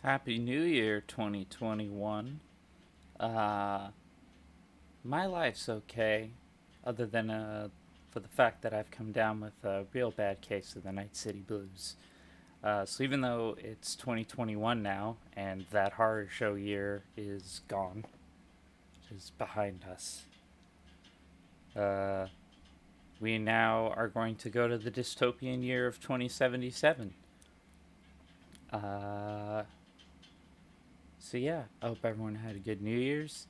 Happy New Year 2021. Uh, my life's okay, other than for the fact that I've come down with a real bad case of the Night City Blues. So even though it's 2021 now and that horror show year is gone, is behind us, uh, we now are going to go to the dystopian year of 2077. Uh, so yeah, I hope everyone had a good New Year's.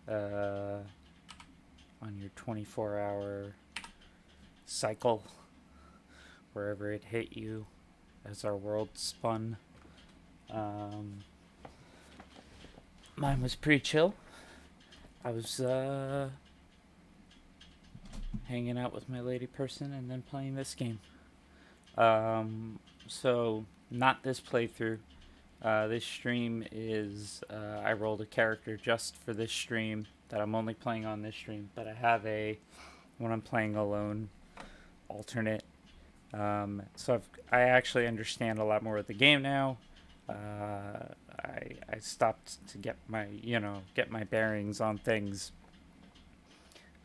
Uh, on your 24-hour cycle, wherever it hit you as our world spun. Um, Mine was pretty chill. I was hanging out with my lady person and then playing this game. So, not this playthrough. This stream is, I rolled a character just for this stream that I'm only playing on this stream, but I have when I'm playing alone, alternate. I actually understand a lot more of the game now. I stopped to get my bearings on things,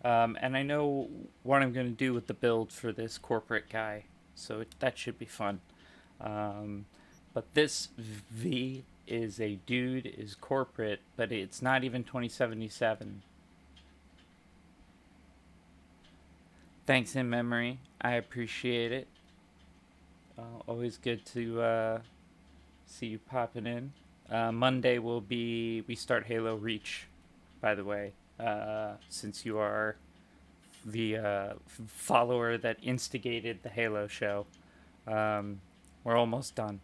and I know what I'm going to do with the build for this corporate guy, so that should be fun. Um, but this V is a dude is corporate, but it's not even 2077. Thanks in memory. I appreciate it. Always good to see you popping in. Monday will be we start Halo Reach, by the way, since you are the follower that instigated the Halo show. Um, we're almost done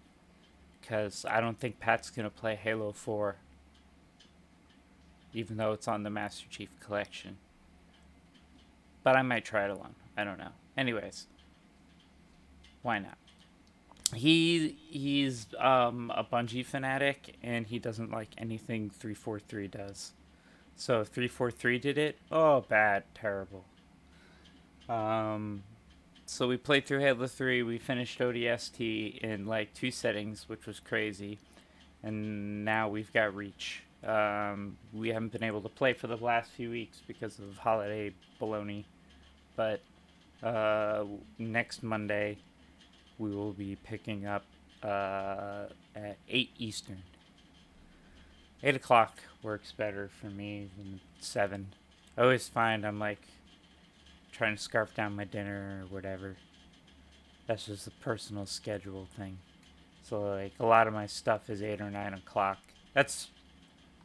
because I don't think Pat's gonna play Halo 4, even though it's on the Master Chief Collection. But I might try it alone. I don't know. Anyways, why not? He's a Bungie fanatic and he doesn't like anything 343 does. So if 343 did it, oh bad, terrible. Um so we played through Halo 3, we finished ODST in like two settings, which was crazy. And now we've got Reach. We haven't been able to play for the last few weeks because of holiday baloney, but next Monday we will be picking up at 8 Eastern. 8 o'clock works better for me than 7. I always find I'm like trying to scarf down my dinner or whatever. That's just a personal schedule thing. So, like, a lot of my stuff is 8 or 9 o'clock. That's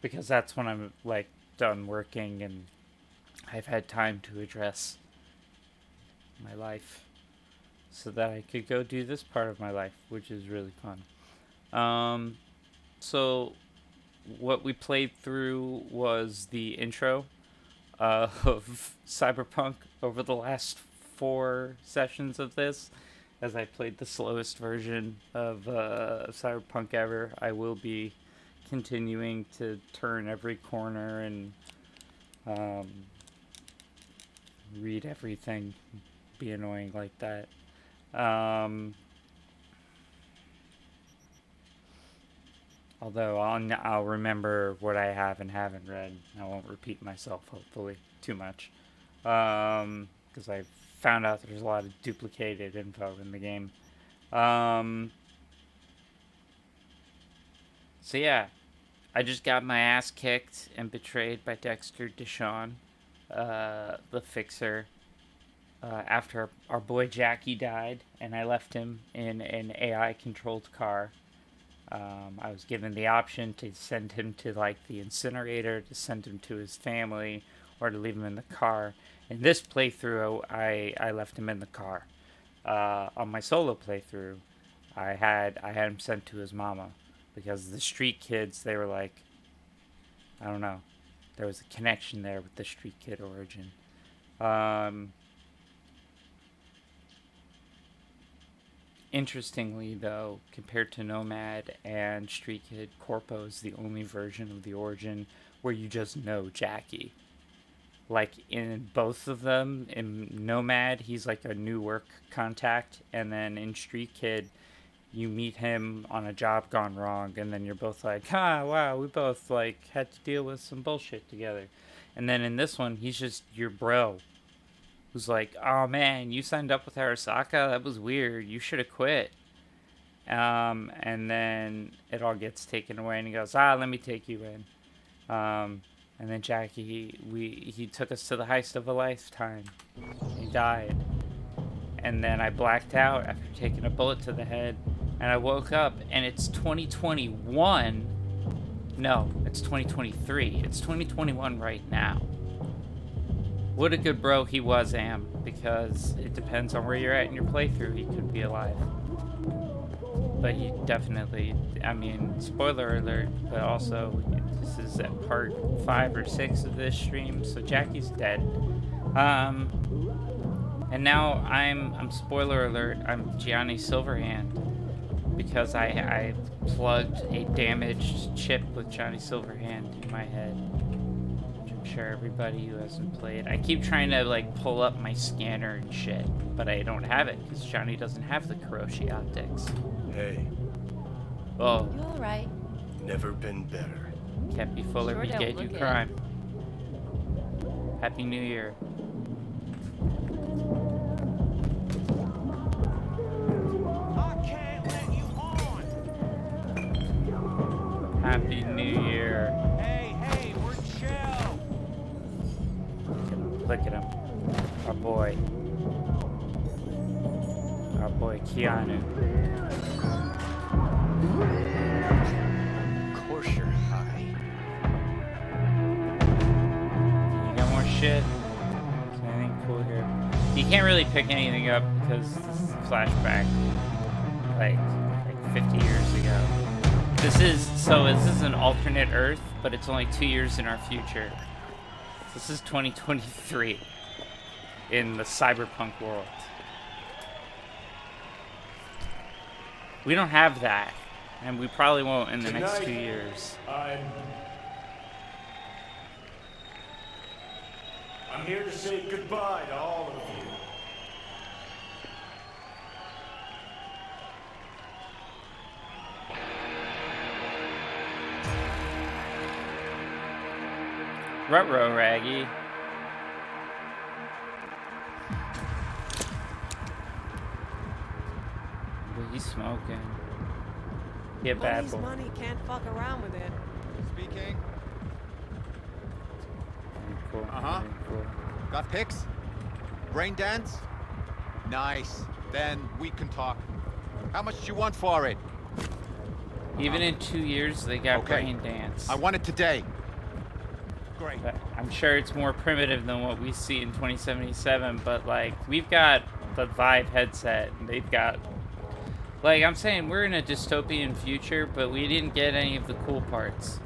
because that's when I'm, like, done working and I've had time to address my life so that I could go do this part of my life, which is really fun. Um, so what we played through was the intro of Cyberpunk over the last 4 sessions of this. As I played the slowest version of Cyberpunk ever, I will be continuing to turn every corner and um, read everything, be annoying like that. Um, Although I'll remember what I have and haven't read. I won't repeat myself, hopefully, too much. Because I found out there's a lot of duplicated info in the game. Um, so yeah, I just got my ass kicked and betrayed by Dexter Deshawn, the fixer, after our boy Jackie died, and I left him in an AI controlled car. I was given the option to send him to like the incinerator, to send him to his family, or to leave him in the car. In this playthrough, I left him in the car. On my solo playthrough, I had him sent to his mama because the street kids, they were like, I don't know, there was a connection there with the street kid origin. Um, Interestingly, though, compared to Nomad and Street Kid, Corpo is the only version of the origin where you just know Jackie. Like in both of them, in Nomad, he's like a new work contact, and then in Street Kid, you meet him on a job gone wrong, and then you're both like, "Ha, wow, we both like had to deal with some bullshit together." And then in this one, he's just your bro, who's like, "Oh man, you signed up with Arasaka? That was weird. You should have quit." And then it all gets taken away, and he goes, "Let me take you in." And then Jackie, he took us to the heist of a lifetime. He died. And then I blacked out after taking a bullet to the head, and I woke up, and it's 2021. No, it's 2023. It's 2021 right now. What a good bro he was, Am, because it depends on where you're at in your playthrough. He could be alive. But he definitely, I mean, spoiler alert, but also this is at part 5 or 6 of this stream, so Jackie's dead. And now I'm spoiler alert, I'm Gianni Silverhand, because I plugged a damaged chip with Johnny Silverhand in my head. Which I'm sure everybody who hasn't played. I keep trying to like pull up my scanner and shit, but I don't have it because Johnny doesn't have the Kiroshi optics. Hey. Oh. You alright? Never been better. Cappy Fuller, Sure we don't get you look it. crime. Happy New Year. I can't let you on. Happy New Year. Hey, we're chill. Look at him. Our boy. Our boy Keanu. Of course you're high. You got more shit? Is anything cool here? You can't really pick anything up because this is a flashback, like 50 years ago. This is an alternate Earth, but it's only 2 years in our future. This is 2023 in the cyberpunk world. We don't have that, and we probably won't in the next 2 years. I'm here to say goodbye to all of you. Ruh-roh, Raggy. What he's smoking. Yeah, bad Money's boy. money, can't fuck around with it. Speaking. Very cool. Uh-huh. Very cool. Got pics? Brain dance? Nice. Then we can talk. How much do you want for it? Even in 2 years, they got Okay. brain dance. I want it today. Great. But I'm sure it's more primitive than what we see in 2077, but like we've got the Vive headset, and they've got, like, I'm saying we're in a dystopian future, but we didn't get any of the cool parts.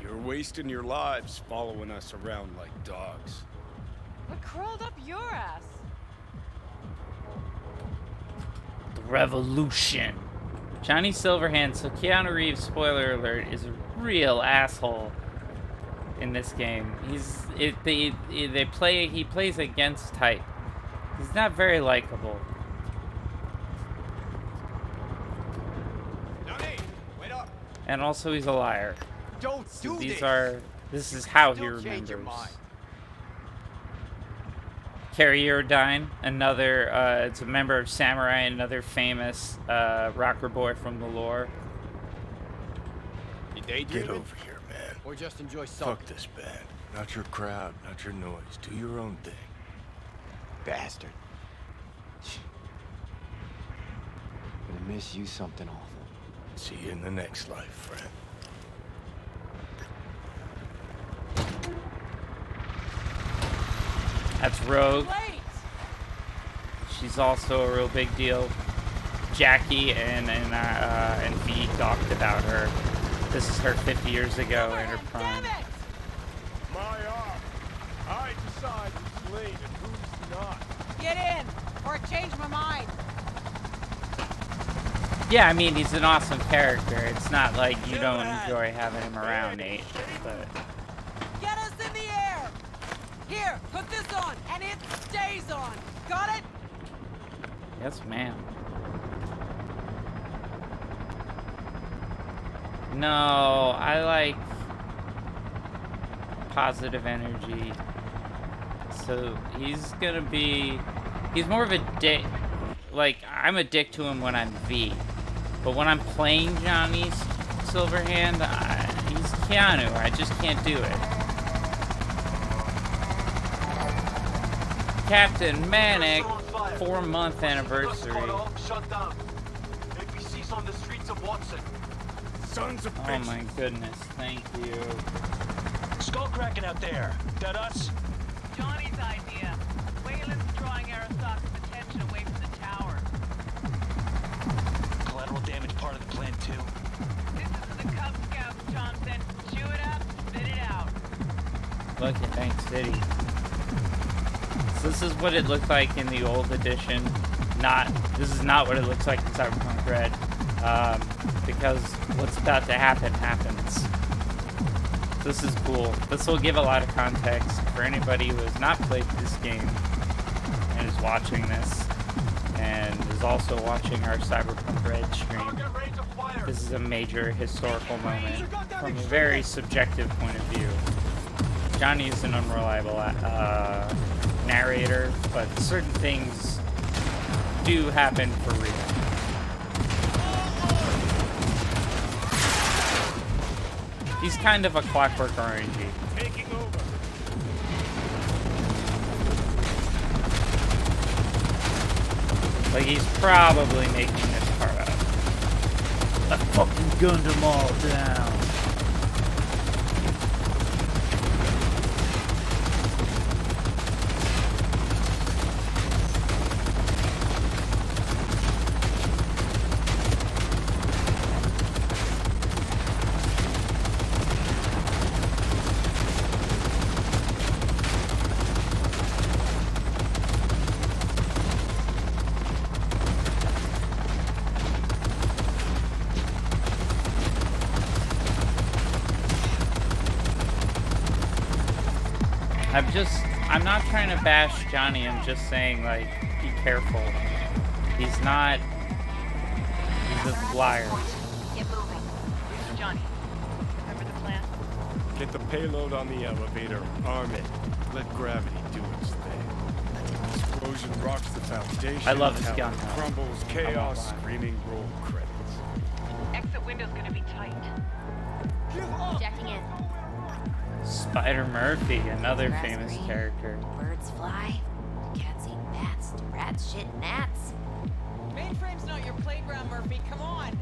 You're wasting your lives following us around like dogs. What crawled up your ass? The revolution. Johnny Silverhand, so Keanu Reeves, spoiler alert, is a real asshole in this game. He plays against type. He's not very likable. Johnny, wait up. And also he's a liar. Don't So do this is how he Don't change your remembers. mind. Carrie Eurodyne, another, it's a member of Samurai, another famous rocker boy from the lore. You daydreaming? Get over here, man. Or just enjoy something? Fuck this band. Not your crowd, not your noise. Do your own thing. Bastard. Gonna miss you something awful. See you in the next life, friend. That's Rogue. Wait! She's also a real big deal. Jackie and V talked about her. This is her 50 years ago in her prime. Damn it! My arm. I decide who's late and who's not. Get in, or change my mind. Yeah, I mean, he's an awesome character. It's not like you don't enjoy having him around, Nate. But Get us in the air! Here, put this on, and it stays on. Got it? yes, ma'am. No, I like positive energy. So he's more of a dick. Like, I'm a dick to him when I'm V. But when I'm playing Johnny Silverhand, he's Keanu. I just can't do it. Captain Manic, 4-month anniversary. Shut down. APC's on the streets of Watson. Sons of Oh bitches. my goodness, thank you. Skull cracking out there. That us? Johnny's idea. Wayland's drawing Arasaka's attention away from the tower. Collateral damage part of the plan too. This is for the Cub Scouts, Johnson. Chew it up, spit it out. Look at Bank City. So this is what it looked like in the old edition. This is not what it looks like in Cyberpunk Red. Because what's about to happen happens. This is cool. This will give a lot of context for anybody who has not played this game and is watching this and is also watching our Cyberpunk Red stream. This is a major historical moment from a very subjective point of view. Johnny is an unreliable narrator, but certain things do happen for real. He's kind of a Clockwork Orange. Taking over. Like, he's probably making this part up. I fucking gunned them all down. I'm not trying to bash Johnny, I'm just saying, like, be careful. He's a liar. Get moving. Johnny, remember the plan? Get the payload on the elevator, arm it, let gravity do its thing. Explosion rocks the foundation. I love this tower gun. crumbles, chaos, screaming roll credits. Exit window's gonna be tight. Checking in. Spider Murphy, another Grass famous green. character. Birds fly. Cats eat bats. Rats shit gnats. Mainframe's not your playground, Murphy. Come on.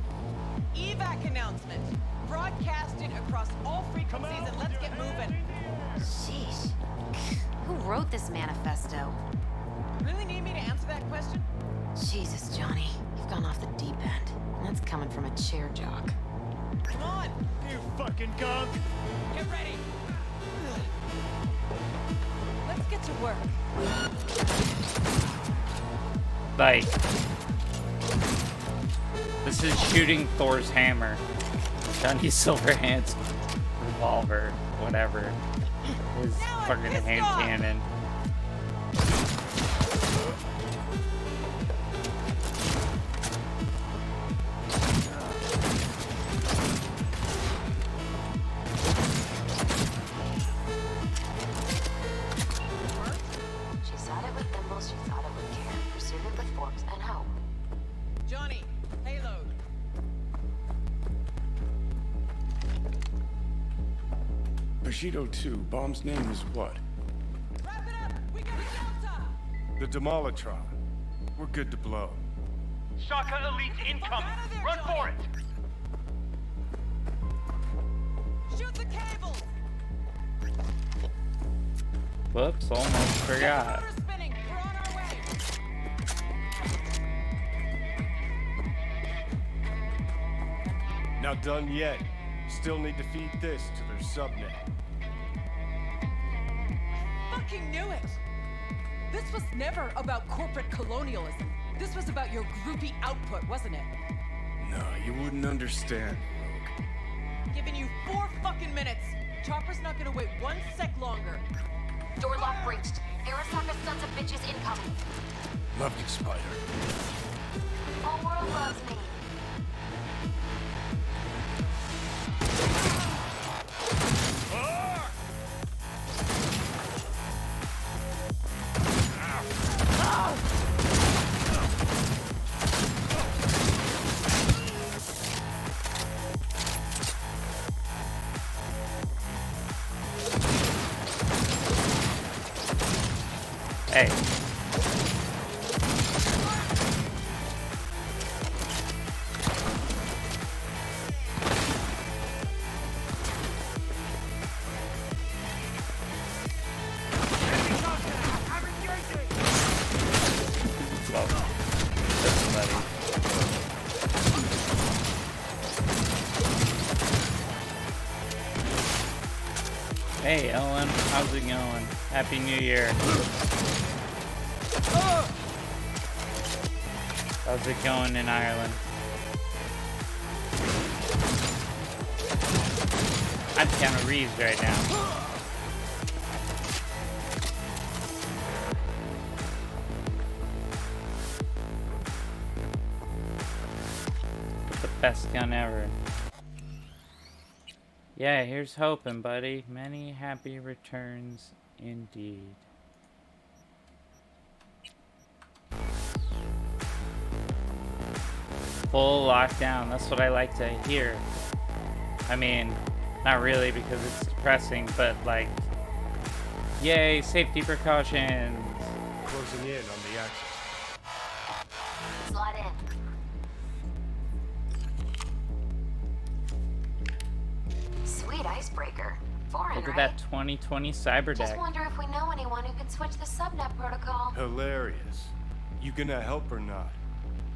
Evac announcement. Broadcast it across all frequencies and let's get moving. Sheesh. Who wrote this manifesto? Really need me to answer that question? Jesus, Johnny. You've gone off the deep end. And that's coming from a chair jock. Come on. You fucking gunk! Get ready. Let's get to work. Like, this is shooting Thor's hammer. Johnny Silverhand's revolver, whatever. His Now I fucking pissed hand off. cannon. She sought it with thimbles, she sought it with care. Pursued it with forks and hope. Johnny, payload. Bushido 2, bomb's name is what? Wrap it up. We got a Delta. The Demolitron. We're good to blow. Shaka Elite incoming. out of there, Run Johnny. for it. Shoot the cables. Whoops, almost forgot. Motor spinning. We're on our way. Not done yet. Still need to feed this to their subnet. Fucking knew it. This was never about corporate colonialism. This was about your groupie output, wasn't it? No, you wouldn't understand, Rogue. Giving you 4 fucking minutes. Chopper's not gonna wait 1 sec longer. Door lock breached. Arasaka sons of bitches incoming. Love you, Spider. Whole world loves me. Hey. Hey Ellen, how's it going? Happy New Year. How's it going in Ireland? I'm Keanu Reeves right now. With the best gun ever. Yeah, here's hoping, buddy. Many happy returns indeed. Full lockdown, that's what I like to hear. I mean, not really because it's depressing, but like, yay, safety precautions. Closing in on the axis. Slide in. Sweet icebreaker. Foreign, Look at right? that 2020 cyber Just deck. wonder if we know anyone who could switch the subnet protocol. Hilarious. You gonna help or not?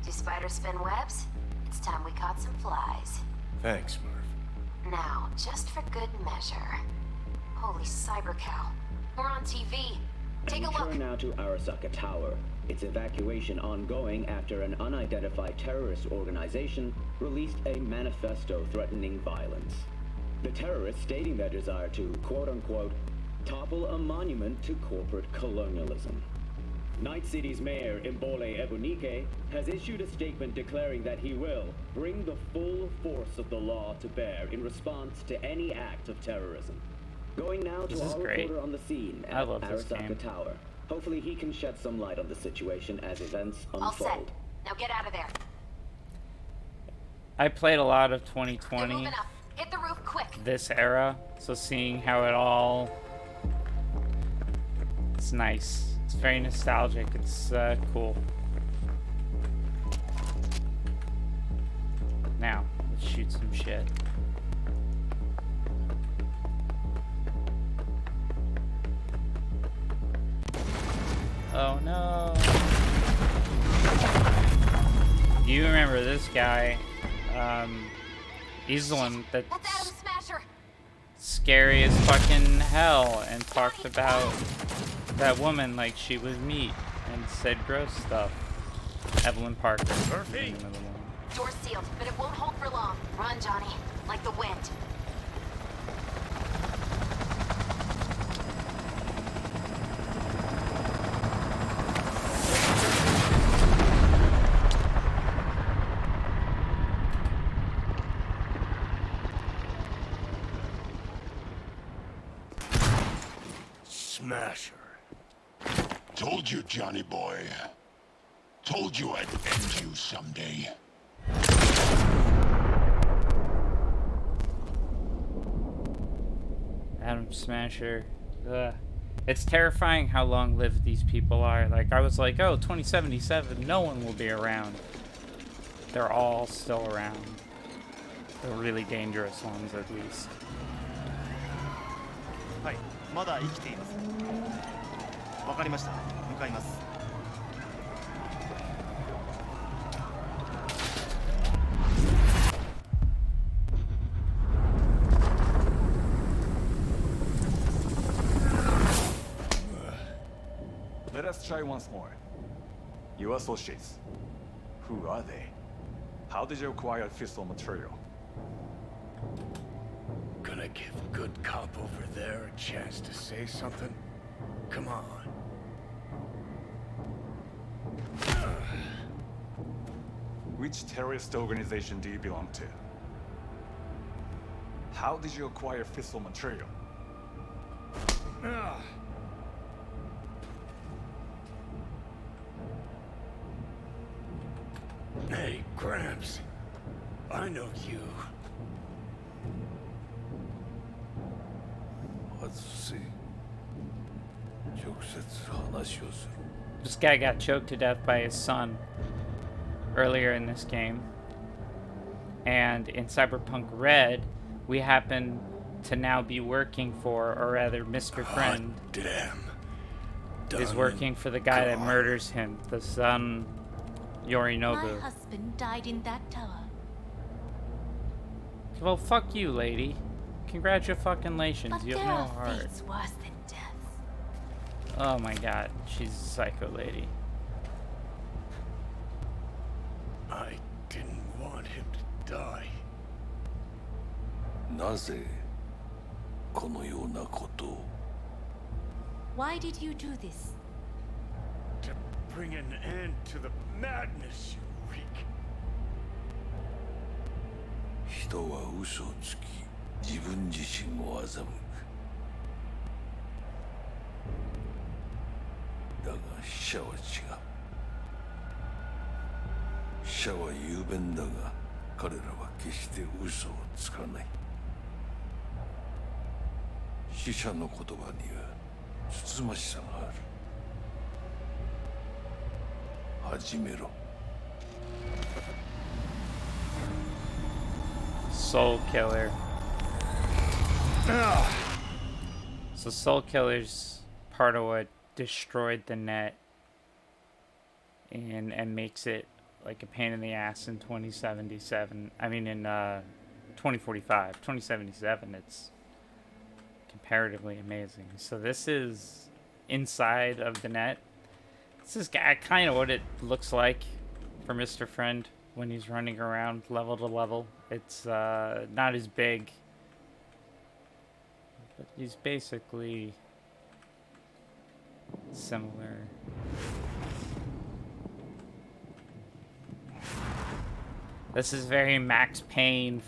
Do spiders spin webs? It's time we caught some flies. Thanks, Murph. Now, just for good measure. Holy cyber cow. We're on TV. Take a look. Turn now to Arasaka Tower. Its evacuation ongoing after an unidentified terrorist organization released a manifesto threatening violence. The terrorists stating their desire to, quote-unquote, topple a monument to corporate colonialism. Night City's mayor, Imbole Ebunike, has issued a statement declaring that he will bring the full force of the law to bear in response to any act of terrorism. Going now to our reporter on the scene at Arasaka Tower. Hopefully he can shed some light on the situation as events unfold. All set. Now get out of there. I played a lot of They're 2020, moving up. Hit the roof quick. this era, so seeing how it all, it's nice. It's very nostalgic. It's cool. Now, let's shoot some shit. Oh no. You remember this guy? He's the one That's that's Adam Smasher. scary as fucking hell and talked about that woman like she was meat and said gross stuff. Evelyn Parker. Murphy! Door's sealed, but it won't hold for long. Run, Johnny. Like the wind. Smasher. Told you, Johnny boy. Told you I'd end you someday. Adam Smasher. Ugh. It's terrifying how long-lived these people are. Like, I was like, oh, 2077, no one will be around. They're all still around. The really dangerous ones, at least. はい、まだ生きています。わかりました。向かいます。Let us try once more. Your associates. Who are they? How did you acquire fissile material? Gonna give good cop over there a chance to say something? Come on. Which terrorist organization do you belong to? How did you acquire fissile material? Hey, Gramps. I know you. Let's see. Joke This guy got choked to death by his son earlier in this game. And in Cyberpunk Red, we happen to now be working for, or rather Mr. Friend is working for the guy that murders him, the son Yorinobu. My husband died in that tower. Well, fuck you, lady. Congratulations, But you there have no are heart. fates worse than death. Oh my god, she's a psycho lady. I didn't want him to die. なぜこのようなことを Why did you do this? To bring an end to the madness you wreak. 人は嘘をつき自分自身を欺くだが死者は違う死者は雄弁だが彼らは決して嘘をつかない死者の言葉にはつつましさがある始めろ Soul Killer. So Soul Killer's part of what destroyed the net and makes it like a pain in the ass in 2077. I mean in 2045. 2077, it's comparatively amazing. So this is inside of the net. This is kind of what it looks like for Mr. Friend when he's running around level to level. It's not as big, but he's basically similar. This is very Max Payne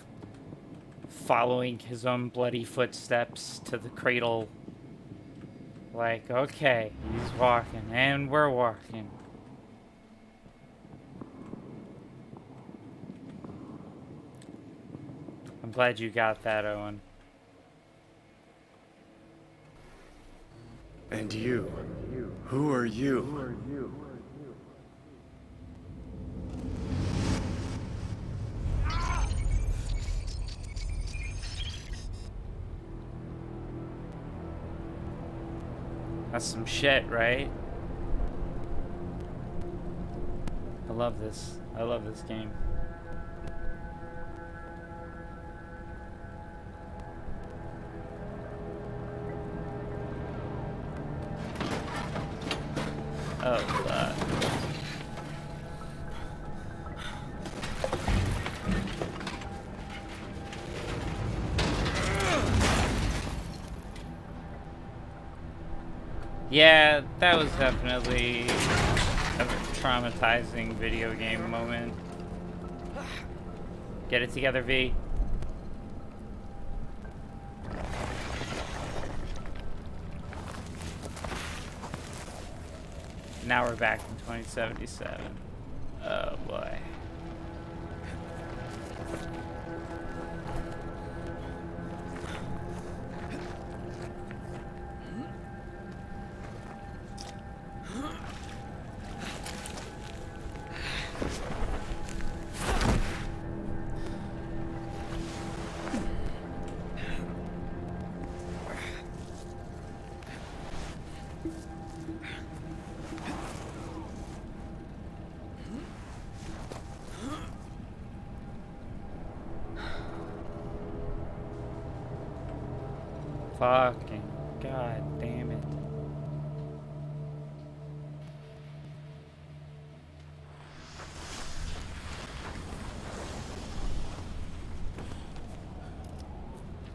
following his own bloody footsteps to the cradle. Like, okay, he's walking, and we're walking. I'm glad you got that, Owen. And you? Who are you? That's some shit, right? I love this. I love this game. Oh, yeah, that was definitely a traumatizing video game moment. Get it together, V. Now we're back in 2077. Oh boy. Fucking god damn it.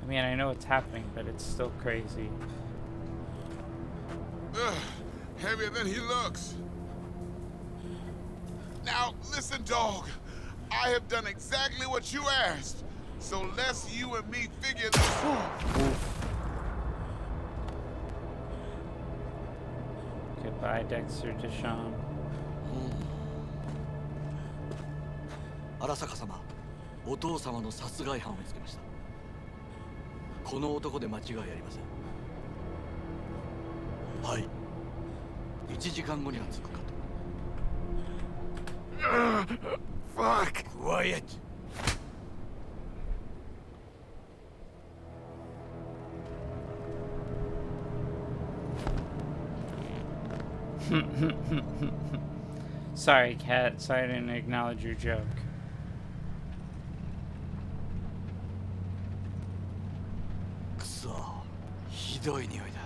I mean, I know what's happening, but it's still crazy. Heavier than he looks. Now, listen, dog. I have done exactly what you asked. So let's you and me figure this out. Goodbye, Dexter Deshawn. 荒坂様、お父様の殺害犯を見つけました。この男で間違いありません。はい、1時間後には着くかと。Fuck! Quiet! Sorry, Cat. Sorry I didn't acknowledge your joke. Kuso, ひどい匂いだ。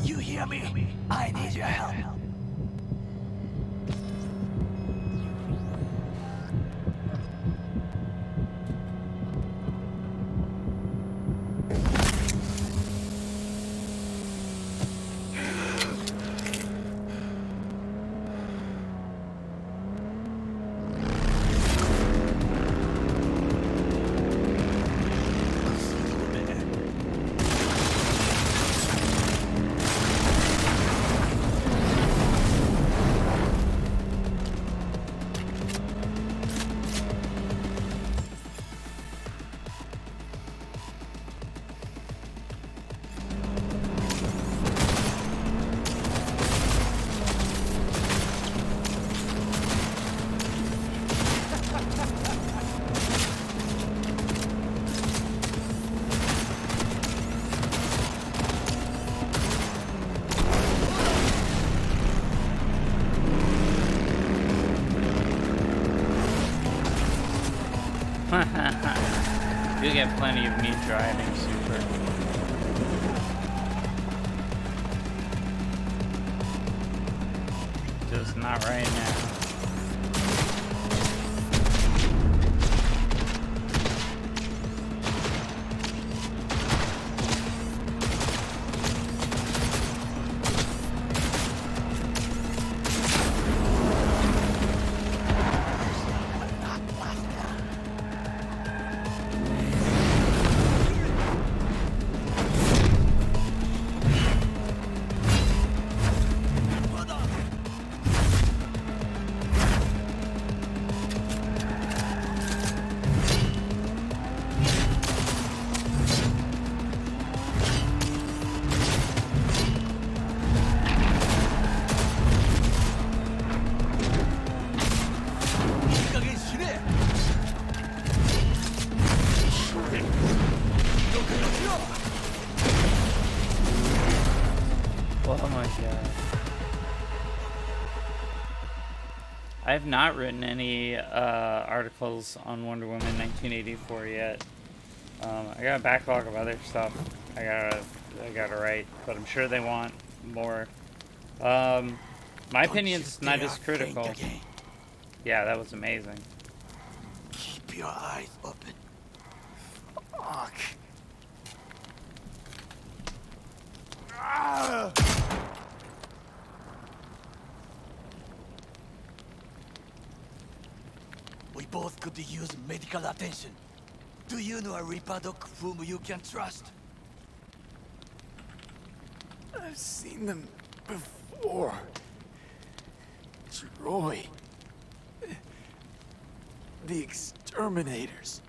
You hear me? I need your help. You get plenty of me driving, Super. Just not right now. Oh my god. I have not written any articles on Wonder Woman 1984 yet. I got a backlog of other stuff I gotta write, but I'm sure they want more. My opinion's not as critical. Yeah, that was amazing. Keep your eyes open. Fuck. We both could use medical attention. Do you know a Reaper doc whom you can trust? I've seen them before. Troy. The exterminators.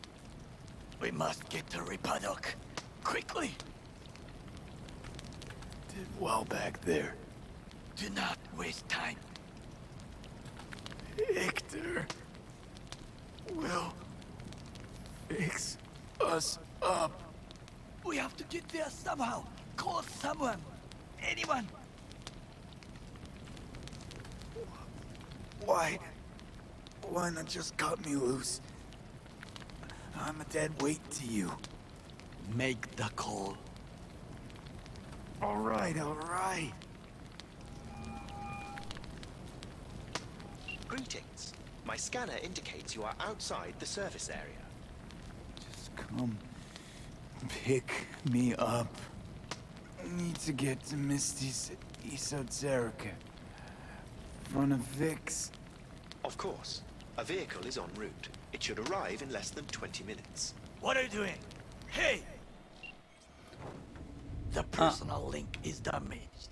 We must get to Reaper doc. Quickly. Did well back there. Do not waste time. Victor will fix us up. We have to get there somehow. Call someone. Anyone. Why not just cut me loose? I'm a dead weight to you. Make the call. All right. Greetings. My scanner indicates you are outside the service area. Just come pick me up. I need to get to Misty's esoterica. Front of Vic's. Of course. A vehicle is en route. It should arrive in less than 20 minutes. What are you doing? Hey! The personal link is damaged.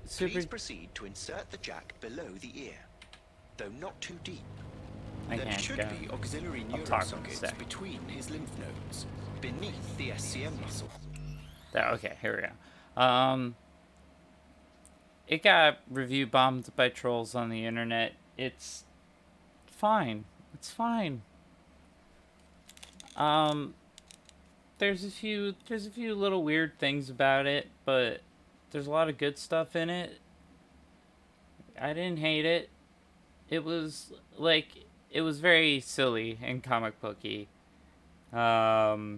Please proceed to insert the jack below the ear, though not too deep. I There can't should go. be auxiliary I'll talk in a neurosockets sec. between his lymph nodes, beneath the SCM muscle. Okay, here we go. It got review bombed by trolls on the internet. It's fine. It's fine. There's a few little weird things about it, but there's a lot of good stuff in it. I didn't hate it. It was very silly and comic booky. But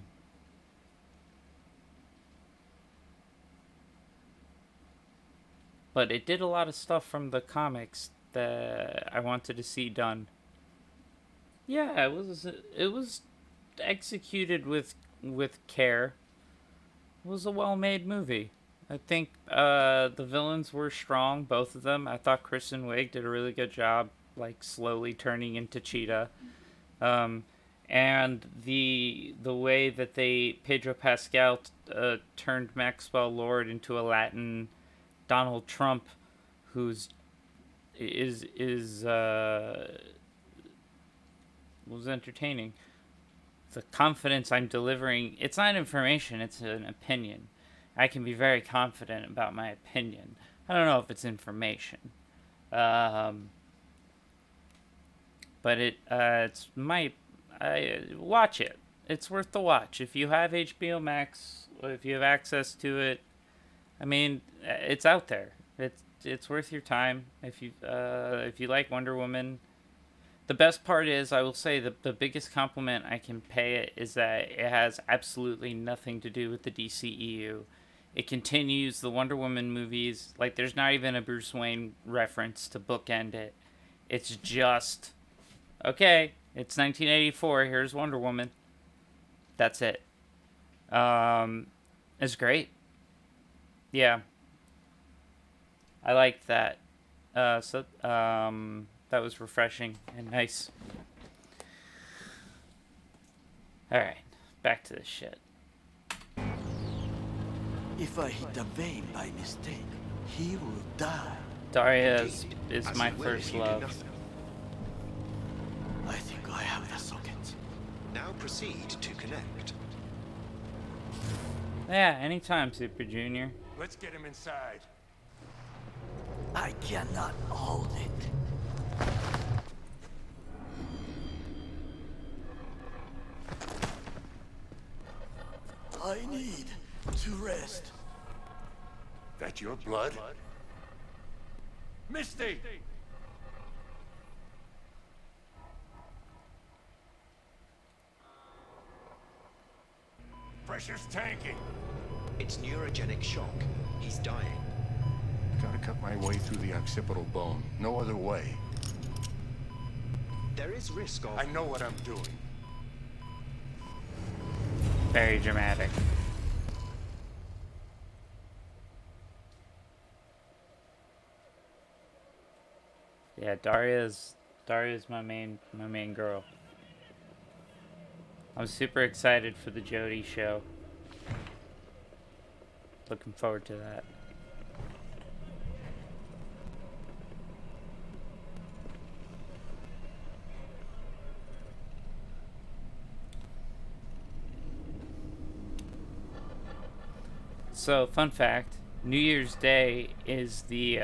it did a lot of stuff from the comics that I wanted to see done. Yeah, it was executed with care. It was a well-made movie. I think the villains were strong, both of them. I thought Kristen Wiig did a really good job, like slowly turning into Cheetah. And the way that Pedro Pascal turned Maxwell Lord into a Latin Donald Trump, was entertaining. The confidence I'm delivering, it's not information, it's an opinion. I can be very confident about my opinion. I don't know if it's information. But watch it. It's worth the watch. If you have HBO Max, if you have access to it, I mean, it's out there. It's worth your time. If you like Wonder Woman, the best part is, I will say, the biggest compliment I can pay it is that it has absolutely nothing to do with the DCEU. It continues the Wonder Woman movies. Like, there's not even a Bruce Wayne reference to bookend it. It's just, okay, it's 1984. Here's Wonder Woman. That's it. It's great. Yeah. I liked that. That was refreshing and nice. Alright, back to this shit. If I hit the vein by mistake, he will die. Daria is my first love. I think I have the socket. Now proceed to connect. Yeah, anytime, Super Junior. Let's get him inside. I cannot hold it. I need to rest. That your blood? Misty! Pressure's tanking. It's neurogenic shock. He's dying. Gotta cut my way through the occipital bone. No other way. There is risk of... I know what I'm doing. Very dramatic. Yeah, Daria's my main girl. I'm super excited for the Jodie show. Looking forward to that. So, fun fact, New Year's Day is the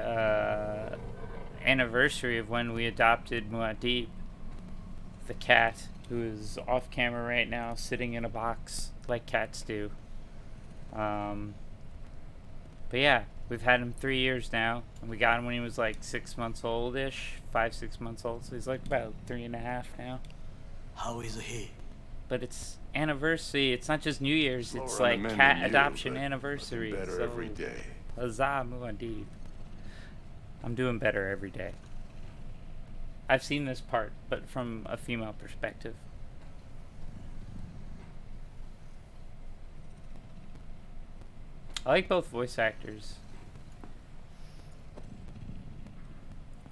anniversary of when we adopted Muad'Dib, the cat, who is off camera right now, sitting in a box like cats do. But yeah, we've had him 3 years now, and we got him when he was like 6 months old-ish, 5-6 months old, so he's like about 3.5 now. How is he? But it's anniversary, it's not just New Year's, Slower it's on the like mend cat than you, adoption but anniversary. better So, every day. huzzah, Muad'Dib. I'm doing better every day. I've seen this part, but from a female perspective. I like both voice actors.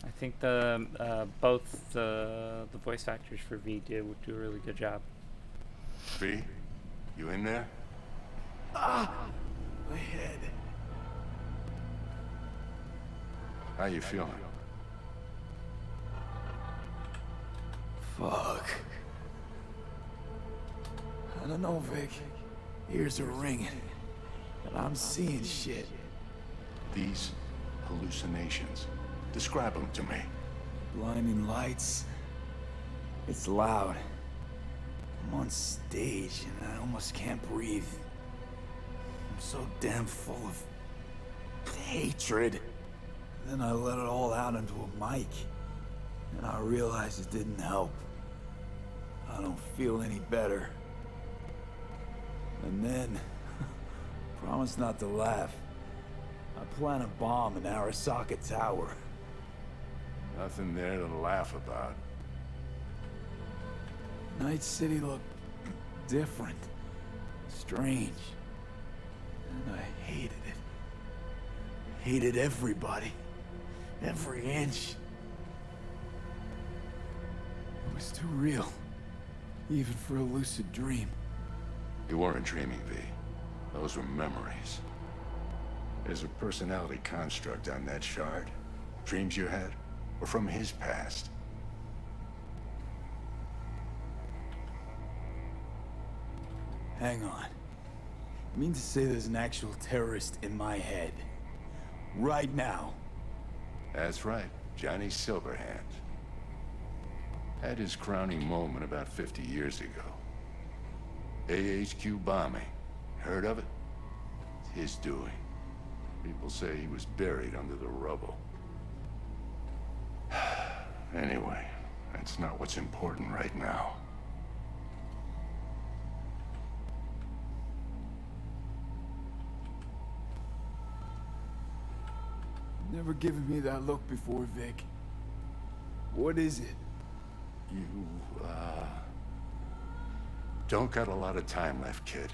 I think both the voice actors for V do a really good job. V, you in there? head. How you feeling? Fuck. I don't know, Vic. Ears are ringing. And I'm seeing shit. These hallucinations. Describe them to me. Blinding lights. It's loud. I'm on stage and I almost can't breathe. I'm so damn full of hatred. Then I let it all out into a mic. And I realized it didn't help. I don't feel any better. And then, promise not to laugh. I plant a bomb in Arasaka Tower. Nothing there to laugh about. Night City looked different. Strange. And I hated it. Hated everybody. Every inch. It was too real. Even for a lucid dream. You weren't dreaming, V. Those were memories. There's a personality construct on that shard. Dreams you had were from his past. Hang on. You mean to say there's an actual terrorist in my head? Right now? That's right, Johnny Silverhand. Had his crowning moment about 50 years ago. AHQ bombing. Heard of it? It's his doing. People say he was buried under the rubble. Anyway, that's not what's important right now. Never given me that look before, Vic. What is it? You, don't got a lot of time left, kid.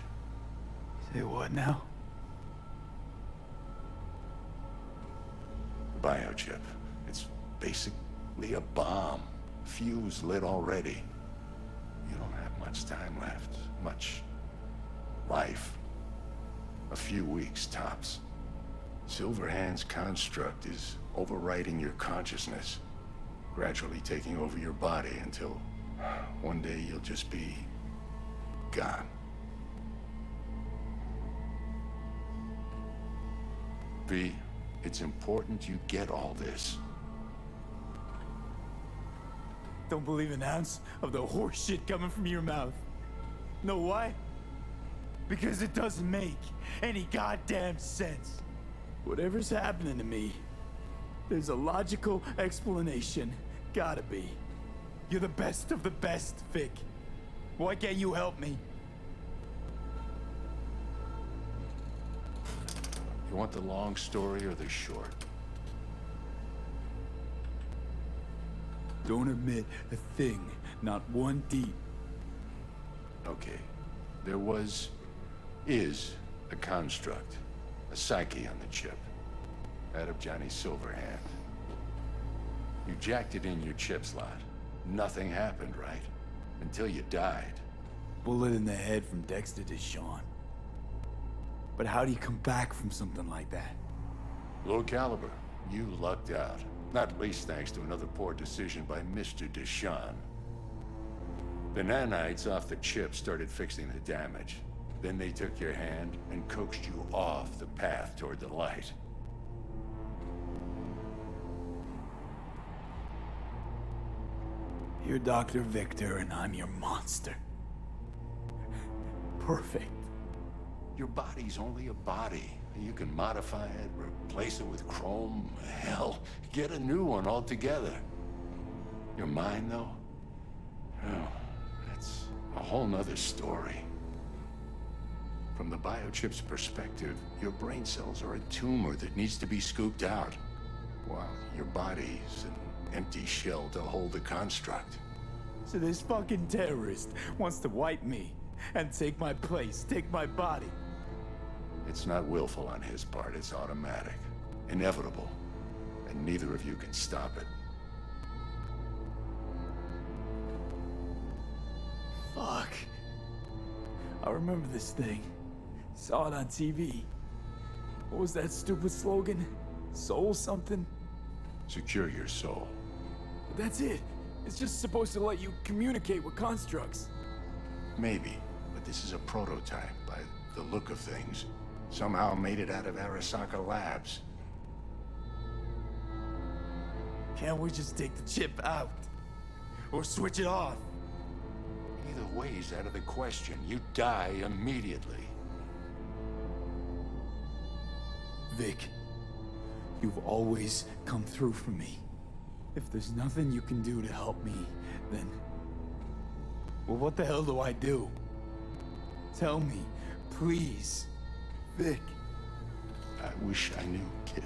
Say what now? Biochip. It's basically a bomb. Fuse lit already. You don't have much time left. Much life. A few weeks, tops. Silverhand's construct is overriding your consciousness. Gradually taking over your body until one day you'll just be gone. V, it's important you get all this. Don't believe an ounce of the horse shit coming from your mouth. Know why? Because it doesn't make any goddamn sense. Whatever's happening to me, there's a logical explanation. Gotta be. You're the best of the best, Vic. Why can't you help me? You want the long story or the short? Don't admit a thing, not one deep. Okay. There is a construct. A psyche on the chip. That of Johnny Silverhand. You jacked it in your chip slot. Nothing happened, right? Until you died. Bullet in the head from Dexter Deshawn. But how do you come back from something like that? Low caliber. You lucked out. Not least thanks to another poor decision by Mr. Deshawn. The nanites off the chip started fixing the damage. Then they took your hand and coaxed you off the path toward the light. You're Dr. Victor and I'm your monster. Perfect. Your body's only a body. You can modify it, replace it with chrome, hell, get a new one altogether. Your mind, though? Oh, that's a whole nother story. From the biochip's perspective, your brain cells are a tumor that needs to be scooped out, while your body's an empty shell to hold the construct. So this fucking terrorist wants to wipe me and take my place, take my body. It's not willful on his part, it's automatic. Inevitable. And neither of you can stop it. Fuck. I remember this thing. Saw it on TV. What was that stupid slogan? Soul something? Secure your soul. But that's it. It's just supposed to let you communicate with constructs. Maybe, but this is a prototype by the look of things. Somehow made it out of Arasaka Labs. Can't we just take the chip out? Or switch it off? Either way's out of the question. You die immediately. Vic, you've always come through for me. If there's nothing you can do to help me, then... well, what the hell do I do? Tell me, please. Vic. I wish I knew, kid.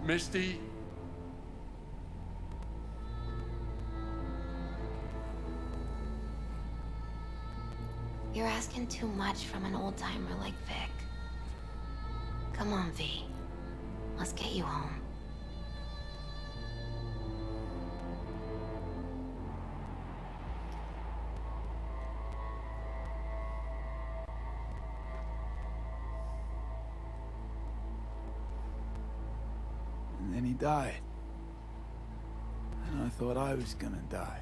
Misty? You're asking too much from an old-timer like Vic. Come on, V. Let's get you home. And then he died. And I thought I was gonna die.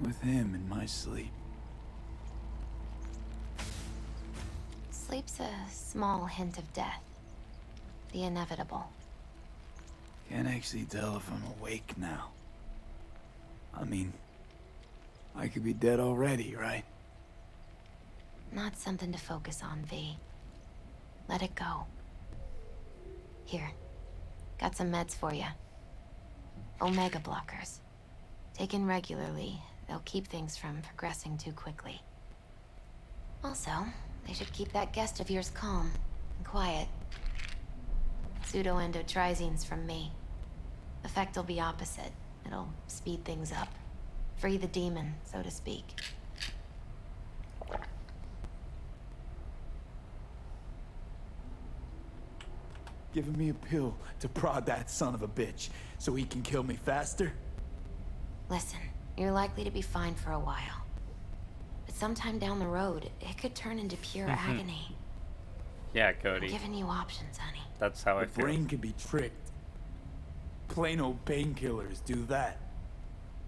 With him in my sleep. Sleep's a small hint of death. The inevitable. Can't actually tell if I'm awake now. I mean, I could be dead already, right? Not something to focus on, V. Let it go. Here. Got some meds for you. Omega blockers. Taken regularly, they'll keep things from progressing too quickly. Also, they should keep that guest of yours calm and quiet. Pseudoendotrizine's from me. Effect will be opposite. It'll speed things up. Free the demon, so to speak. Giving me a pill to prod that son of a bitch so he can kill me faster? Listen, you're likely to be fine for a while. But sometime down the road, it could turn into pure agony. Yeah, Cody. I'm giving you options, honey. That's how I The feel. brain can be tricked. Plain old painkillers do that.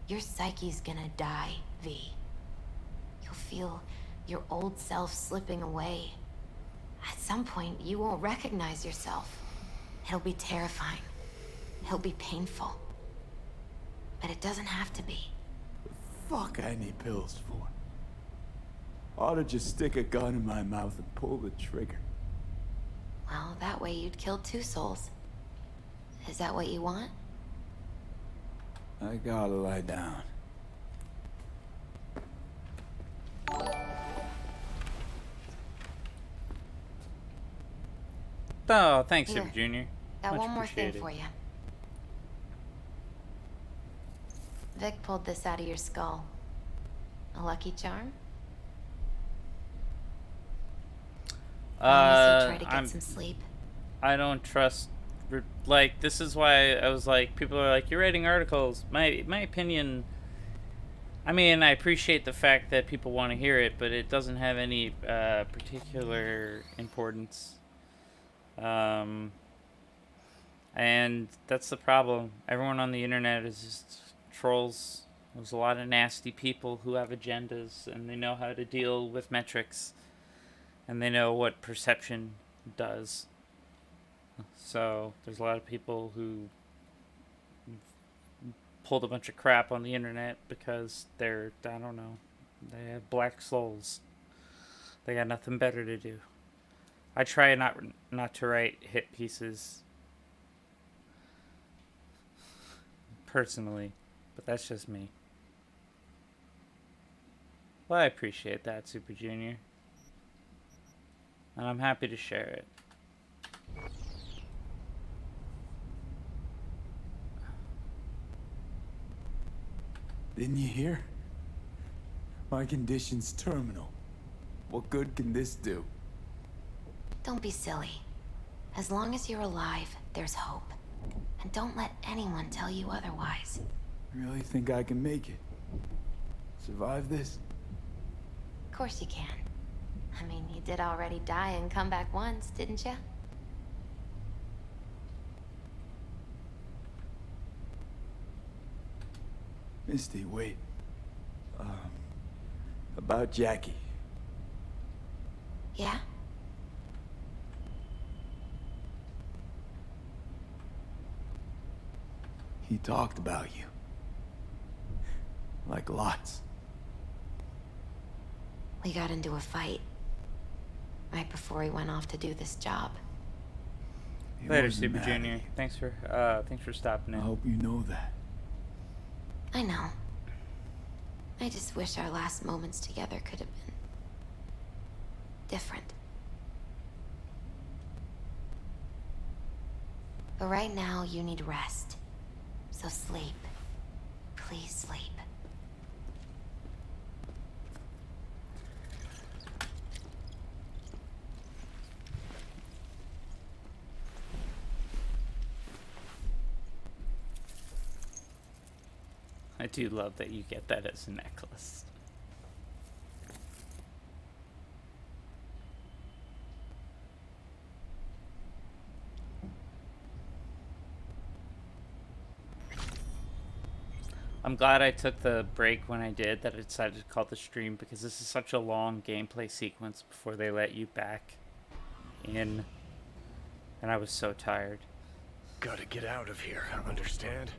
Your psyche's gonna die, V. You'll feel your old self slipping away. At some point, you won't recognize yourself. It'll be terrifying. It'll be painful. But it doesn't have to be. Fuck I need pills for. Ought to just stick a gun in my mouth and pull the trigger. Well, that way you'd kill 2 souls. Is that what you want? I gotta lie down. Oh, thanks, Here. Super Junior. Got Much one more thing appreciated. for you. Vic pulled this out of your skull. A lucky charm? Promise you try to get some sleep. I don't trust. Like, this is why I was like, people are like, you're writing articles. My opinion. I mean, I appreciate the fact that people want to hear it, but it doesn't have any particular importance. And that's the problem. Everyone on the internet is just trolls. There's a lot of nasty people who have agendas, and they know how to deal with metrics, and they know what perception does. So there's a lot of people who pulled a bunch of crap on the internet because they're, I don't know, they have black souls. They got nothing better to do. I try not to write hit pieces personally, but that's just me. Well, I appreciate that, Super Junior. And I'm happy to share it. Didn't you hear? My condition's terminal. What good can this do? Don't be silly. As long as you're alive, there's hope. And don't let anyone tell you otherwise. Really think I can make it? Survive this? Of course you can. I mean, you did already die and come back once, didn't you? Misty, wait. About Jackie. Yeah? He talked about you. Like lots. We got into a fight. Right before he went off to do this job. He Later, wasn't Super mad Junior. at you. Thanks for stopping in. I hope you know that. I know. I just wish our last moments together could have been different. But right now, you need rest. So sleep. Please sleep. I do love that you get that as a necklace. I'm glad I took the break when I did, that I decided to call the stream, because this is such a long gameplay sequence before they let you back in. And I was so tired. Gotta get out of here, understand?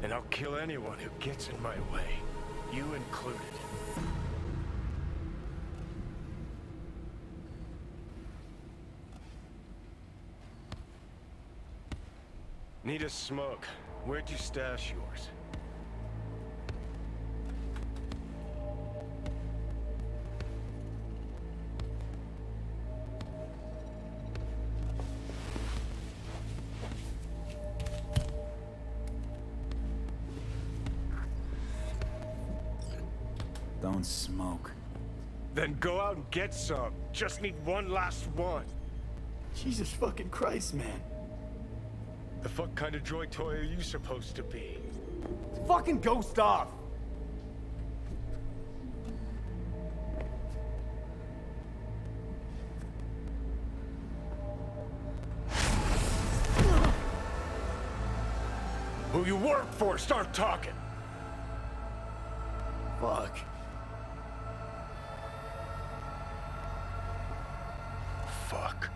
And I'll kill anyone who gets in my way, you included. Need a smoke. Where'd you stash yours? Don't smoke. Then go out and get some. Just need one last one. Jesus fucking Christ, man. The fuck kind of droid toy are you supposed to be? Fucking ghost off! Who you work for, start talking! Fuck. Fuck.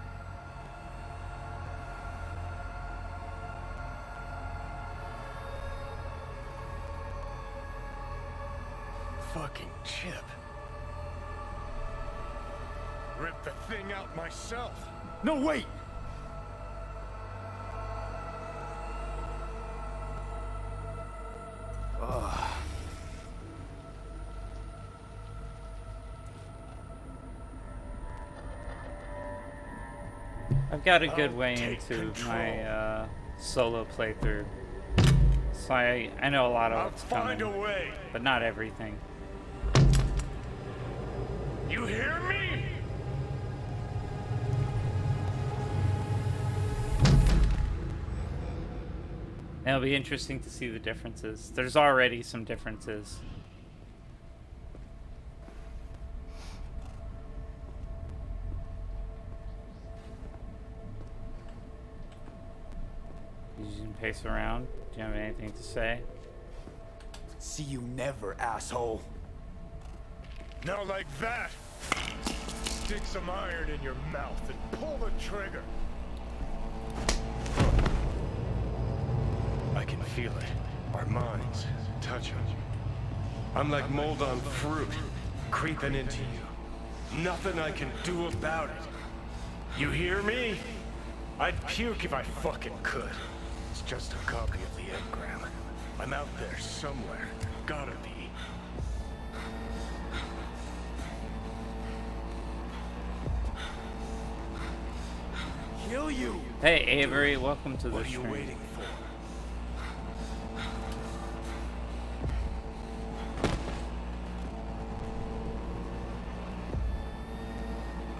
Fucking chip. Rip the thing out myself. No, wait! I've got a good way into my solo playthrough, so I know a lot of what's coming, but not everything. You hear me? It'll be interesting to see the differences. There's already some differences. You can pace around. Do you have anything to say? See you never, asshole. Now like that! Stick some iron in your mouth and pull the trigger. I can feel it. Our minds touching. I'm like mold on fruit, creeping into you. Nothing I can do about it. You hear me? I'd puke if I fucking could. It's just a copy of the engram. I'm out there somewhere. Gotta be. Kill you! Hey Avery, welcome to the What are you stream. waiting for?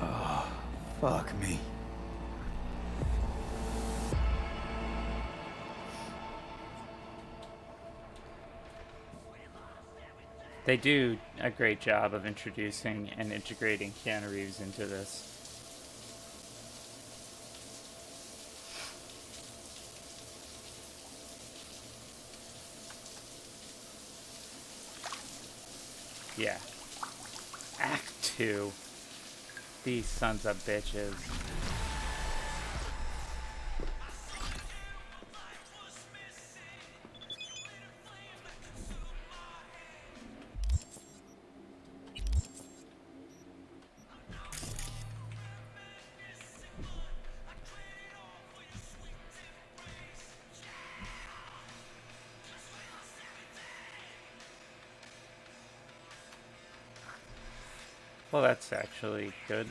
Oh, fuck me. They do a great job of introducing and integrating Keanu Reeves into this. Yeah. Act 2. These sons of bitches. Well, that's actually good.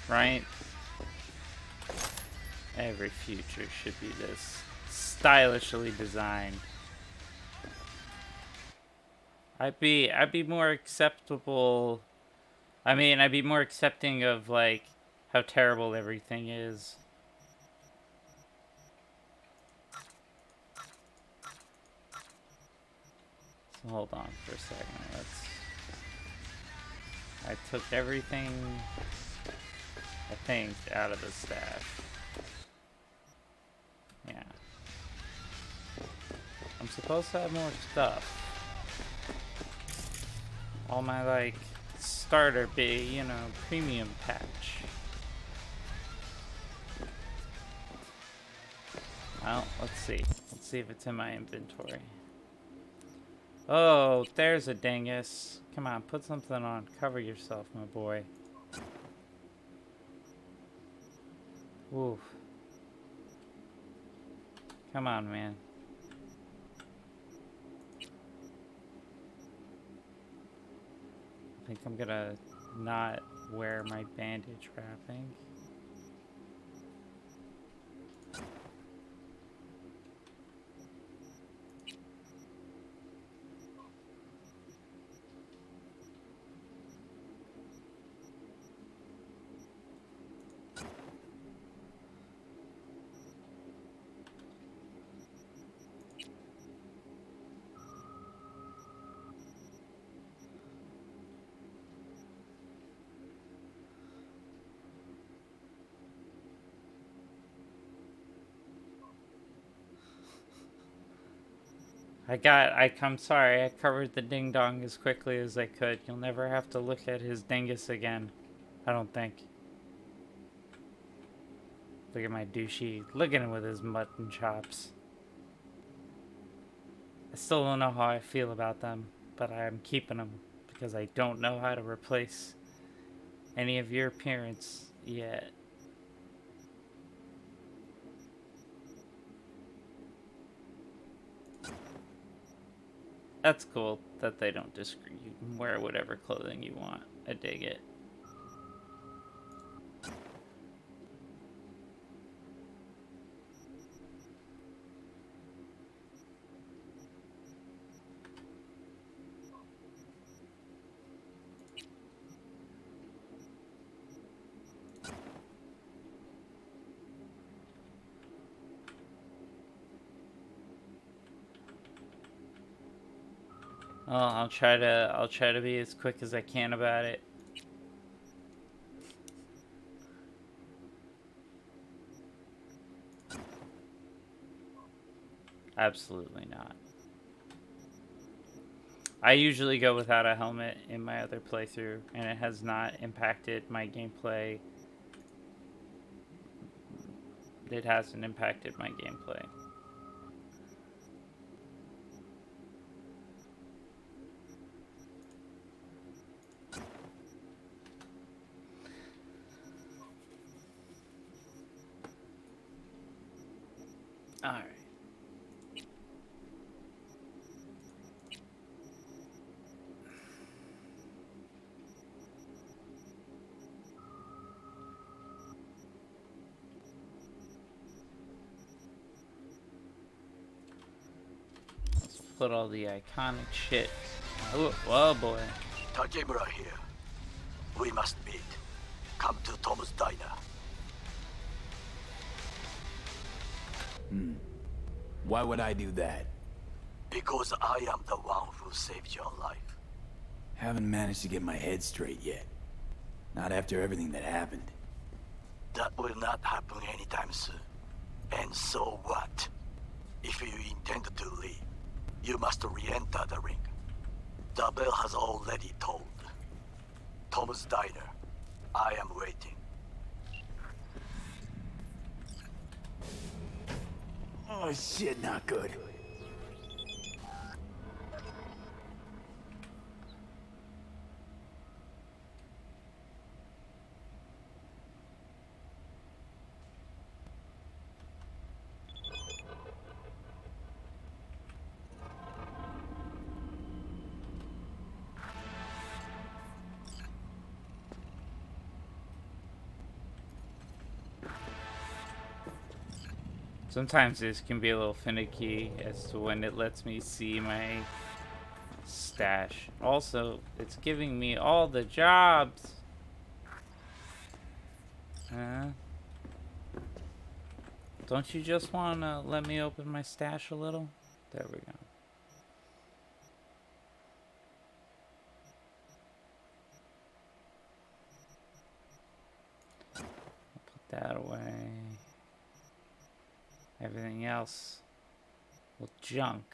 Right? Every future should be this stylishly designed. I'd be more acceptable. I mean, I'd be more accepting of like how terrible everything is. So hold on for a second. I took everything, I think, out of the stash. Yeah. I'm supposed to have more stuff. All my, like, starter you know, premium patch. Well, let's see. Let's see if it's in my inventory. Oh, there's a dingus. Come on, put something on. Cover yourself, my boy. Oof. Come on, man. I think I'm gonna not wear my bandage wrapping. I'm sorry, I covered the ding dong as quickly as I could. You'll never have to look at his dingus again. I don't think. Look at my douchey. Look at him with his mutton chops. I still don't know how I feel about them, but I'm keeping them because I don't know how to replace any of your appearance yet. That's cool that they don't disagree. You can wear whatever clothing you want. I dig it. Well, I'll try to be as quick as I can about it. Absolutely not. I usually go without a helmet in my other playthrough, and it has not impacted my gameplay. It hasn't impacted my gameplay. Alright. Let's put all the iconic shit. Oh, whoa, boy. Takemura here. We must meet. Come to Tom's Diner. Why would I do that? Because I am the one who saved your life. Haven't managed to get my head straight yet. Not after everything that happened. That will not happen anytime soon. And so what? If you intend to leave, you must re-enter the ring. The bell has already tolled. Tom's Diner. I am waiting. Oh shit, not good. Sometimes this can be a little finicky as to when it lets me see my stash. Also, it's giving me all the jobs. Don't you just want to let me open my stash a little? There we go. Put that away. Everything else, well, junk.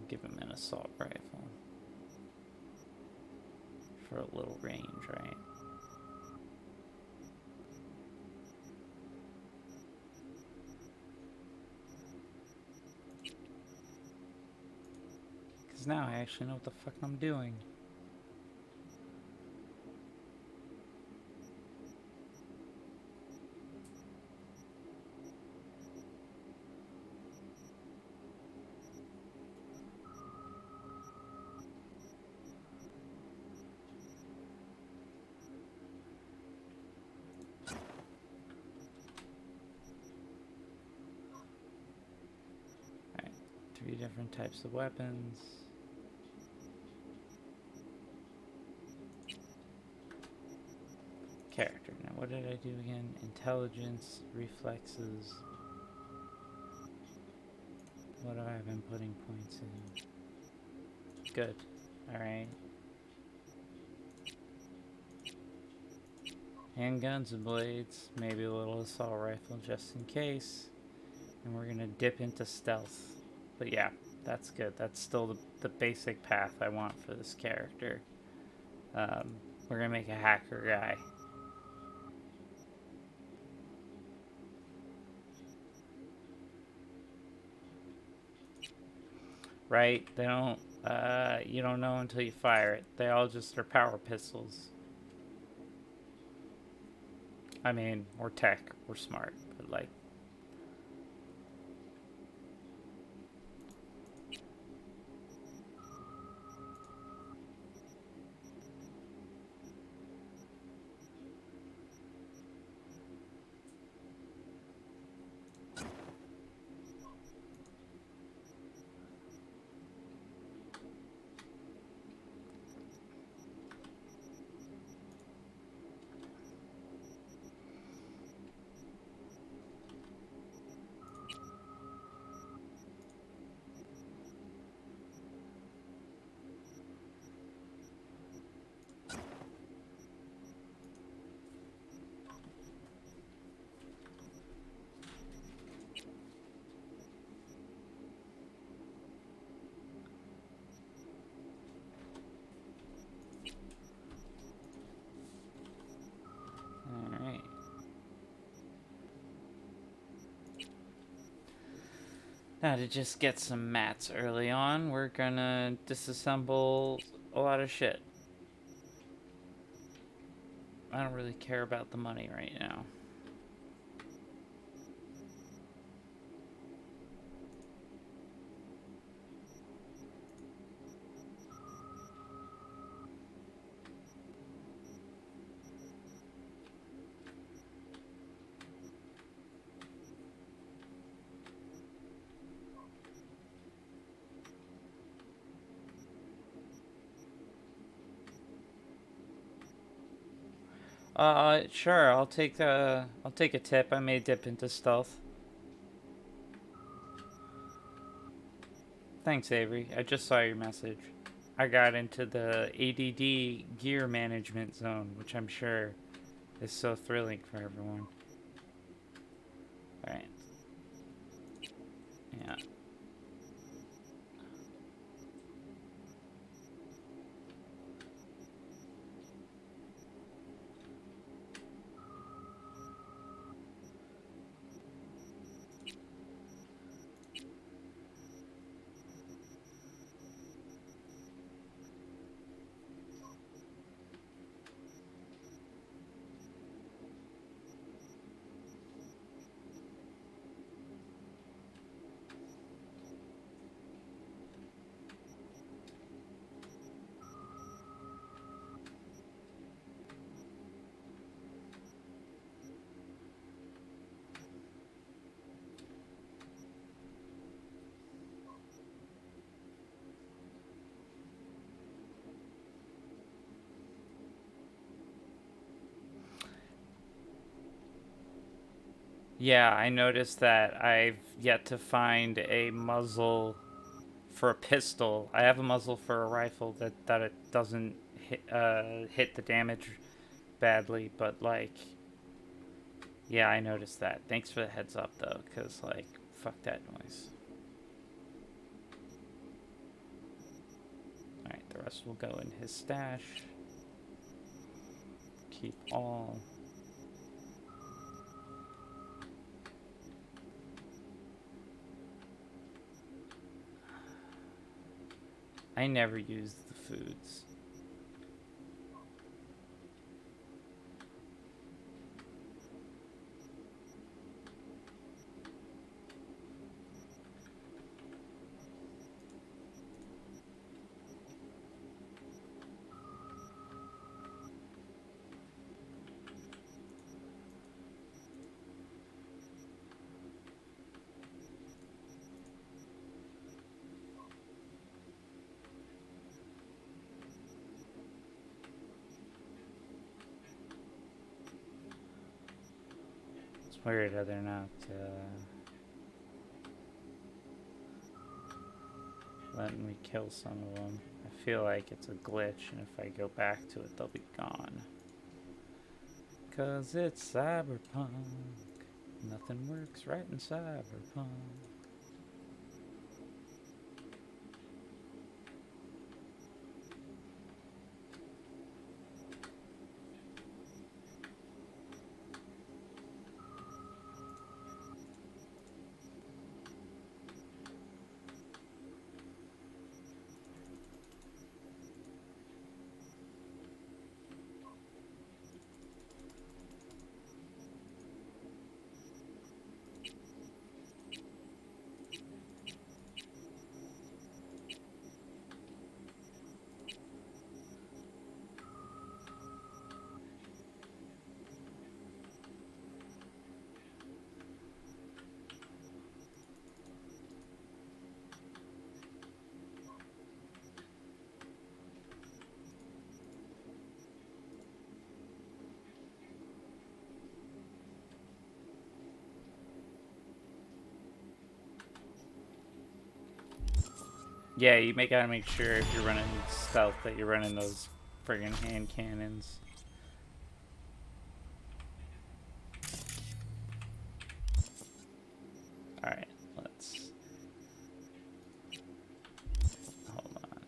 Give him an assault rifle. For a little range, right? Because now I actually know what the fuck I'm doing. Three different types of weapons. Character. Now what did I do again? Intelligence, reflexes. What have I been putting points in? Good. Alright. Handguns and blades. Maybe a little assault rifle just in case. And we're gonna dip into stealth. But yeah, that's good. That's still the basic path I want for this character. We're gonna make a hacker guy. Right? They don't, you don't know until you fire it. They all just are power pistols. I mean, we're tech, we're smart, but like, Now to just get some mats early on, we're gonna disassemble a lot of shit. I don't really care about the money right now. Sure, I'll take a tip. I may dip into stealth. Thanks, Avery. I just saw your message. I got into the ADD gear management zone, which I'm sure is so thrilling for everyone. Alright. Yeah. Yeah, I noticed that I've yet to find a muzzle for a pistol. I have a muzzle for a rifle that it doesn't hit the damage badly, but like, yeah, I noticed that. Thanks for the heads up though, because like, fuck that noise. Alright, the rest will go in his stash. Keep all. I never use the foods. Weird how they're not letting me kill some of them. I feel like it's a glitch, and if I go back to it, they'll be gone. 'Cause it's cyberpunk. Nothing works right in cyberpunk. Yeah, you gotta make sure if you're running stealth that you're running those friggin' hand cannons. Alright, let's... Hold on.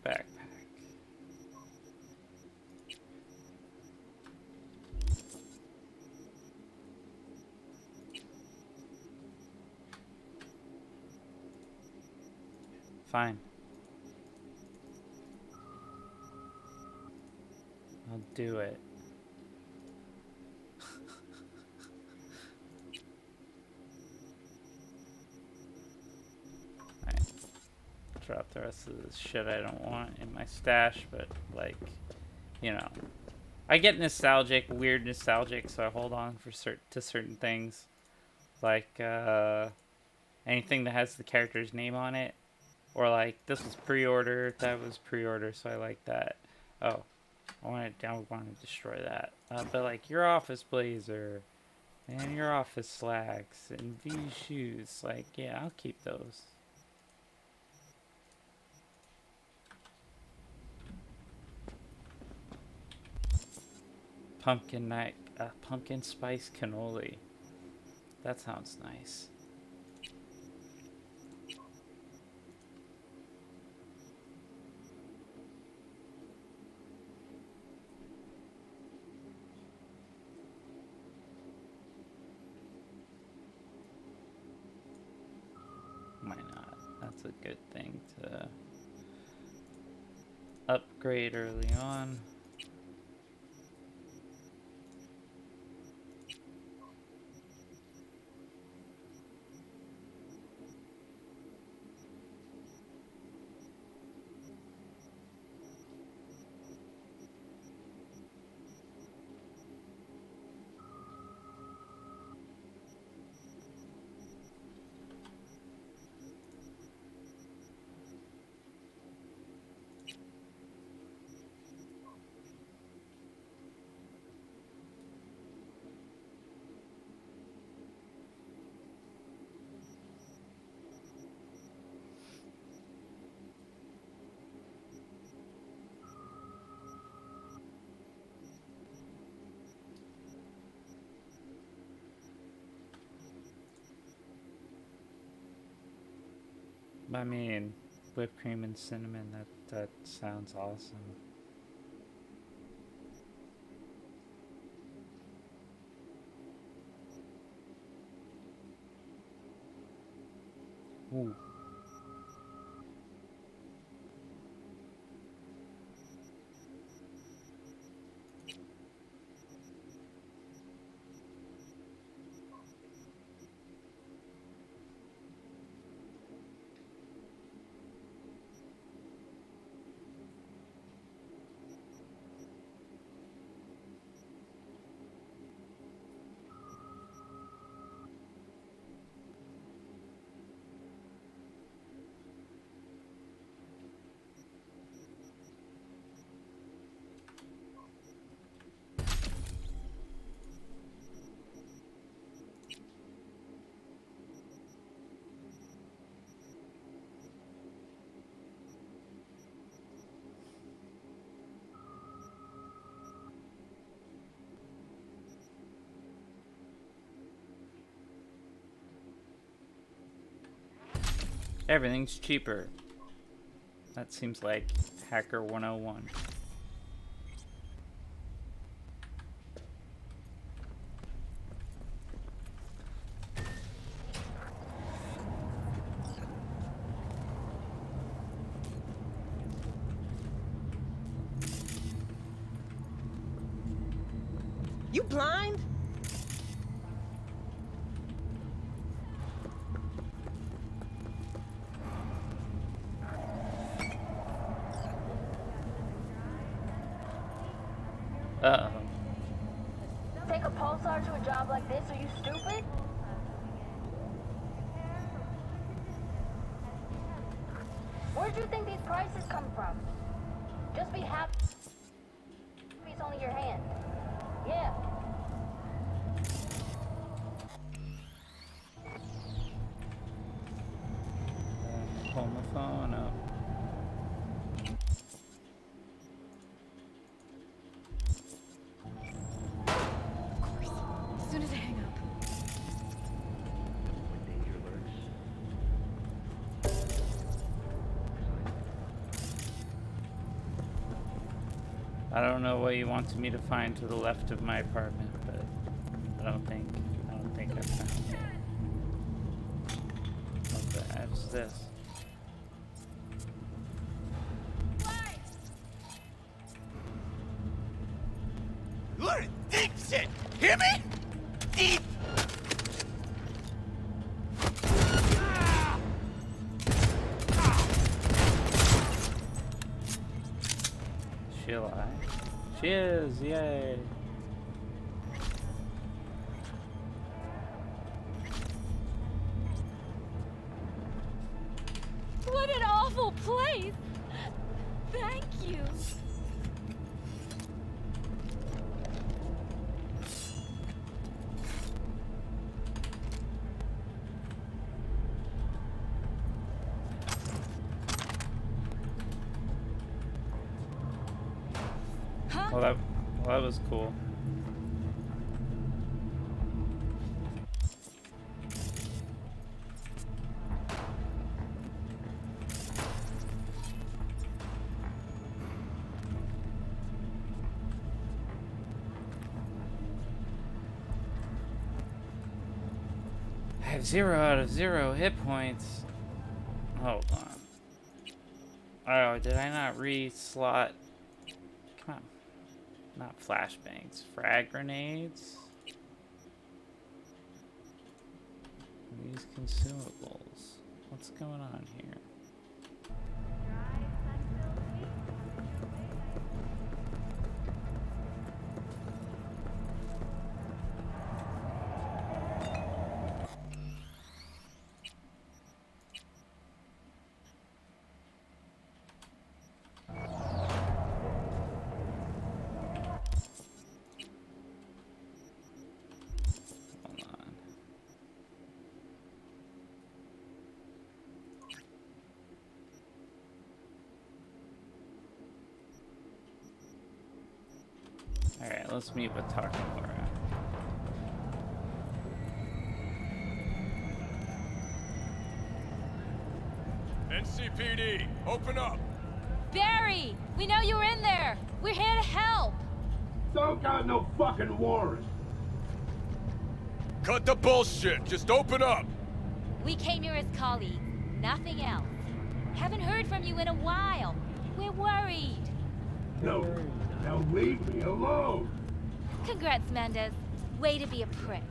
Backpack. Fine. I'll do it. Alright. Drop the rest of this shit I don't want in my stash, but like, you know. I get nostalgic, weird nostalgic, so I hold on for to certain things. Like, anything that has the character's name on it. Or like, this was pre-order, that was pre-order, so I like that. Oh, I want to destroy that. But like, your office blazer, and your office slacks, and these shoes, like, yeah, I'll keep those. Pumpkin spice cannoli. That sounds nice. Why not? That's a good thing to upgrade early on. I mean, whipped cream and cinnamon, that sounds awesome. Ooh. Everything's cheaper. That seems like Hacker 101. You blind? Uh-oh. Take a pulsar to a job like this, are you stupid? Where'd you think these prices come from? Just be happy it's only your hand. Yeah. Pull my phone up. As soon as I hang up. I don't know what you wanted me to find to the left of my apartment, but I don't think I found it. What the F's this? Learn deep shit. Hear me? Deep. She'll lie. She is, yay. What an awful place! Thank you. Well, that was cool. I have 0 out of 0 hit points. Hold on. Oh, did I not re-slot? Come on. Not flashbangs. Frag grenades? These consumables. What's going on here? Alright, let's meet with Takamura. NCPD, open up! Barry! We know you're in there! We're here to help! Don't got no fucking warrant! Cut the bullshit! Just open up! We came here as colleagues, nothing else. Haven't heard from you in a while. We're worried. No, now leave me alone! Congrats, Mendez. Way to be a prick.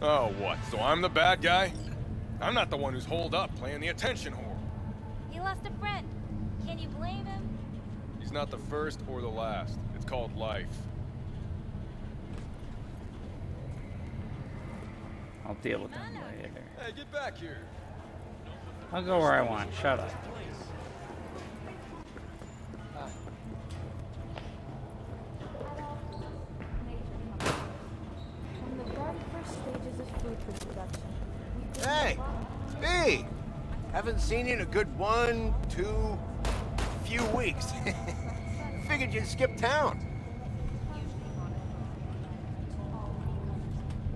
Oh, what? So I'm the bad guy? I'm not the one who's holed up playing the attention whore. He lost a friend. Can you blame him? He's not the first or the last. It's called life. I'll deal with them later. Hey, get back here! I'll go where I want. Shut up. Hey, B! Haven't seen you in a good 1, 2, few weeks. Figured you'd skip town.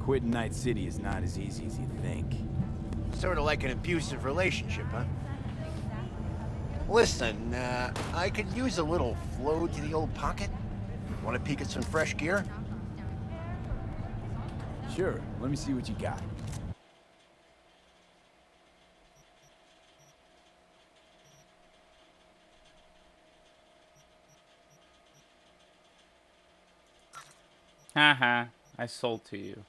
Quitting Night City is not as easy as you think. Sort of like an abusive relationship, huh? Listen, I could use a little flow to the old pocket. Want to peek at some fresh gear? Sure, let me see what you got. Haha, I sold to you.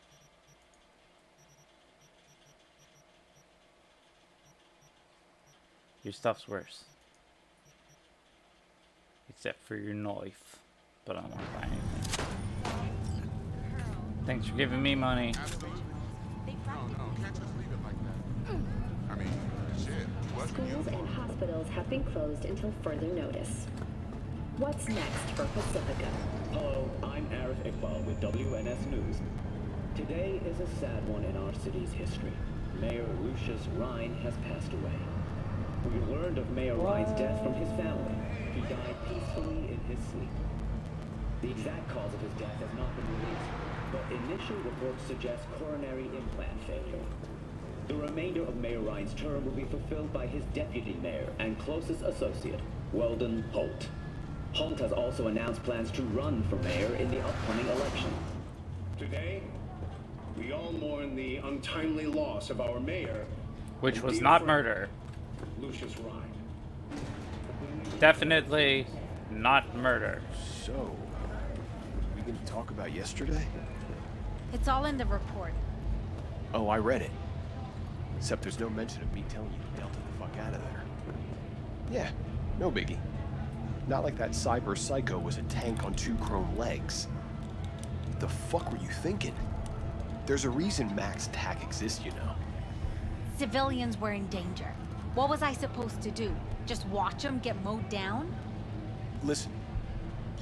Your stuff's worse. Except for your knife. But I don't want to buy anything. Thanks for giving me money. Schools and hospitals have been closed until further notice. What's next for Pacifica? Hello, I'm Arif Iqbal with WNS News. Today is a sad one in our city's history. Mayor Lucius Rhine has passed away. We learned of Mayor Rhine's death from his family. He died peacefully in his sleep. The exact cause of his death has not been released, but initial reports suggest coronary implant failure. The remainder of Mayor Rhine's term will be fulfilled by his deputy mayor and closest associate, Weldon Holt. Holt has also announced plans to run for mayor in the upcoming election. Today, we all mourn the untimely loss of our mayor, Which was not murder. Lucius Rhine. Definitely not murder. So, we gonna talk about yesterday? It's all in the report. Oh, I read it. Except there's no mention of me telling you to Delta the fuck out of there. Yeah, no biggie. Not like that cyber psycho was a tank on 2 chrome legs. What the fuck were you thinking? There's a reason Max TAC exists, you know. Civilians were in danger. What was I supposed to do? Just watch them get mowed down? Listen,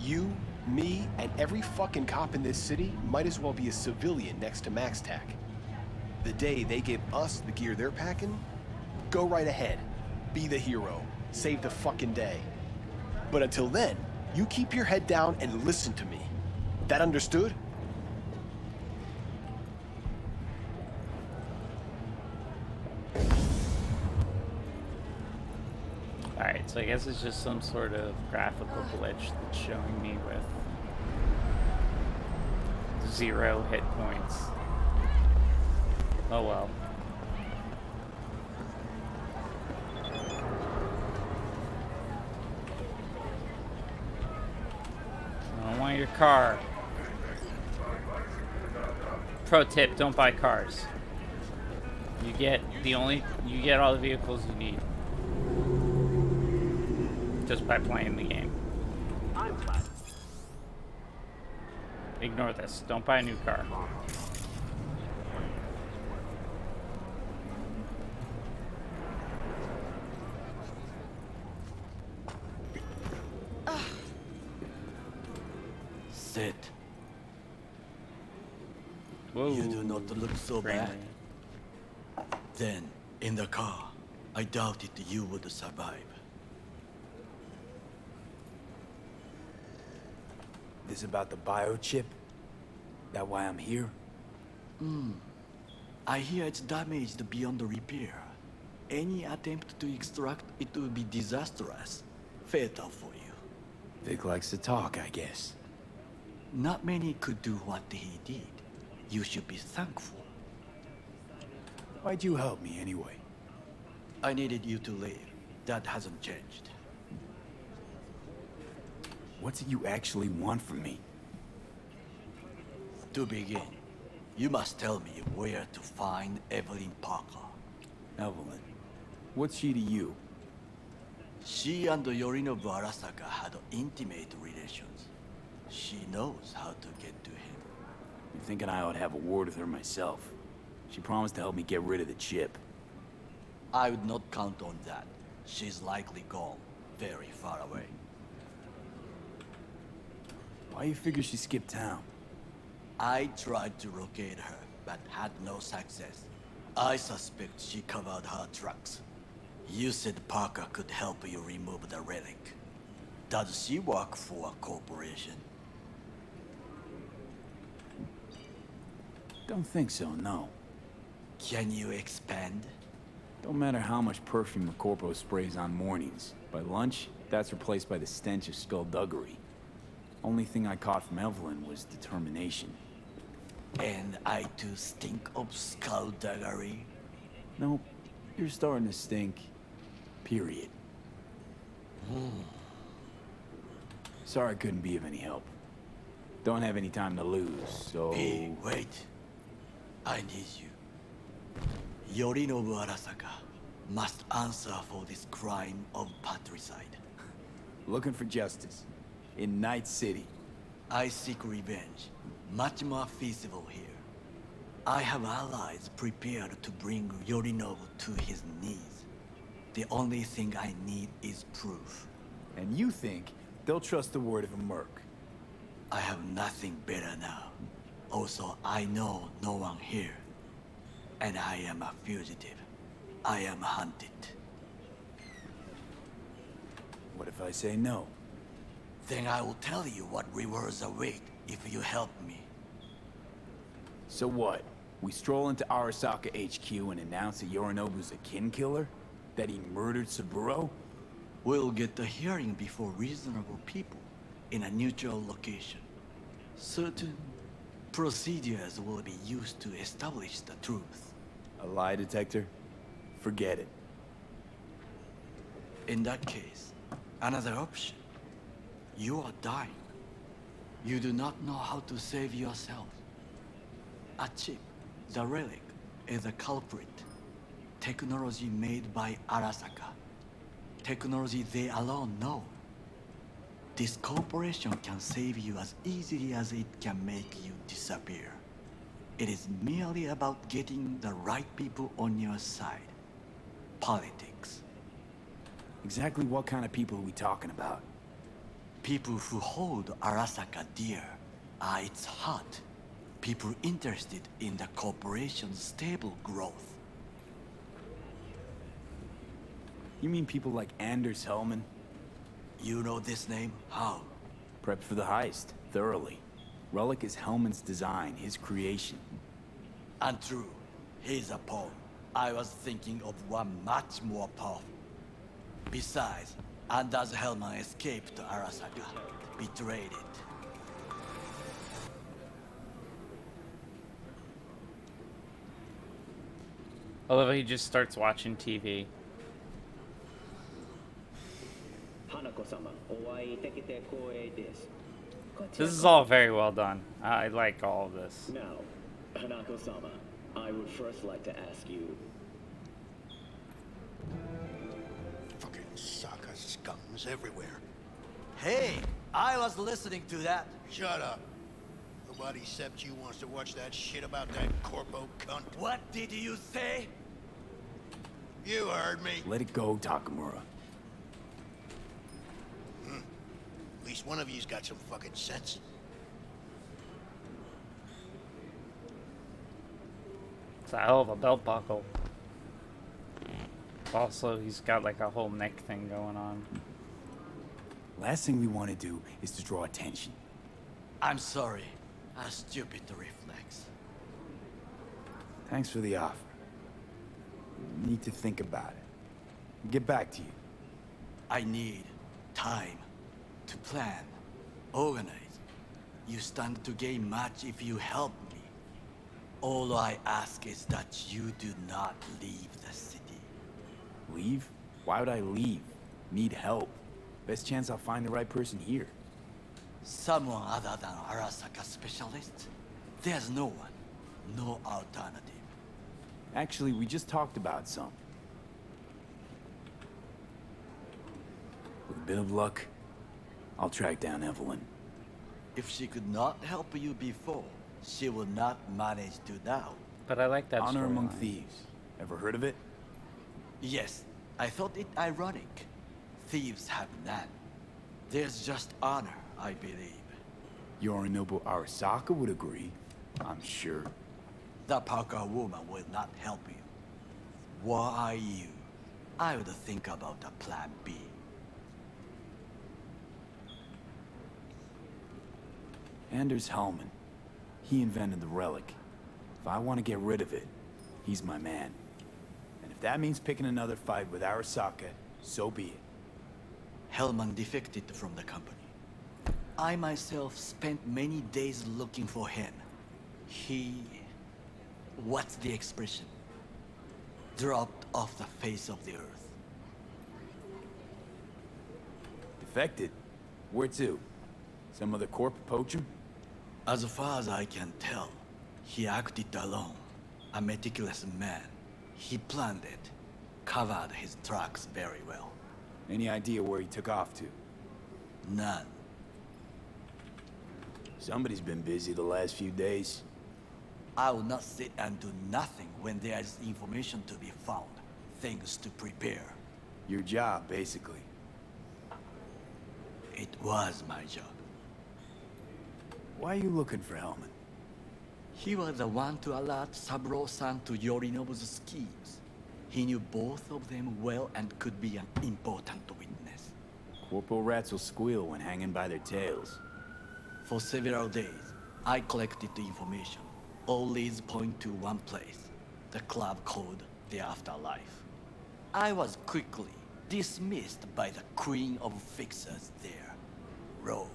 you, me, and every fucking cop in this city might as well be a civilian next to Max TAC. The day they give us the gear they're packing, go right ahead. Be the hero. Save the fucking day. But until then, you keep your head down and listen to me. That understood? Alright, so I guess it's just some sort of graphical glitch that's showing me with 0 hit points. Oh well. I don't want your car. Pro tip, don't buy cars. You get all the vehicles you need just by playing the game. Ignore this. Don't buy a new car. Sit. Whoa. You do not look so bad. Then, in the car, I doubted you would survive. This about the biochip? That why I'm here? I hear it's damaged beyond repair. Any attempt to extract it would be disastrous. Fatal for you. Vic likes to talk, I guess. Not many could do what he did. You should be thankful. Why'd you help me anyway? I needed you to live. That hasn't changed. What's it you actually want from me? To begin, you must tell me where to find Evelyn Parker. Evelyn? What's she to you? She and Yorinobu Arasaka had intimate relations. She knows how to get to him. You're thinking I ought to have a word with her myself. She promised to help me get rid of the chip. I would not count on that. She's likely gone, very far away. Why you figure she skipped town? I tried to locate her, but had no success. I suspect she covered her tracks. You said Parker could help you remove the relic. Does she work for a corporation? Don't think so, no. Can you expand? Don't matter how much perfume the corpo sprays on mornings. By lunch, that's replaced by the stench of skullduggery. Only thing I caught from Evelyn was determination. And I too stink of skullduggery? Nope. You're starting to stink. Period. Sorry I couldn't be of any help. Don't have any time to lose, so... Hey, wait. I need you. Yorinobu Arasaka must answer for this crime of patricide. Looking for justice. In Night City. I seek revenge. Much more feasible here. I have allies prepared to bring Yorinobu to his knees. The only thing I need is proof. And you think they'll trust the word of a merc? I have nothing better now. Also, I know no one here. And I am a fugitive. I am hunted. What if I say no? Then I will tell you what rewards await if you help me. So what? We stroll into Arasaka HQ and announce that Yorinobu's a kin killer? That he murdered Saburo? We'll get the hearing before reasonable people in a neutral location. Certain procedures will be used to establish the truth. A lie detector? Forget it. In that case, another option. You are dying. You do not know how to save yourself. A chip, the relic, is a culprit. Technology made by Arasaka. Technology they alone know. This corporation can save you as easily as it can make you disappear. It is merely about getting the right people on your side. Politics. Exactly what kind of people are we talking about? People who hold Arasaka dear are its heart. People interested in the corporation's stable growth. You mean people like Anders Hellman? You know this name? How? Prepped for the heist, thoroughly. Relic is Hellman's design, his creation. Untrue. He's a pawn. I was thinking of one much more powerful. Besides, Anders Hellman escaped to Arasaka, betrayed it. I love how he just starts watching TV. This is all very well done. I like all of this. Now, Hanako-sama, I would first like to ask you. Fucking Saka scums everywhere. Hey, I was listening to that. Shut up. Nobody except you wants to watch that shit about that corpo cunt. What did you say? You heard me. Let it go, Takamura. At least one of you's got some fucking sense. It's a hell of a belt buckle. Also, he's got like a whole neck thing going on. Last thing we want to do is to draw attention. I'm sorry. A stupid reflex. Thanks for the offer. Need to think about it. Get back to you. I need time to plan, organize. You stand to gain much if you help me. All I ask is that you do not leave the city. Leave? Why would I leave? Need help. Best chance I'll find the right person here. Someone other than Arasaka specialist? There's no one. No alternative. Actually, we just talked about some. With a bit of luck, I'll track down Evelyn. If she could not help you before, she will not manage to now. But I like that Honor Among storyline. Thieves. Ever heard of it? Yes, I thought it ironic. Thieves have none. There's just honor, I believe. Yorinobu Arasaka would agree, I'm sure. The Parker woman will not help you. Why are you? I would think about a plan B. Anders Hellman. He invented the relic. If I want to get rid of it, he's my man. And if that means picking another fight with Arasaka, so be it. Hellman defected from the company. I myself spent many days looking for him. He... what's the expression? Dropped off the face of the earth. Defected? Where to? Some other corp poach him? As far as I can tell, he acted alone. A meticulous man. He planned it. Covered his tracks very well. Any idea where he took off to? None. Somebody's been busy the last few days. I will not sit and do nothing when there is information to be found. Things to prepare. Your job, basically. It was my job. Why are you looking for Hellman? He was the one to alert Saburo-san to Yorinobu's schemes. He knew both of them well and could be an important witness. Corporal rats will squeal when hanging by their tails. For several days, I collected the information. All leads point to one place, the club called the Afterlife. I was quickly dismissed by the queen of fixers there, Rogue.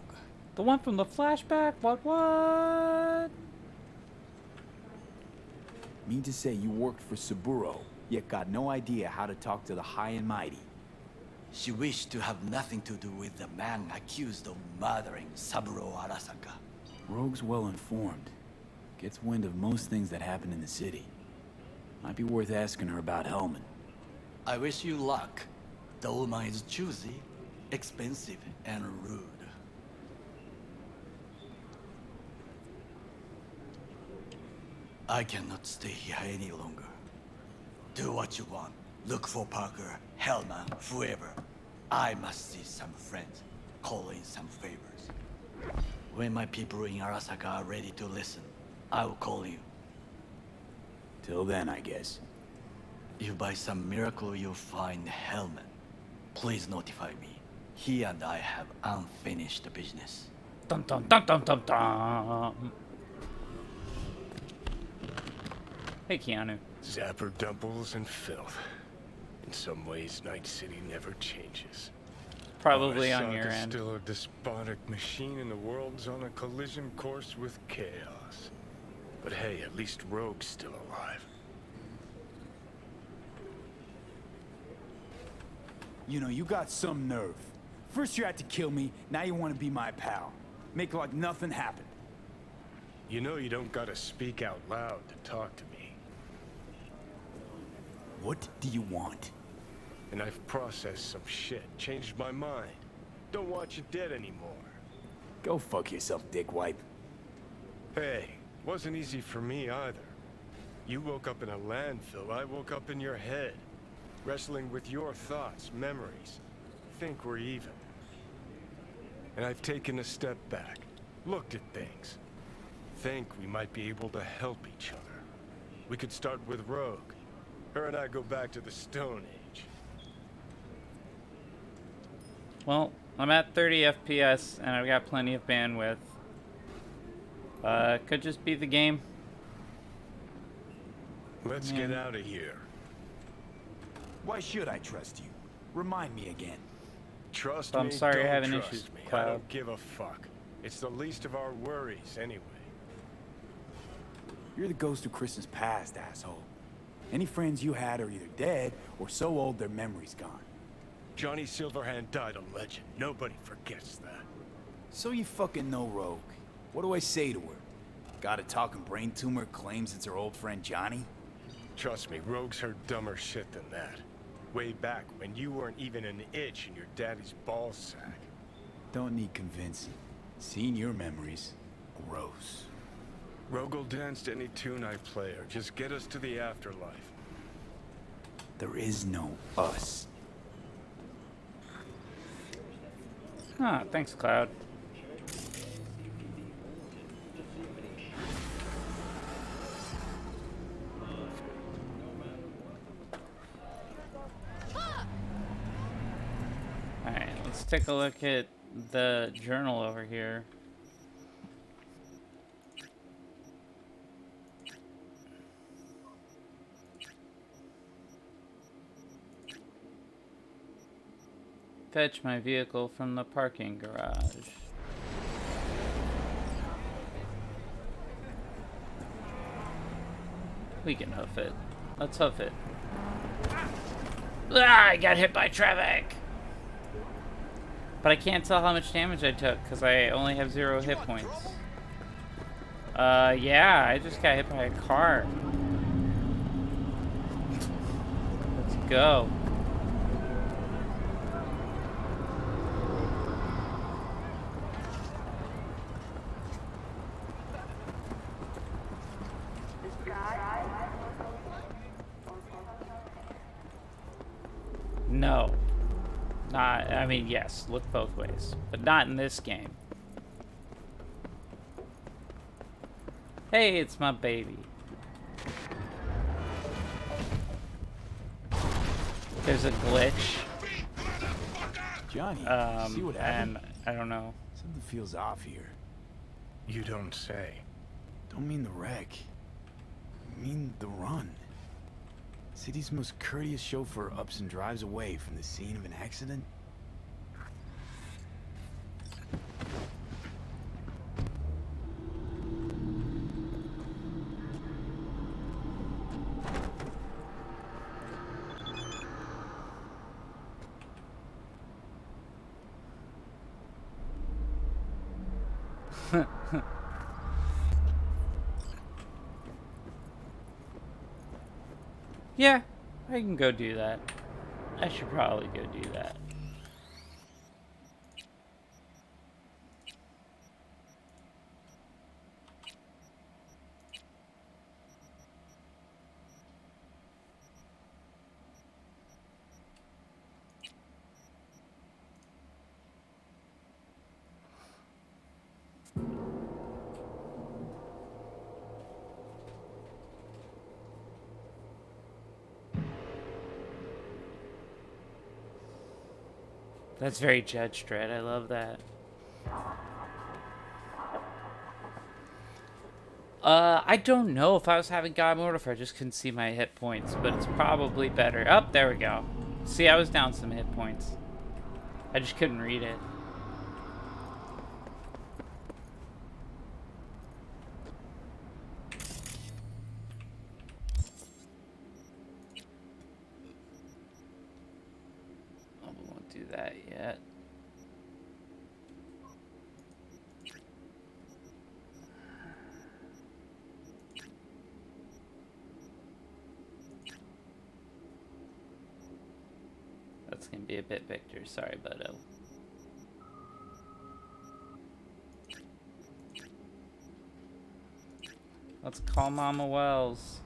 The one from the flashback? What? Mean to say you worked for Saburo, yet got no idea how to talk to the high and mighty. She wished to have nothing to do with the man accused of murdering Saburo Arasaka. Rogue's well informed. Gets wind of most things that happen in the city. Might be worth asking her about Hellman. I wish you luck. The woman is choosy, expensive, and rude. I cannot stay here any longer. Do what you want. Look for Parker, Hellman, whoever. I must see some friends, call in some favors. When my people in Arasaka are ready to listen, I will call you. Till then, I guess. If by some miracle you find Hellman, please notify me. He and I have unfinished business. Dum dum dum dum dum dum. Hey, Keanu. Zapper dumbles and filth. In some ways, Night City never changes. Probably on your Arasaka's end. Still a despotic machine, and the world's on a collision course with chaos. But hey, at least Rogue's still alive. You know, you got some nerve. First you had to kill me, now you want to be my pal. Make like nothing happened. You know you don't gotta speak out loud to talk to me. What do you want? And I've processed some shit, changed my mind. Don't want you dead anymore. Go fuck yourself, dickwipe. Hey, wasn't easy for me either. You woke up in a landfill, I woke up in your head. Wrestling with your thoughts, memories. Think we're even. And I've taken a step back, looked at things. Think we might be able to help each other. We could start with Rogue. Her and I go back to the Stone Age. Well, I'm at 30 FPS and I've got plenty of bandwidth. Could just be the game. Let's get out of here. Why should I trust you? Remind me again. Trust So me, I'm sorry you're don't having trust issues, me. I Cloud. don't give a fuck. It's the least of our worries, anyway. You're the ghost of Christmas past, asshole. Any friends you had are either dead or so old their memory's gone. Johnny Silverhand died a legend. Nobody forgets that. So you fucking know Rogue. What do I say to her? Got a talking brain tumor, claims it's her old friend Johnny? Trust me, Rogue's heard dumber shit than that. Way back when you weren't even an itch in your daddy's ball sack. Don't need convincing. Seeing your memories, gross. Rogue will dance to any tune I play or just get us to the afterlife. There is no us. Ah, thanks, Cloud. Alright, let's take a look at the journal over here. Fetch my vehicle from the parking garage. We can hoof it. Let's hoof it. Ah, I got hit by traffic! But I can't tell how much damage I took because I only have 0 hit points. Yeah, I just got hit by a car. Let's go. No. Not, I mean, yes, look both ways, but not in this game. Hey, it's my baby. There's a glitch. Johnny, see what and happened? I don't know. Something feels off here. You don't say. Don't mean the wreck. I mean the run. City's most courteous chauffeur ups and drives away from the scene of an accident. Yeah, I can go do that. I should probably go do that. That's very Judge Dredd. I love that. I don't know if I was having God mode or if I just couldn't see my hit points, but it's probably better. Oh, there we go. See, I was down some hit points. I just couldn't read it. Oh, we won't do that yet. That's gonna be a bit Victor. Sorry, buddo. Let's call Mama Wells.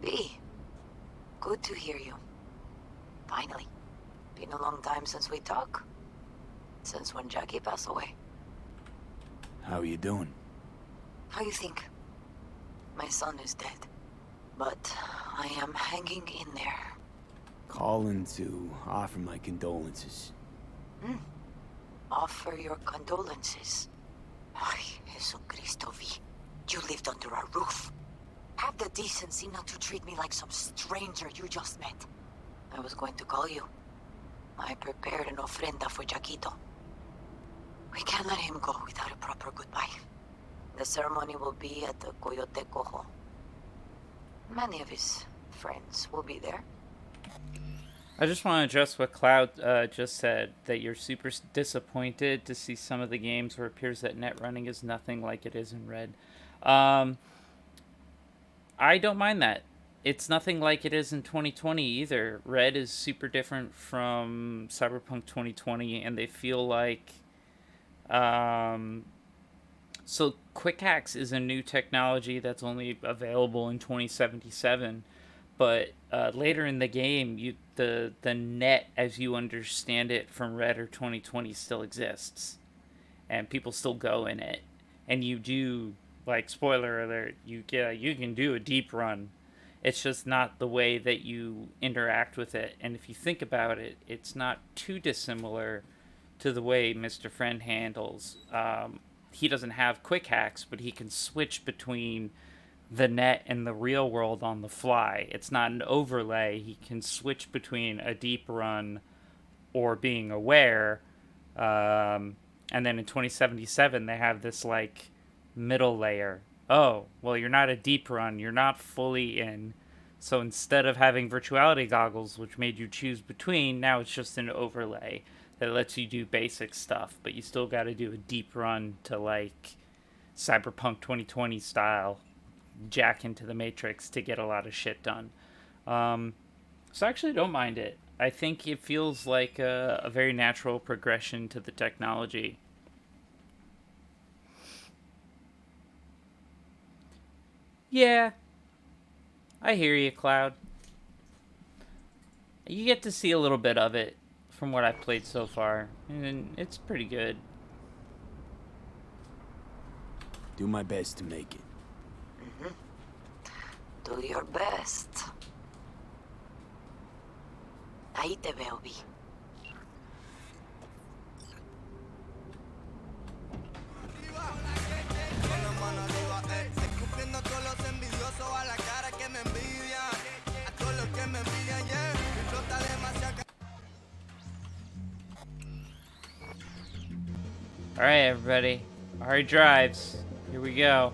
B, good to hear you. Finally. Been a long time since we talked. Since when Jackie passed away. How are you doing? How you think? My son is dead. But I am hanging in there. Calling to offer my condolences. Offer your condolences. Ay, Jesucristo, V. You lived under our roof. Have the decency not to treat me like some stranger you just met. I was going to call you. I prepared an ofrenda for Jaquito. We can't let him go without a proper goodbye. The ceremony will be at the Coyote Cojo. Many of his friends will be there. I just want to address what Cloud just said, that you're super disappointed to see some of the games where it appears that net running is nothing like it is in Red. I don't mind that. It's nothing like it is in 2020 either. Red is super different from Cyberpunk 2020, and they feel like... So quick hacks is a new technology that's only available in 2077, but later in the game, the net as you understand it from Red or 2020 still exists, and people still go in it, and you do, like, spoiler alert, you can do a deep run. It's just not the way that you interact with it, and if you think about it, it's not too dissimilar to the way Mr. Friend handles. He doesn't have quick hacks, but he can switch between the net and the real world on the fly. It's not an overlay. He can switch between a deep run or being aware. And then in 2077, they have this, like, middle layer. Oh, well, you're not a deep run. You're not fully in. So instead of having virtuality goggles, which made you choose between, now it's just an overlay that lets you do basic stuff, but you still got to do a deep run to, like, Cyberpunk 2020 style, jack into the Matrix to get a lot of shit done. So I actually don't mind it. I think it feels like a very natural progression to the technology. Yeah, I hear you, Cloud. You get to see a little bit of it from what I've played so far, and it's pretty good. Do my best to make it. Do your best. Ahí te veo, Vi. Alright, everybody. Ari drives. Here we go.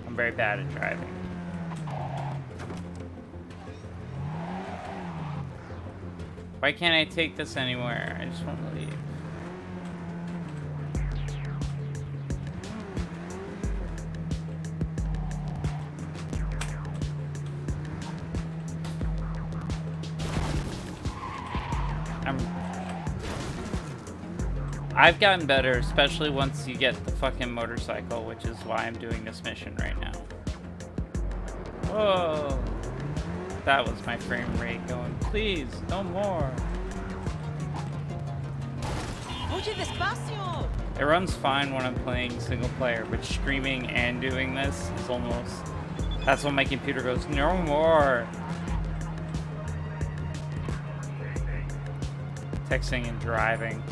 I'm very bad at driving. Why can't I take this anywhere? I just want to leave. I've gotten better, especially once you get the fucking motorcycle, which is why I'm doing this mission right now. Whoa. That was my frame rate going, please, no more. Oye, despacio! It runs fine when I'm playing single player, but streaming and doing this is almost... That's when my computer goes, no more. Texting and driving.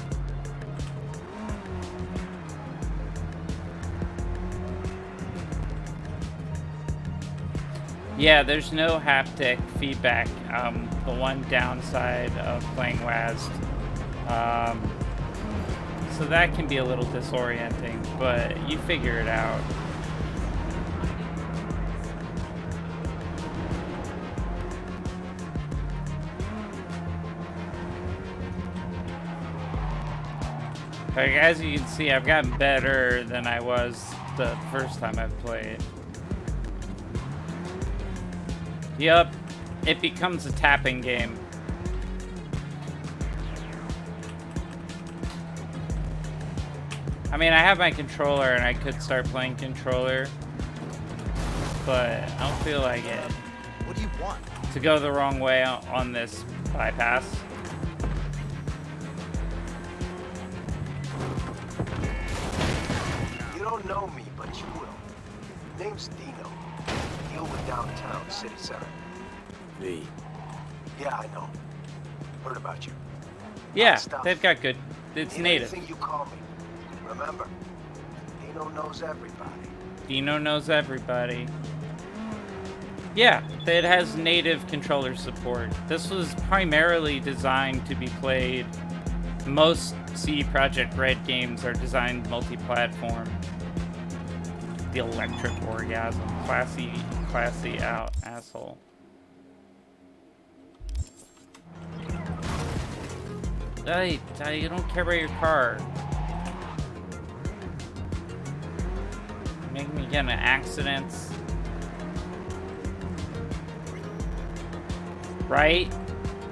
Yeah, there's no haptic feedback. The one downside of playing WASD. So that can be a little disorienting, but you figure it out. Like, as you can see, I've gotten better than I was the first time I've played. Yup, it becomes a tapping game. I mean, I have my controller and I could start playing controller, but I don't feel like it. What do you want? To go the wrong way on this bypass. You don't know me, but you will. Name's Dino. Deal with downtown city center. V. Yeah, I know. Heard about you. Yeah, they've got good. It's native. Anything you call me. Remember, Dino knows everybody. Dino knows everybody. Yeah, it has native controller support. This was primarily designed to be played. Most CD Projekt Red games are designed multi-platform. The electric orgasm. Classy out, asshole. Hey, you don't care about your car. Make me get in accidents. Right?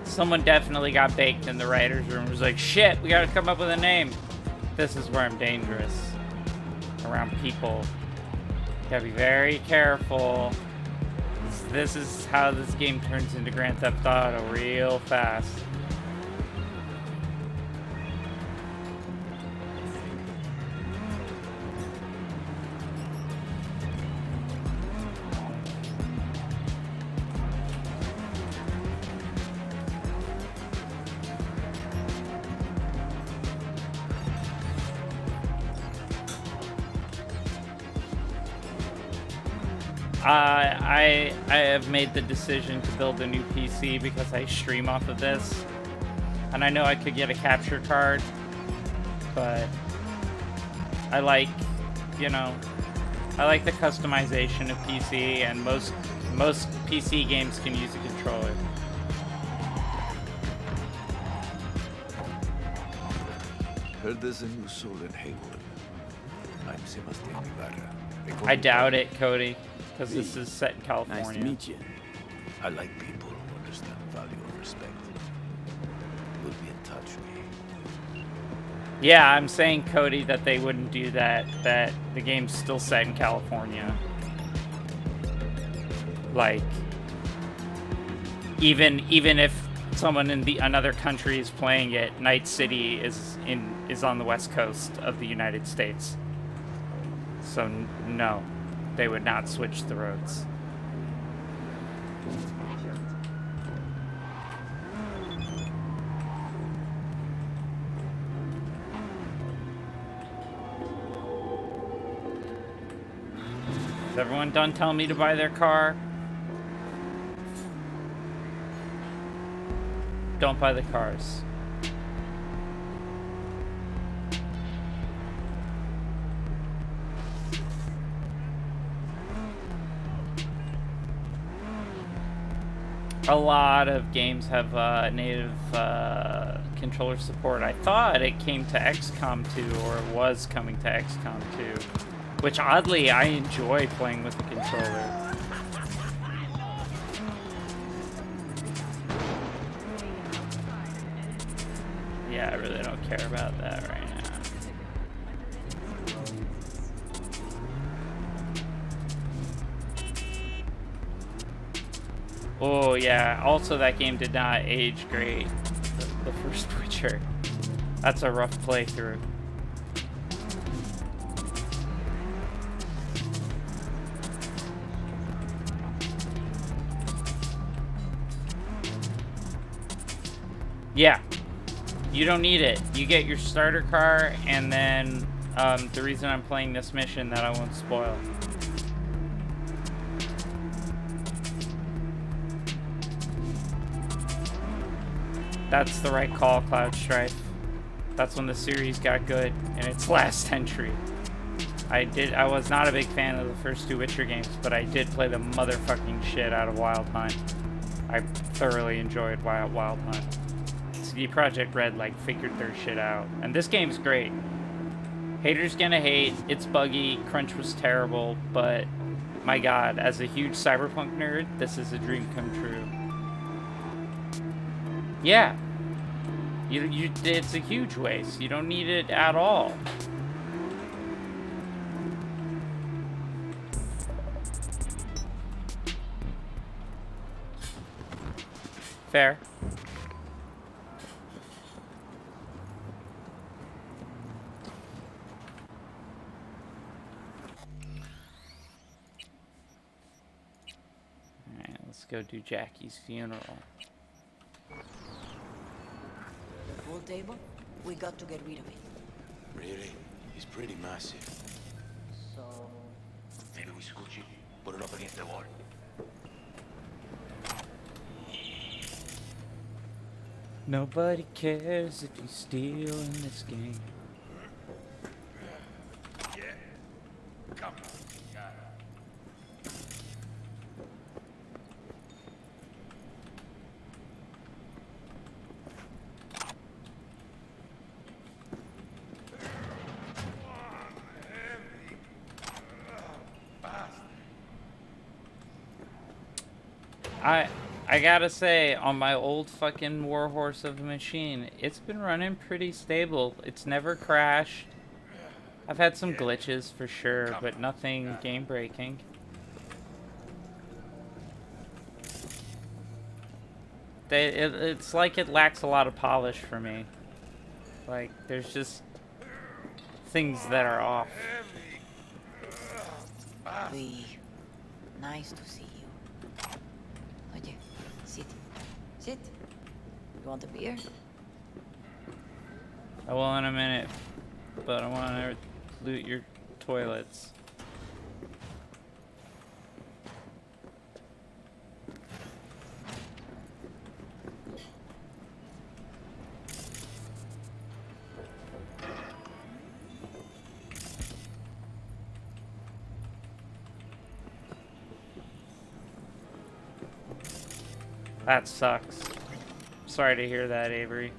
Someone definitely got baked in the writer's room. It was like, shit, we gotta come up with a name. This is where I'm dangerous. Around people. You gotta be very careful. This is how this game turns into Grand Theft Auto real fast. I have made the decision to build a new PC because I stream off of this. And I know I could get a capture card, but I like, you know, I like the customization of PC, and most PC games can use a controller. Heard there's a new soul in Haywood. I'm Sebastian Ibarra. I doubt it, Cody, because this is set in California. Nice to meet you. I like people who understand the value of respect. We'll be in touch, V. Yeah, I'm saying, Cody, that they wouldn't do that. That the game's still set in California. Like, even if someone in another country is playing it, Night City is on the west coast of the United States. So no, they would not switch the roads. Is everyone done telling me to buy their car? Don't buy the cars. A lot of games have native controller support. I thought it came to XCOM 2, or it was coming to XCOM 2, which oddly I enjoy playing with a controller. Yeah, I really don't care about that right now. Oh yeah, also that game did not age great, the first Witcher. That's a rough playthrough. Yeah, you don't need it. You get your starter car, and then the reason I'm playing this mission that I won't spoil. That's the right call, Cloud Strife. That's when the series got good in its last entry. I was not a big fan of the first two Witcher games, but I did play the motherfucking shit out of Wild Hunt. I thoroughly enjoyed Wild Hunt. CD Projekt Red like figured their shit out, and this game's great. Haters gonna hate. It's buggy. Crunch was terrible, but my God, as a huge Cyberpunk nerd, this is a dream come true. Yeah, it's a huge waste. You don't need it at all. Fair. Alright, let's go do Jackie's funeral. The pool table? We got to get rid of it. Really? He's pretty massive. So... Maybe we scooch it, put it up against the wall. Nobody cares if you steal in this game. Yeah. Come on. I gotta say, on my old fucking warhorse of a machine, it's been running pretty stable. It's never crashed. I've had some glitches for sure, but nothing game breaking. It's like it lacks a lot of polish for me. Like, there's just things that are off. Nice to see you. Oye, sit. Sit. You want a beer? I will in a minute, but I want to loot your toilets. That sucks. Sorry to hear that, Avery.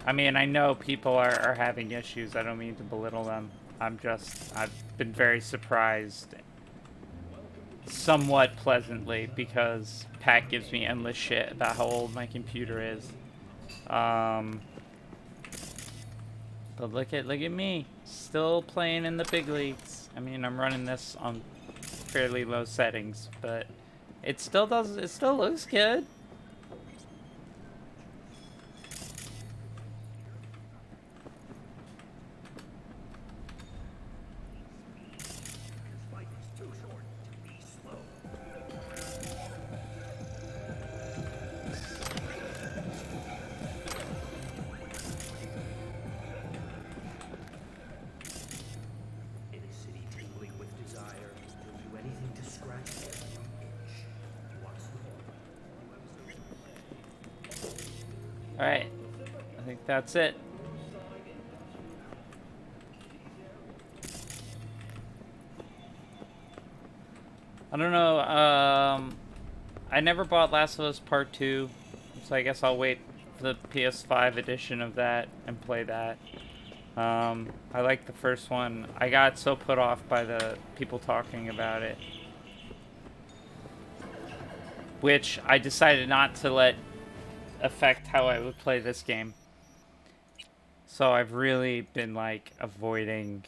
I mean, I know people are having issues. I don't mean to belittle them. I've been very surprised, somewhat pleasantly, because Pat gives me endless shit about how old my computer is. But look at me, still playing in the big leagues. I mean, I'm running this on fairly low settings, but it still looks good. Alright, I think that's it. I don't know, I never bought Last of Us Part 2, so I guess I'll wait for the PS5 edition of that and play that. I like the first one. I got so put off by the people talking about it, which I decided not to let affect how I would play this game. So I've really been like avoiding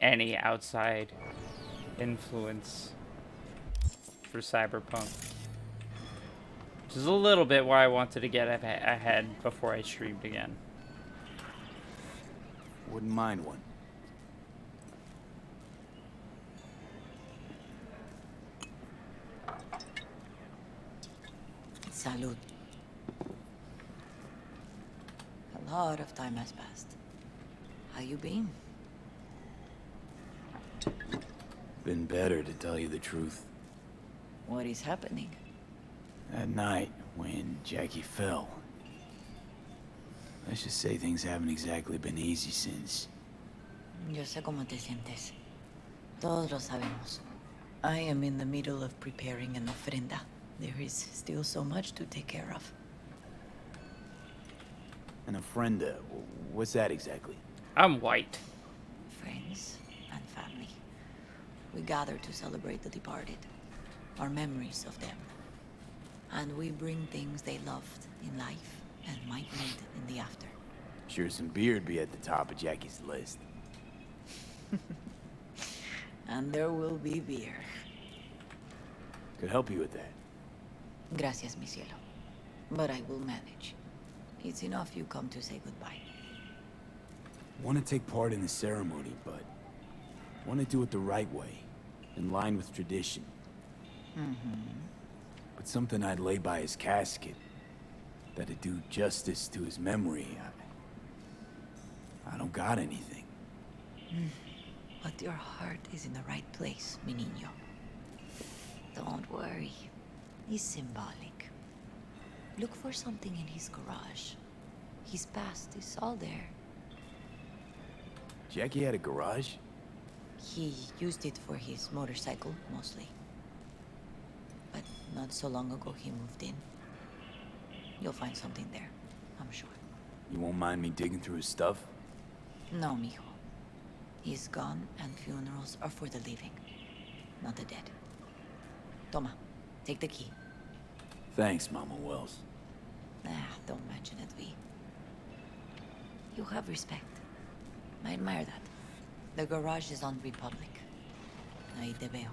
any outside influence for Cyberpunk, which is a little bit why I wanted to get ahead before I streamed again. Wouldn't mind one. Salud. A lot of time has passed. How you been? Been better, to tell you the truth. What is happening? That night, when Jackie fell. Let's just say things haven't exactly been easy since. Yo sé cómo te sientes. Todos lo sabemos. I am in the middle of preparing an ofrenda. There is still so much to take care of. An ofrenda? What's that exactly? I'm white. Friends and family. We gather to celebrate the departed. Our memories of them. And we bring things they loved in life and might need in the after. Sure, some beer'd be at the top of Jackie's list. And there will be beer. Could help you with that. Gracias, mi cielo. But I will manage. It's enough you come to say goodbye. Want to take part in the ceremony, but want to do it the right way, in line with tradition. But something I'd lay by his casket, that'd do justice to his memory. I don't got anything. But your heart is in the right place, mi niño. Don't worry. It's symbolic. Look for something in his garage. His past is all there. Jackie had a garage? He used it for his motorcycle, mostly. But not so long ago he moved in. You'll find something there, I'm sure. You won't mind me digging through his stuff? No, mijo. He's gone and funerals are for the living, not the dead. Toma, take the key. Thanks, Mama Wells. Don't mention it, V. You have respect. I admire that. The garage is on Republic. Ahí te veo.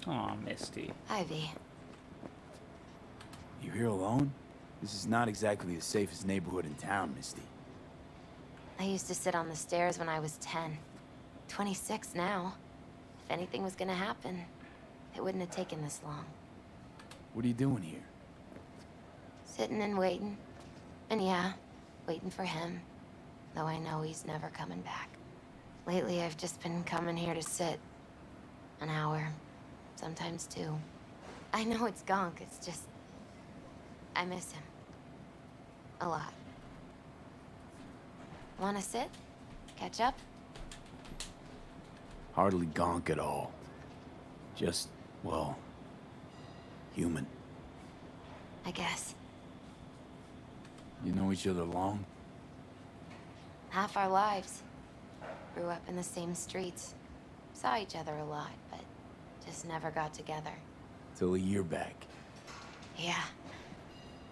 Aw, Misty. Ivy. You here alone? This is not exactly the safest neighborhood in town, Misty. I used to sit on the stairs when I was 10. 26 now. If anything was gonna happen, it wouldn't have taken this long. What are you doing here? Sitting and waiting. And yeah, waiting for him. Though I know he's never coming back. Lately, I've just been coming here to sit. An hour. Sometimes 2. I know it's gunk, it's just... I miss him. A lot. Wanna sit? Catch up? Hardly gonk at all. Just, well, human. I guess. You know each other long? Half our lives. Grew up in the same streets. Saw each other a lot, but just never got together. Till a year back. Yeah.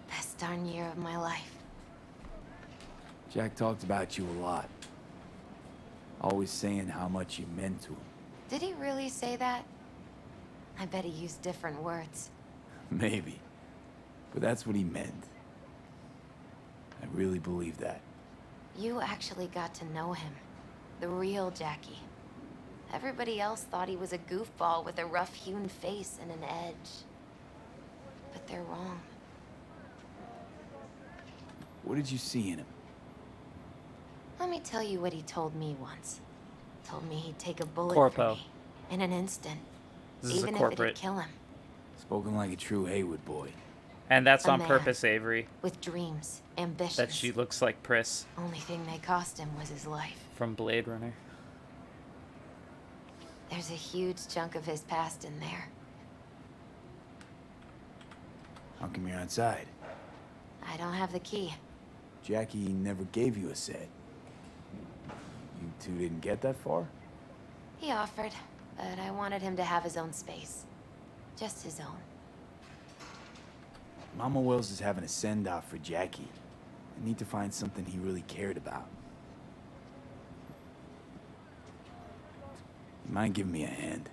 Best darn year of my life. Jack talked about you a lot. Always saying how much you meant to him. Did he really say that? I bet he used different words. Maybe. But that's what he meant. I really believe that. You actually got to know him. The real Jackie. Everybody else thought he was a goofball with a rough-hewn face and an edge. But they're wrong. What did you see in him? Let me tell you what he told me once. Told me he'd take a bullet Corpo. for me in an instant. This is a even if corporate. it'd kill him. Spoken like a true Haywood boy. And that's A on man purpose, Avery. With dreams, ambitions. That she looks like Pris Only thing they cost him was his life. from Blade Runner. There's a huge chunk of his past in there. How come you're outside? I don't have the key. Jackie never gave you a set. You two didn't get that far? He offered, but I wanted him to have his own space. Just his own. Mama Wells is having a send-off for Jackie. I need to find something he really cared about. You mind giving me a hand?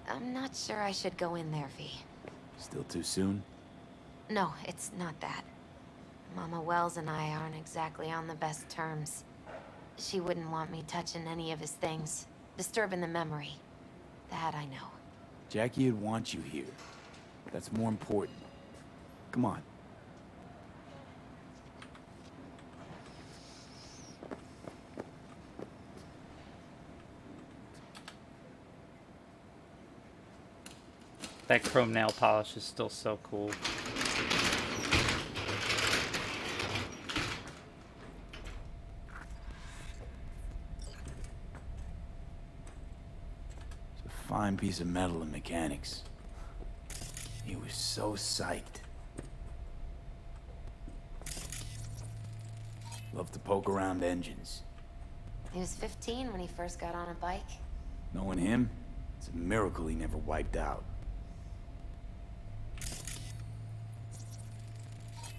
I'm not sure I should go in there, V. Still too soon? No, it's not that. Mama Wells and I aren't exactly on the best terms. She wouldn't want me touching any of his things, disturbing the memory. That I know. Jackie would want you here. That's more important. Come on. That chrome nail polish is still so cool. It's a fine piece of metal in mechanics. He was so psyched. Loved to poke around engines. He was 15 when he first got on a bike. Knowing him, it's a miracle he never wiped out.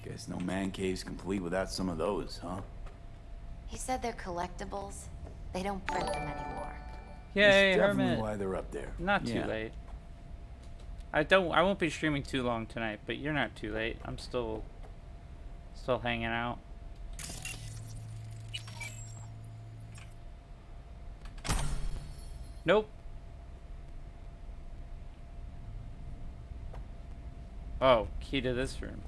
Guess no man cave's complete without some of those, huh? He said they're collectibles. They don't print them anymore. Yay, That's definitely Hermit. why they're up there. Not too Yeah. late. I won't be streaming too long tonight, but you're not too late. I'm still hanging out. Nope. Oh, key to this room.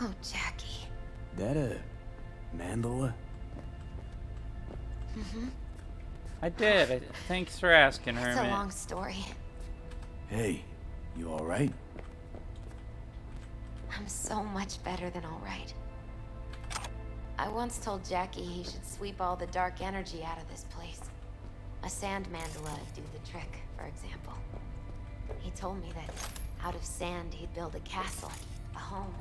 Oh, Jackie. That a mandala? Mm-hmm. I did. Thanks for asking, It's Hermit. a long story. Hey, you alright? I'm so much better than all right. I once told Jackie he should sweep all the dark energy out of this place. A sand mandala would do the trick, for example. He told me that out of sand he'd build a castle, a home,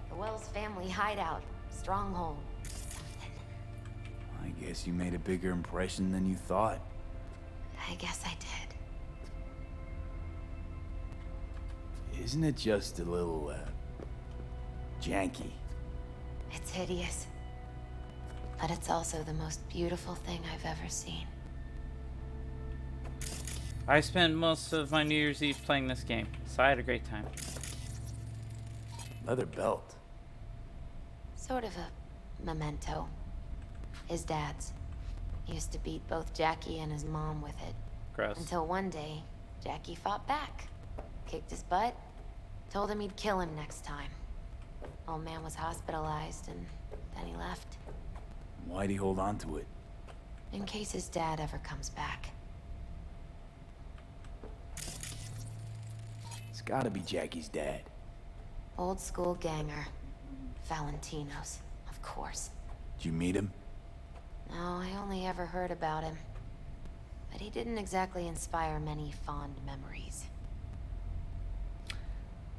the Wells family hideout, stronghold, something. I guess you made a bigger impression than you thought. I guess I did. Isn't it just a little, janky? It's hideous. But it's also the most beautiful thing I've ever seen. I spent most of my New Year's Eve playing this game, so I had a great time. Leather belt. Sort of a memento. His dad's. He used to beat both Jackie and his mom with it. Gross. Until one day, Jackie fought back. Kicked his butt. Told him he'd kill him next time. Old man was hospitalized and then he left. Why'd he hold on to it? In case his dad ever comes back. It's gotta be Jackie's dad. Old school ganger. Valentino's, of course. Did you meet him? No, I only ever heard about him. But he didn't exactly inspire many fond memories.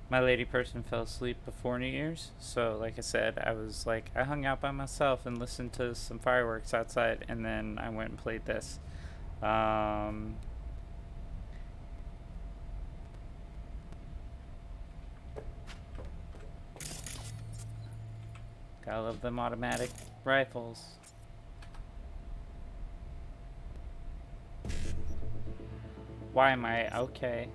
My lady person fell asleep before New Year's, so like I said, I hung out by myself and listened to some fireworks outside, and then I went and played this. Gotta love them automatic rifles. Why am I? Okay.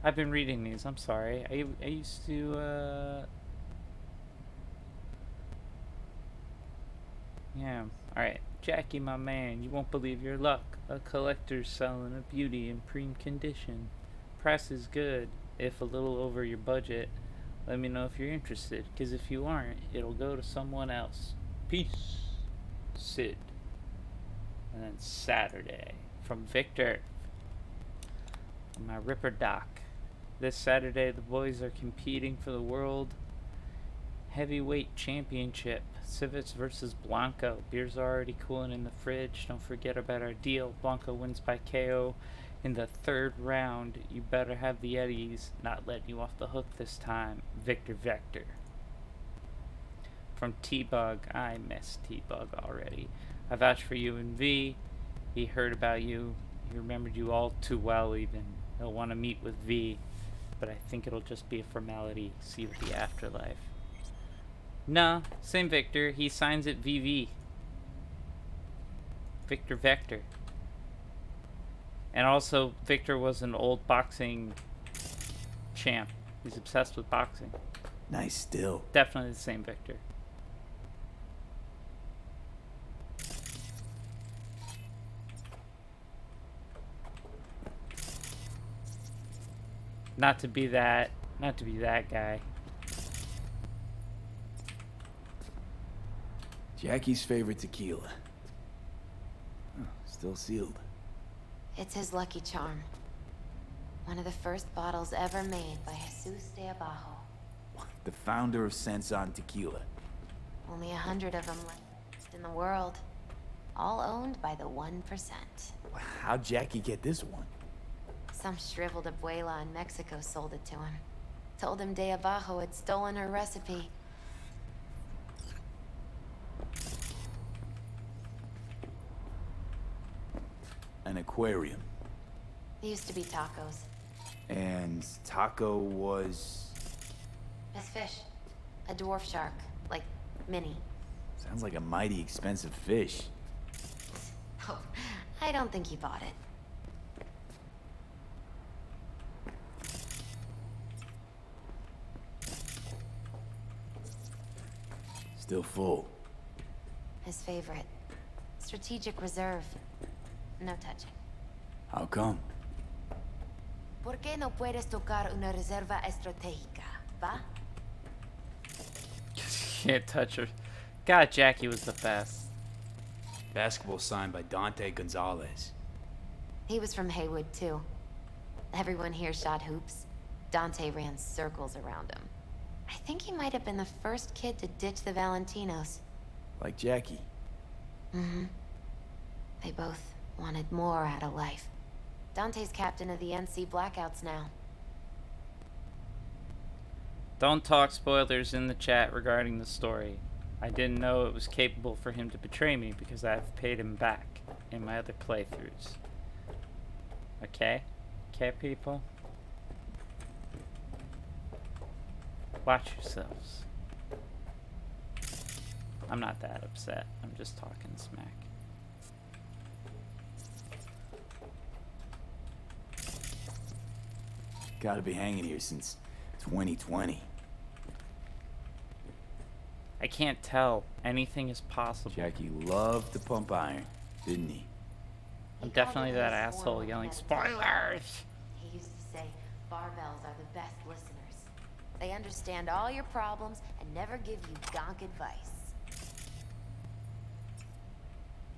I've been reading these, I'm sorry. I used to, yeah. Alright. Jackie, my man, you won't believe your luck. A collector's selling a beauty in prime condition. Price is good, if a little over your budget. Let me know if you're interested, because if you aren't, it'll go to someone else. Peace. Sid. And then Saturday. From Victor. My Ripper Doc. This Saturday, the boys are competing for the World Heavyweight Championship. Civets versus Blanco. Beer's already cooling in the fridge. Don't forget about our deal. Blanco wins by KO in the 3rd round. You better have the Eddies not letting you off the hook this time. Victor Vector. From T-Bug. I miss T-Bug already. I vouch for you and V. He heard about you. He remembered you all too well even. He'll want to meet with V. But I think it'll just be a formality. See you at the afterlife. Nah, same Victor. He signs it VV. Victor Vector. And also, Victor was an old boxing champ. He's obsessed with boxing. Nice still. Definitely the same Victor. Not to be that guy. Jackie's favorite tequila. Oh, still sealed. It's his lucky charm. One of the first bottles ever made by Jesus de Abajo. The founder of Sensan Tequila. Only 100 of them left in the world. All owned by the 1%. How'd Jackie get this one? Some shriveled abuela in Mexico sold it to him. Told him de Abajo had stolen her recipe. An aquarium. They used to be tacos. And Taco was... His fish. A dwarf shark. Like, mini. Sounds like a mighty expensive fish. Oh, I don't think he bought it. Still full. His favorite. Strategic reserve. No touching. How come? ¿Por qué no puedes tocar una reserva estratégica, va? Can't touch her. God, Jackie was the best. Basketball signed by Dante Gonzalez. He was from Haywood, too. Everyone here shot hoops. Dante ran circles around him. I think he might have been the first kid to ditch the Valentinos. Like Jackie. Mm-hmm. They both wanted more out of life. Dante's captain of the NC Blackouts now. Don't talk spoilers in the chat regarding the story. I didn't know it was capable for him to betray me because I've paid him back in my other playthroughs. Okay? Okay, people? Watch yourselves. I'm not that upset. I'm just talking smack. Gotta be hanging here since 2020. I can't tell. Anything is possible. Jackie loved to pump iron, didn't he? I'm definitely that asshole yelling spoilers. He used to say barbells are the best listeners. They understand all your problems and never give you gonk advice.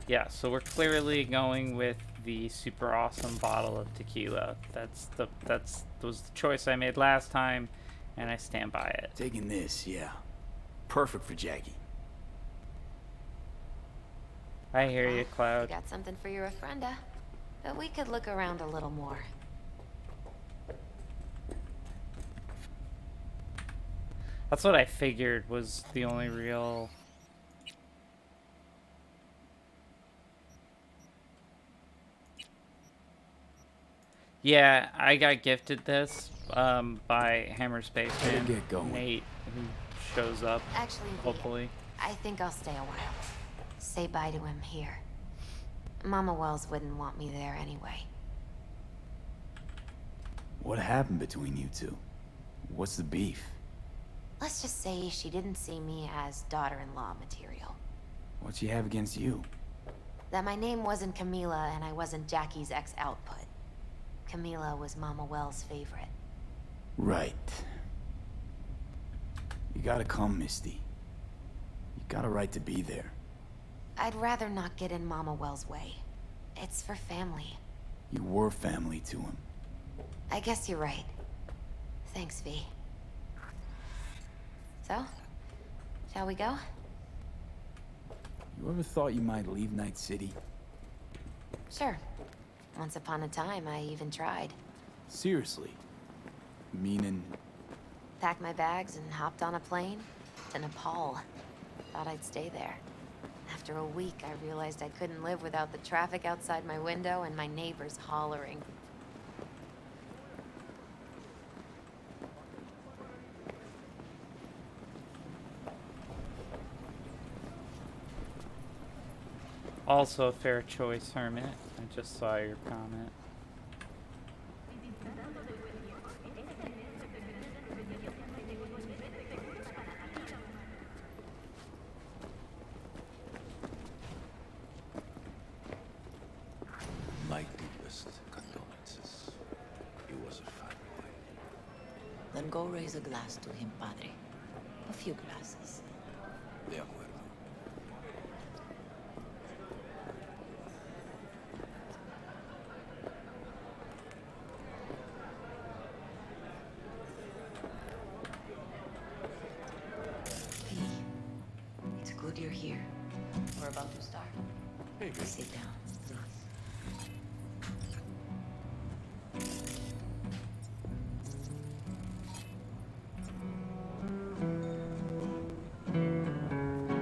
Yeah, so we're clearly going with the super awesome bottle of tequila. That was the choice I made last time, and I stand by it. Taking this, yeah. Perfect for Jackie. I hear you, You Cloud. got something for your ofrenda, but we could look around a little more. That's what I figured was the only real... Yeah, I got gifted this by Hammer Spaceman. Get going. Nate, who shows up, Actually, hopefully. I think I'll stay a while. Say bye to him here. Mama Wells wouldn't want me there anyway. What happened between you two? What's the beef? Let's just say she didn't see me as daughter-in-law material. What she have against you? That my name wasn't Camila and I wasn't Jackie's ex-output. Camila was Mama Wells' favorite. Right. You gotta come, Misty. You got a right to be there. I'd rather not get in Mama Wells' way. It's for family. You were family to him. I guess you're right. Thanks, V. So, shall we go? You ever thought you might leave Night City? Sure. Once upon a time, I even tried. Seriously? Meaning... Packed my bags and hopped on a plane to Nepal. Thought I'd stay there. After a week, I realized I couldn't live without the traffic outside my window and my neighbors hollering. Also a fair choice, Hermit. I just saw your comment. My deepest condolences. He was a fine boy. Then go raise a glass to him, Padre. A few glasses. De acuerdo. It's good you're here. We're about to start. Sit down, please.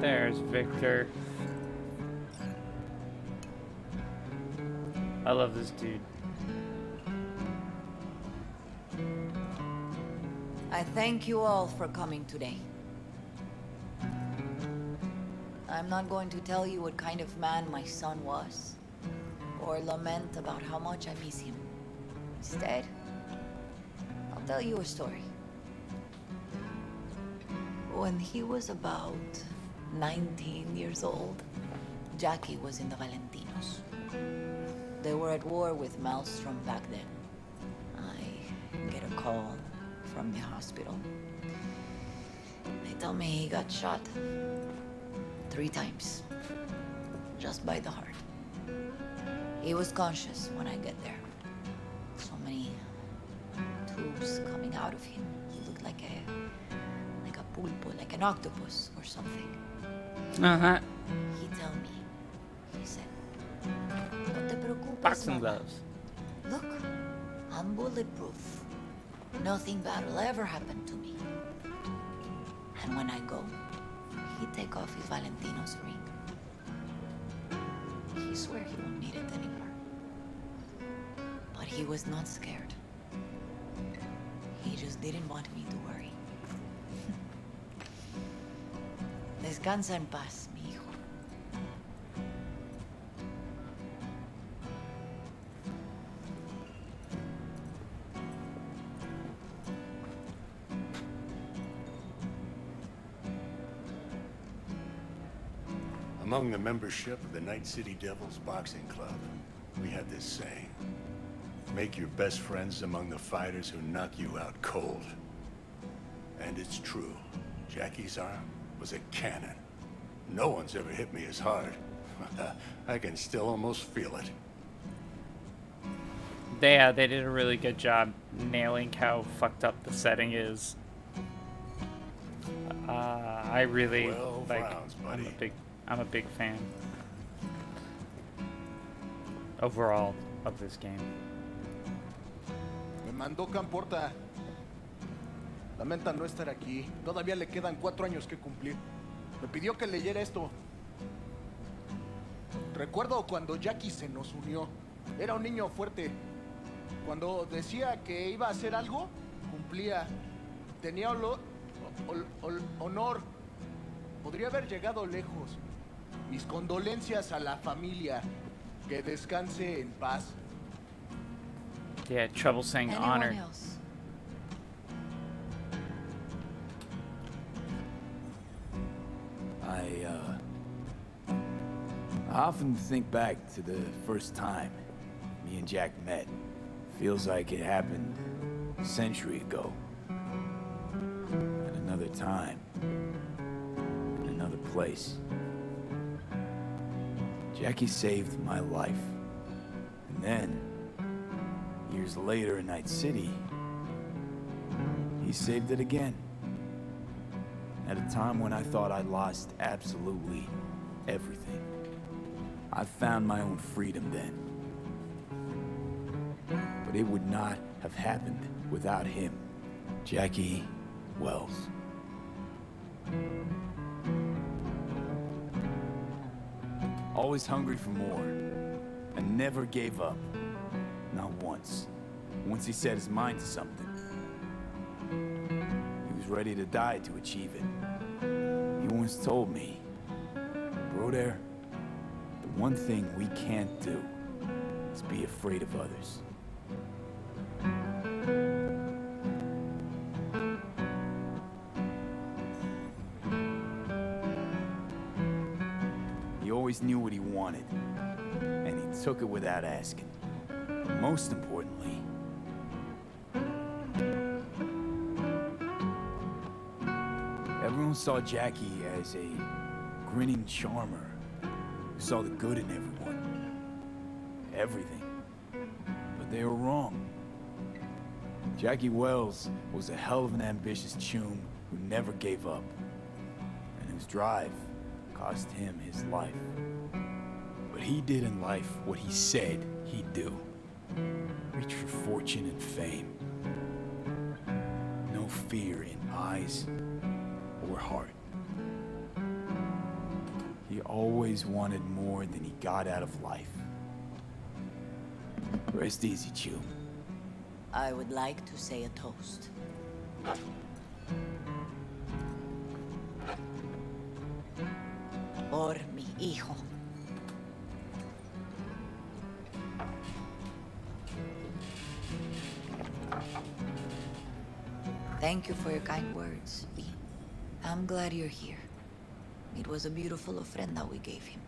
There's Victor. I love this dude. I thank you all for coming today. I'm not going to tell you what kind of man my son was, or lament about how much I miss him. Instead, I'll tell you a story. When he was about 19 years old, Jackie was in the Valentinos. They were at war with Maelstrom back then. I get a call from the hospital. They tell me he got shot 3 times, just by the heart. He was conscious when I get there. So many tubes coming out of him. He looked like a pulpo, like an octopus or something. Uh-huh. He tell me, he said, "No te preocupes, Boxing mama. gloves. Look, I'm bulletproof. Nothing bad will ever happen to me. And when I go, he take off his Valentino's ring. He swear he won't need it anymore. But he was not scared. He just didn't want me to worry. Descansa en paz, mi hijo." Among the membership of the Night City Devils Boxing Club, we had this saying: make your best friends among the fighters who knock you out cold. And it's true. Jackie's arm was a cannon. No one's ever hit me as hard. I can still almost feel it. They did a really good job nailing how fucked up the setting is. I really 12 like. rounds, buddy. I'm a big fan. overall of this game. Me mandó Camporta. Lamenta no estar aquí. Todavía le quedan 4 años que cumplir. Me pidió que leyera esto. Recuerdo cuando Jackie se nos unió. Era un niño fuerte. Cuando decía que iba a hacer algo, cumplía. Tenía honor. Podría haber llegado lejos. Mis condolencias a la familia. Que descanse en paz. Yeah, trouble saying Anyone honor. else? I often think back to the first time me and Jack met. Feels like it happened a century ago. At another time. In another place. Jackie saved my life. And then, years later in Night City, he saved it again. At a time when I thought I'd lost absolutely everything. I found my own freedom then. But it would not have happened without him. Jackie Wells. Always hungry for more. And never gave up. Not once. Once he set his mind to something, he was ready to die to achieve it. He once told me, Broder, the one thing we can't do is be afraid of others. He always knew what he wanted, and he took it without asking. Most importantly, everyone saw Jackie as a grinning charmer who saw the good in everyone. Everything. But they were wrong. Jackie Wells was a hell of an ambitious chum who never gave up, and whose drive cost him his life. But he did in life what he said he'd do. Reach for fortune and fame. No fear in eyes or heart. He always wanted more than he got out of life. Rest easy, Chew. I would like to say a toast. Por mi hijo. Thank you for your kind words, V. I'm glad you're here. It was a beautiful ofrenda we gave him.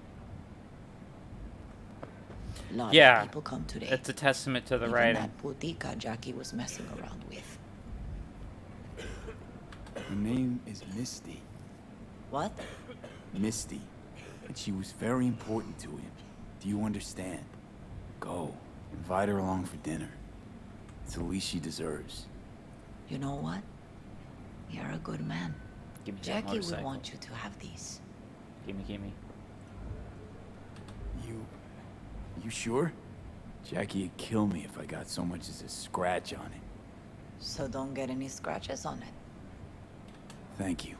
Lot Yeah, of people come today. it's a testament to the Even writing. that putica Jackie was messing around with. Her name is Misty. What? Misty. And she was very important to him. Do you understand? Go. Invite her along for dinner. It's the least she deserves. You know what? You're a good man. Give me that Jackie would motorcycle. want you to have these. Gimme. You sure? Jackie'd kill me if I got so much as a scratch on it. So don't get any scratches on it. Thank you.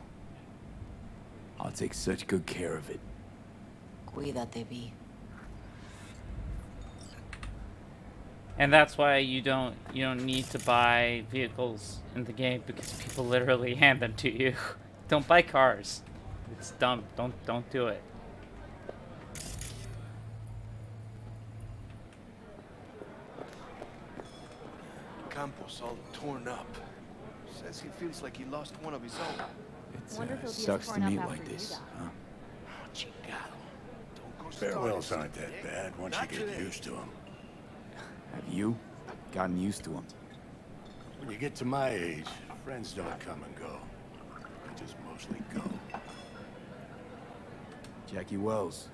I'll take such good care of it. Cuídate, V. And that's why you don't need to buy vehicles in the game, because people literally hand them to you. Don't buy cars. It's dumb. Don't do it. Campos all torn up. Says he feels like he lost one of his own. It sucks to meet like this, huh? Farewells aren't that bad once you get used to them. Have you gotten used to him? When you get to my age, friends don't come and go. They just mostly go. Jackie Wells.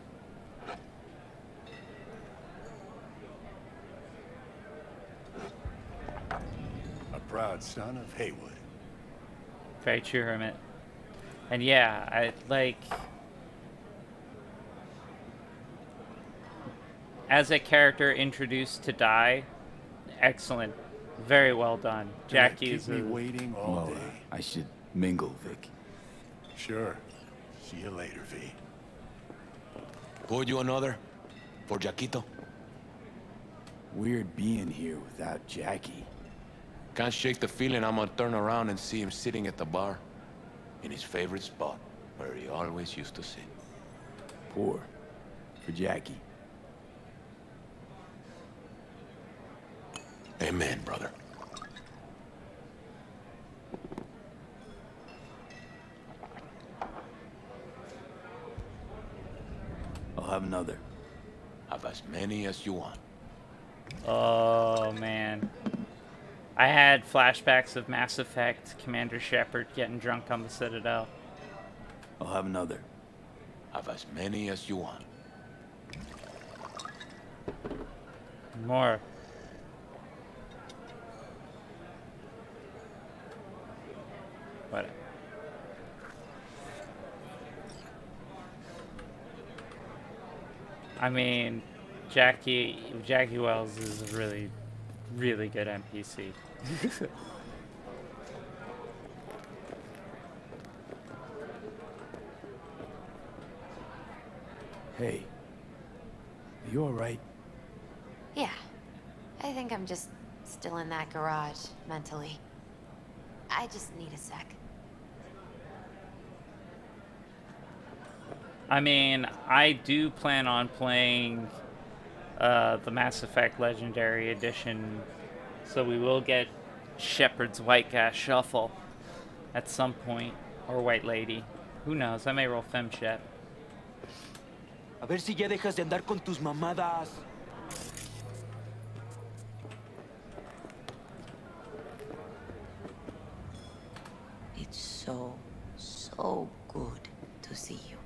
A proud son of Haywood. Very true, Hermit. And yeah, I like... as a character introduced to die, excellent. Very well done. Jackie's keep me waiting all day. I should mingle, Vic. Sure. See you later, V. Pour you another? For Jaquito? Weird being here without Jackie. Can't shake the feeling I'm gonna turn around and see him sitting at the bar. In his favorite spot, where he always used to sit. Pour. For Jackie. Amen, brother. I'll have another. Have as many as you want. Oh, man. I had flashbacks of Mass Effect, Commander Shepard getting drunk on the Citadel. I'll have another. Have as many as you want. More. What? I mean, Jackie Wells is a really, really good NPC. Hey. Are you alright? Yeah. I think I'm just still in that garage, mentally. I just need a sec. I mean, I do plan on playing the Mass Effect Legendary Edition, so we will get Shepard's White Gas Shuffle at some point, or White Lady. Who knows? I may roll FemShep. A ver si ya dejas de andar con tus mamadas. It's so, so good to see you.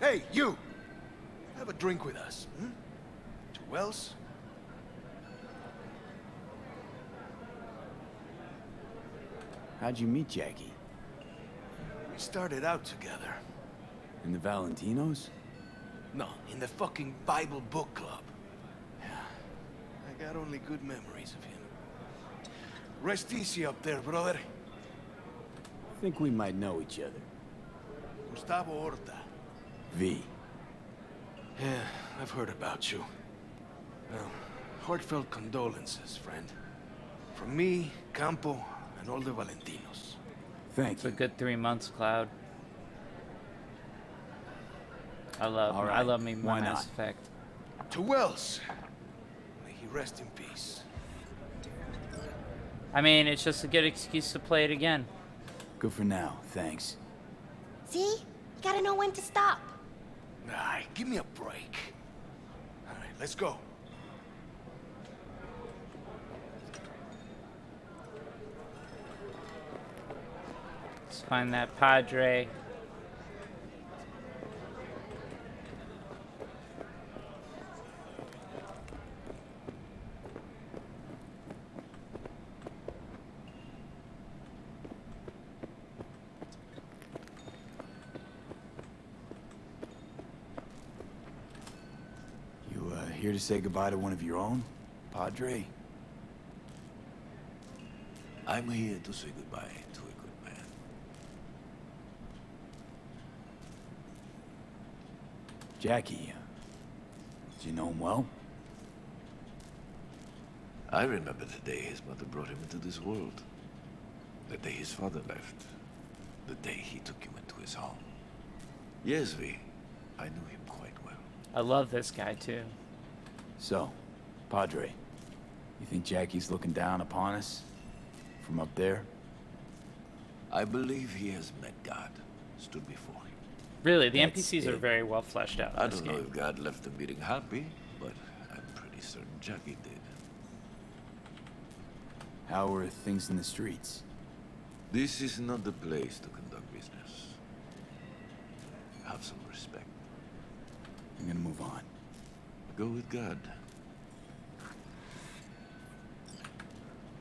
Hey, you! Have a drink with us, hmm? To Wells? How'd you meet Jackie? We started out together. In the Valentinos? No, in the fucking Bible book club. Yeah, I got only good memories of him. Rest easy up there, brother. Think we might know each other. Gustavo Horta. V. Yeah, I've heard about you. Well, heartfelt condolences, friend. From me, Campo, and all the Valentinos. It's a good 3 months, Cloud. I love me more Mass Effect. To Wells. May he rest in peace. I mean, it's just a good excuse to play it again. Good for now, thanks. See? You gotta know when to stop. Nah, give me a break. All right, let's go. Let's find that Padre. Here to say goodbye to one of your own, Padre? I'm here to say goodbye to a good man. Jackie, did you know him well? I remember the day his mother brought him into this world. The day his father left. The day he took him into his home. Yes, V. I knew him quite well. I love this guy, too. So, Padre, you think Jackie's looking down upon us? From up there? I believe he has met God, stood before him. Really, the NPCs are very well fleshed out I in this don't know game. if God left the meeting happy, but I'm pretty certain Jackie did. How are things in the streets? This is not the place to conduct business. Have some respect. I'm gonna move on. Go with God.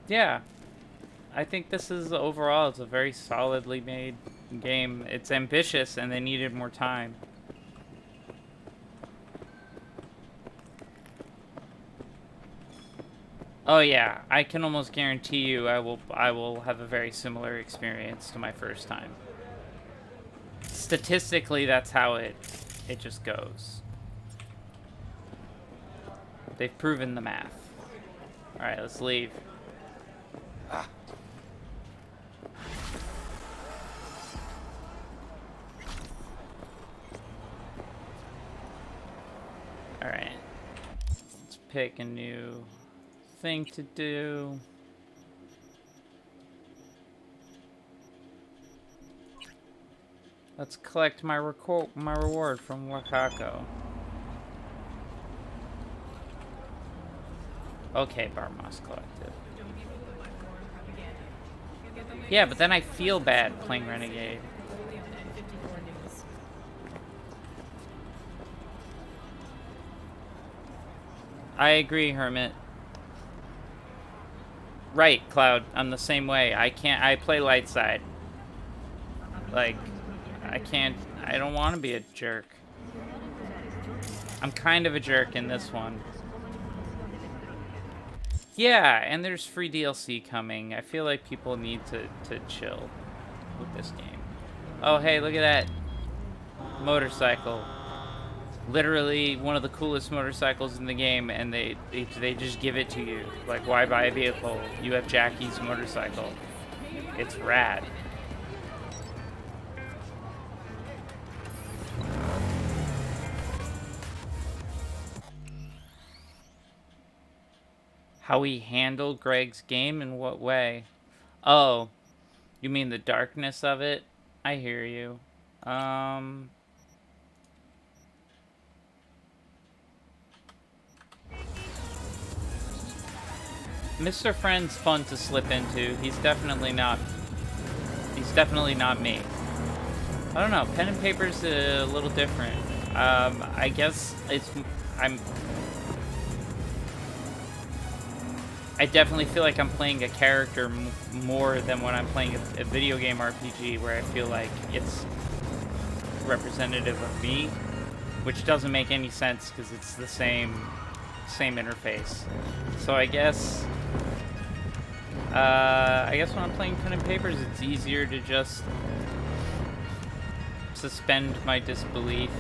Yeah. I think this is, overall, it's a very solidly made game. It's ambitious, and they needed more time. Oh yeah, I can almost guarantee you I will have a very similar experience to my first time. Statistically, that's how it just goes. They've proven the math. All right, let's leave. All right, let's pick a new thing to do. Let's collect my reward from Wakako. Okay, Barmos collected. Yeah, but then I feel bad playing Renegade. I agree, Hermit. Right, Cloud. I'm the same way. I play light side. Like, I don't want to be a jerk. I'm kind of a jerk in this one. Yeah, and there's free DLC coming. I feel like people need to chill with this game. Oh, hey, look at that motorcycle. Literally one of the coolest motorcycles in the game, and they just give it to you. Like, why buy a vehicle? You have Jackie's motorcycle. It's rad. How he handled Greg's game? In what way? Oh, you mean the darkness of it? I hear you. Mr. Friend's fun to slip into. He's definitely not me. I don't know. Pen and Paper's a little different. I guess I definitely feel like I'm playing a character more than when I'm playing a video game RPG, where I feel like it's representative of me, which doesn't make any sense because it's the same interface. So I guess when I'm playing Pen and Papers, it's easier to just suspend my disbelief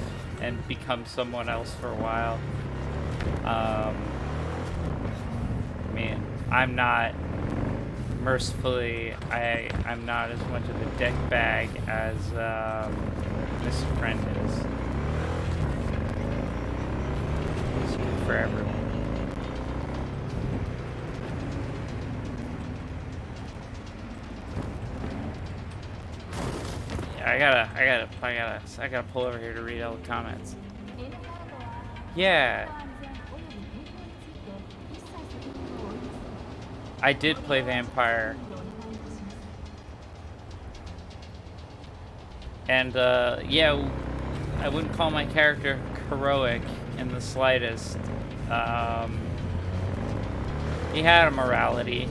and become someone else for a while. I mean, I'm not, mercifully, I'm not as much of a dick bag as Mr. Friend is. It's good for everyone. Yeah, I gotta pull over here to read all the comments. Yeah. I did play Vampire. And, yeah, I wouldn't call my character heroic in the slightest. He had a morality.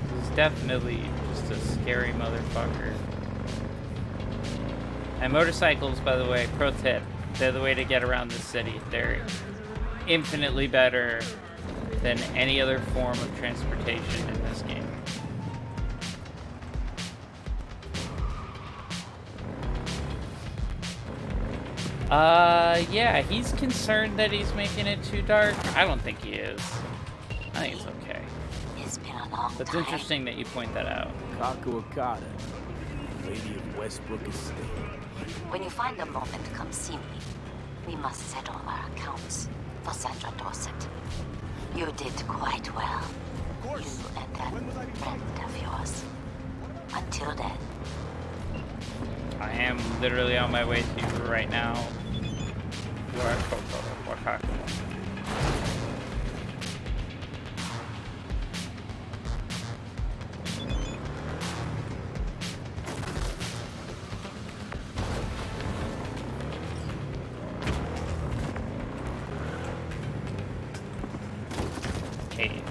He was definitely just a scary motherfucker. And motorcycles, by the way, pro tip, they're the way to get around the city. They're infinitely better than any other form of transportation in this game. Yeah, he's concerned that he's making it too dark. I don't think he is. I think it's okay. It's been a long That's time. interesting that you point that out. Kaku Okada, Lady of Westbrook Estate. When you find a moment, come see me. We must settle our accounts for Sandra Dorset. You did quite well. You and that friend of yours. Until then. I am literally on my way to you right now. Wakako. Hey.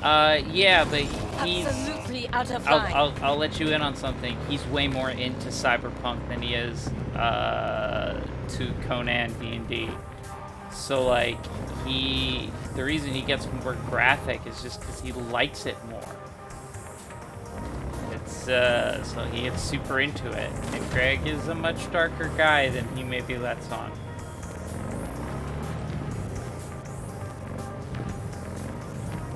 Yeah, but he's absolutely out of line. I'll let you in on something. He's way more into Cyberpunk than he is to Conan D&D. So like the reason he gets more graphic is just because he likes it more. It's so he gets super into it. And Greg is a much darker guy than he maybe lets on.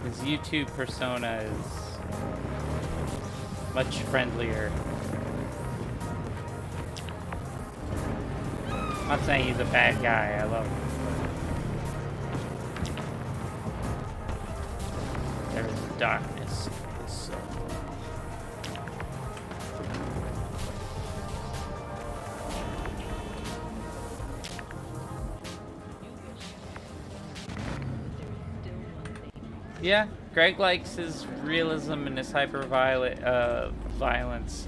His YouTube persona is much friendlier. I'm not saying he's a bad guy, I love him. There is darkness. So. Yeah, Greg likes his realism and his violence.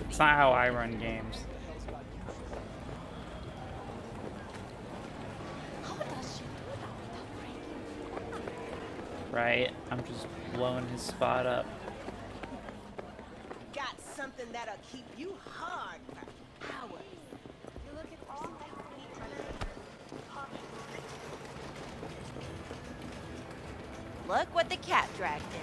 It's not how I run games. Right? I'm just blowing his spot up. Got something that'll keep you hard for hours. You look at all Look what the cat dragged in.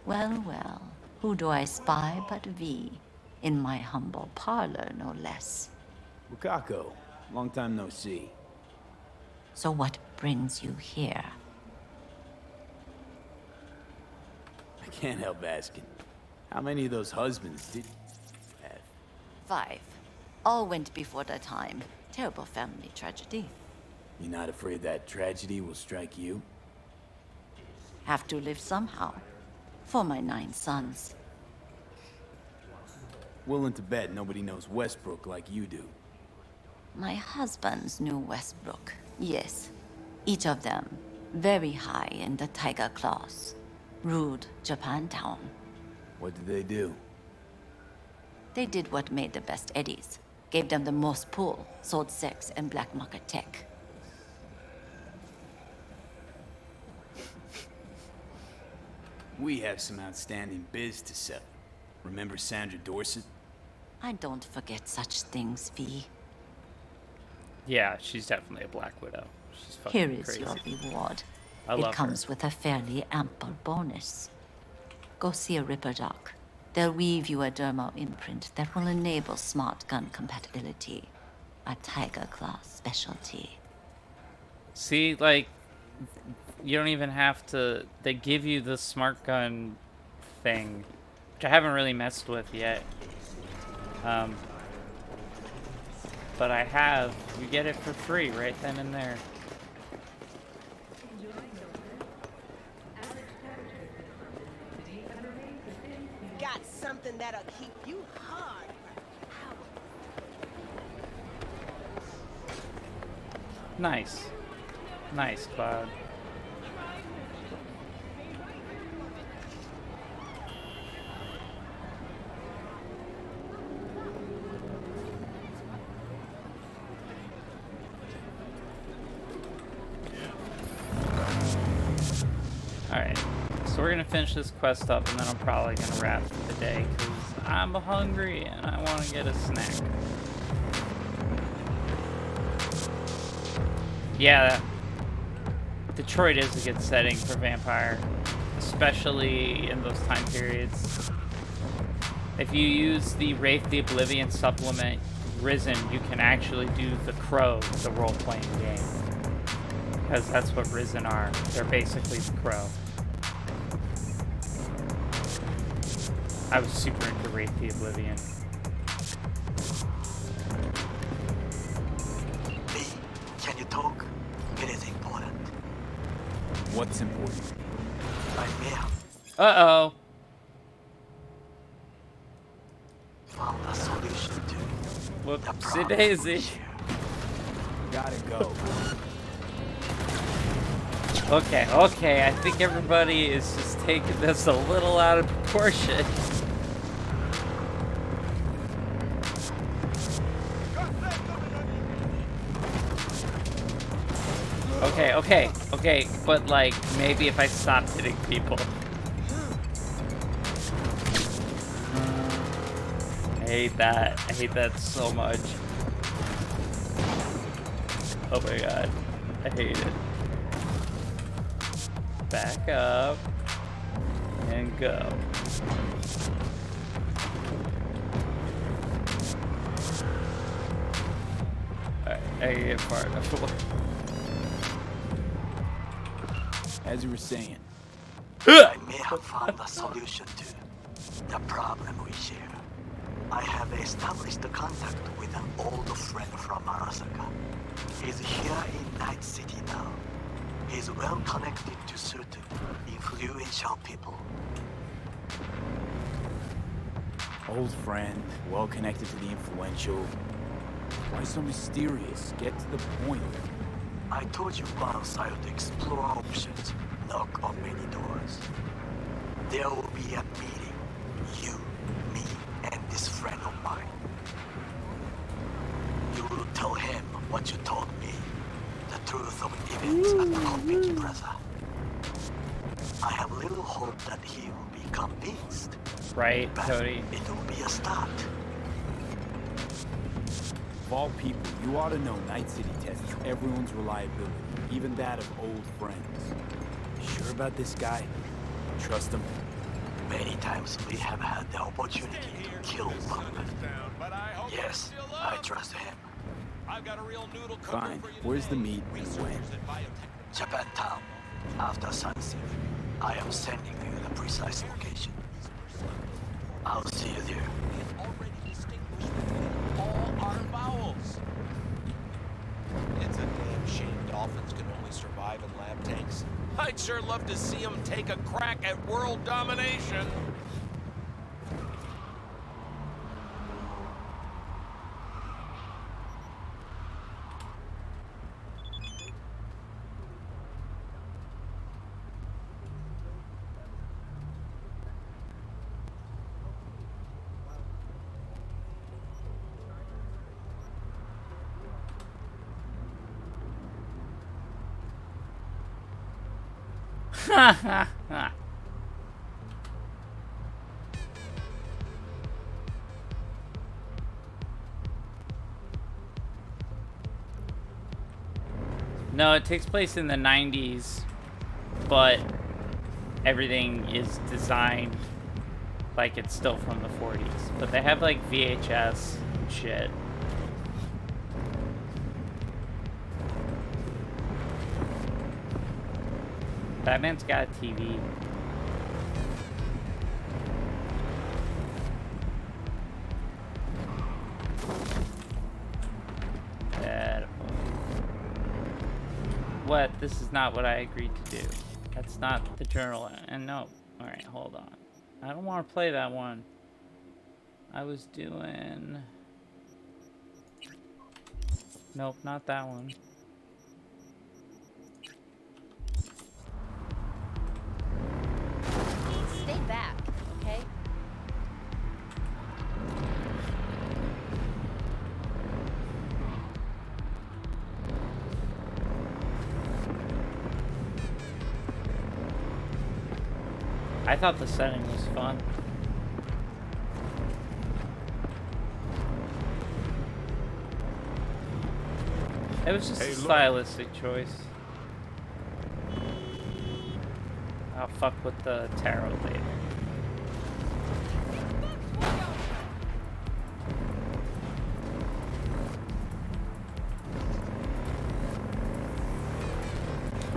Well, well, who do I spy but V? In my humble parlor, no less. Wakako, long time no see. So what brings you here? I can't help asking. How many of those husbands did you have? 5. All went before their time. Terrible family tragedy. You're not afraid that tragedy will strike you? Have to live somehow. For my 9 sons. Willing to bet nobody knows Westbrook like you do. My husbands knew Westbrook, yes. Each of them very high in the Tiger Claws. Ruled Japantown. What did they do? They did what made the best eddies. Gave them the most pull, sold sex and black market tech. We have some outstanding biz to sell. Remember Sandra Dorset? I don't forget such things, V. Yeah, she's definitely a Black Widow. She's fucking Here is crazy. your reward. I love it comes with a fairly ample bonus. Go see a Ripper Doc. They'll weave you a dermal imprint that will enable smart gun compatibility. A Tiger Claw specialty. See, like, you don't even have to... They give you the smart gun thing, which I haven't really messed with yet. But I have. You get it for free right then and there. Got something that'll keep you hard for hours. Nice. Nice, Cloud. Alright, so we're gonna finish this quest up and then I'm probably gonna wrap for the day because I'm hungry and I want to get a snack. Yeah, Detroit is a good setting for Vampire, especially in those time periods. If you use the Wraith the Oblivion supplement, Risen, you can actually do The Crow, the role-playing game. Because that's what Risen are. They're basically The Crow. I was super into Wraith the Oblivion. Can you talk? It is important. What's important? I'm here. Uh-oh. Found a solution to Whoopsie daisy. Gotta go. Okay, okay, I think everybody is just taking this a little out of proportion. Okay, but like, maybe if I stopped hitting people. I hate that so much. Oh my god, I hate it. Back up, and go. Alright, I can get far enough away. As you were saying. I may have found a solution to the problem we share. I have established a contact with an old friend from Arasaka. He's here in Night City now. He's well connected to certain influential people. Old friend, well connected to the influential. Why so mysterious? Get to the point. I told you once I would explore options, knock on many doors. There will be a meeting. You, me, and this friend of mine. You will tell him what you told me. The truth of events at the Konpeki Plaza. I have little hope that he will be convinced. Right, but Cody. it will be a start. Of all people, you ought to know Night City tests everyone's reliability, even that of old friends. You sure about this guy? Trust him? Many times we have had the opportunity to kill Bumper. Yes, I trust him. Fine. Where's the meet and when? Japantown. After sunset, I am sending you the precise location. I'll see you there. All our vowels. It's a damn shame dolphins can only survive in lab tanks. I'd sure love to see them take a crack at world domination. Ha ha ha. No, it takes place in the 90s, but everything is designed like it's still from the 40s. But they have like VHS and shit. Batman's got a TV. What? This is not what I agreed to do. That's not the journal. And no. Alright, hold on. I don't want to play that one. I was doing... Nope, not that one. Stay back, okay? I thought the setting was fun. It was just a stylistic choice. I'll fuck with the tarot later.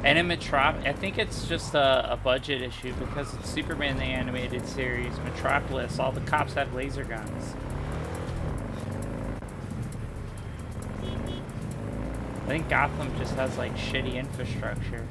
And in I think it's just a budget issue because it's Superman the Animated Series, Metropolis, all the cops have laser guns. I think Gotham just has like shitty infrastructure.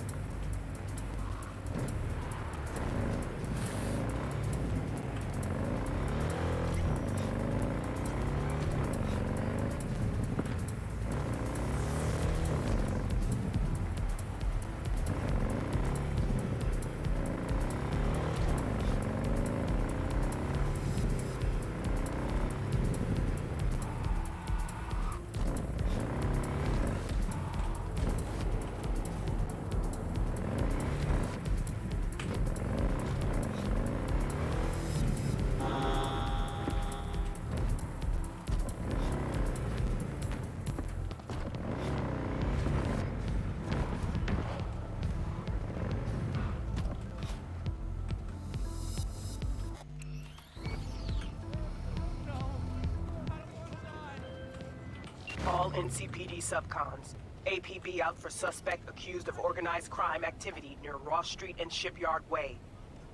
All NCPD subcons. APB out for suspect accused of organized crime activity near Ross Street and Shipyard Way.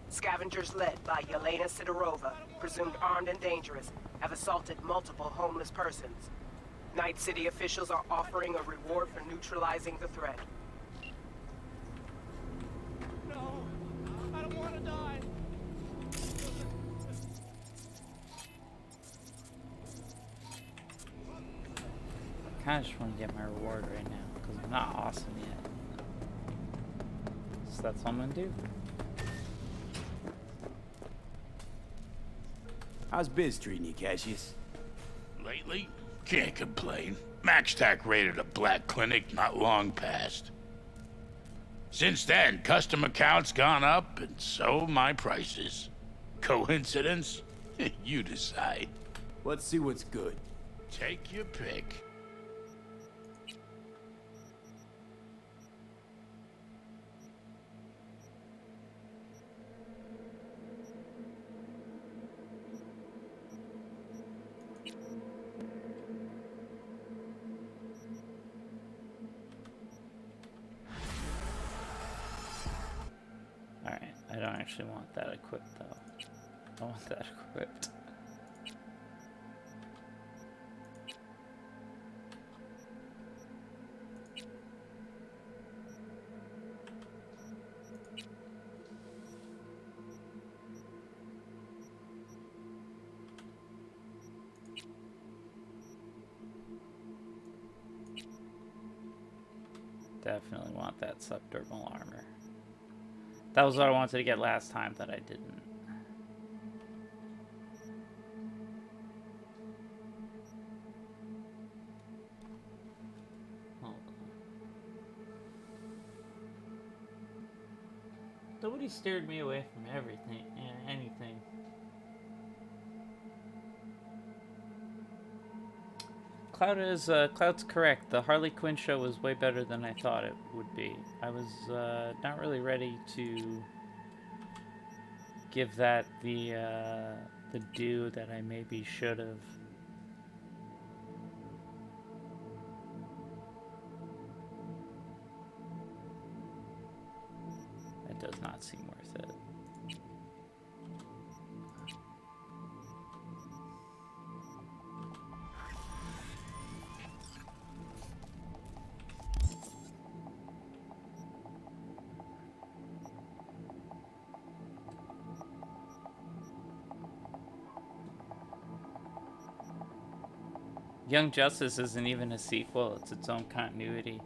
Scavengers led by Yelena Sidorova, presumed armed and dangerous, have assaulted multiple homeless persons. Night City officials are offering a reward for neutralizing the threat. No, I don't want to die. I kind of just want to get my reward right now because I'm not awesome yet. So that's all I'm gonna do. How's biz treating you, Cassius? Lately? Can't complain. MaxTac raided a black clinic not long past. Since then, customer count's gone up, and so my prices. Coincidence? You decide. Let's see what's good. Take your pick. Alright, I don't actually want that equipped though. I want that equipped. Definitely want that subdermal armor. That was what I wanted to get last time that I didn't. Hold on. Nobody steered me away from everything and anything. Cloud's correct. The Harley Quinn show was way better than I thought it would be. I was not really ready to give that the due that I maybe should have. It does not seem worth it. Young Justice isn't even a sequel, it's its own continuity.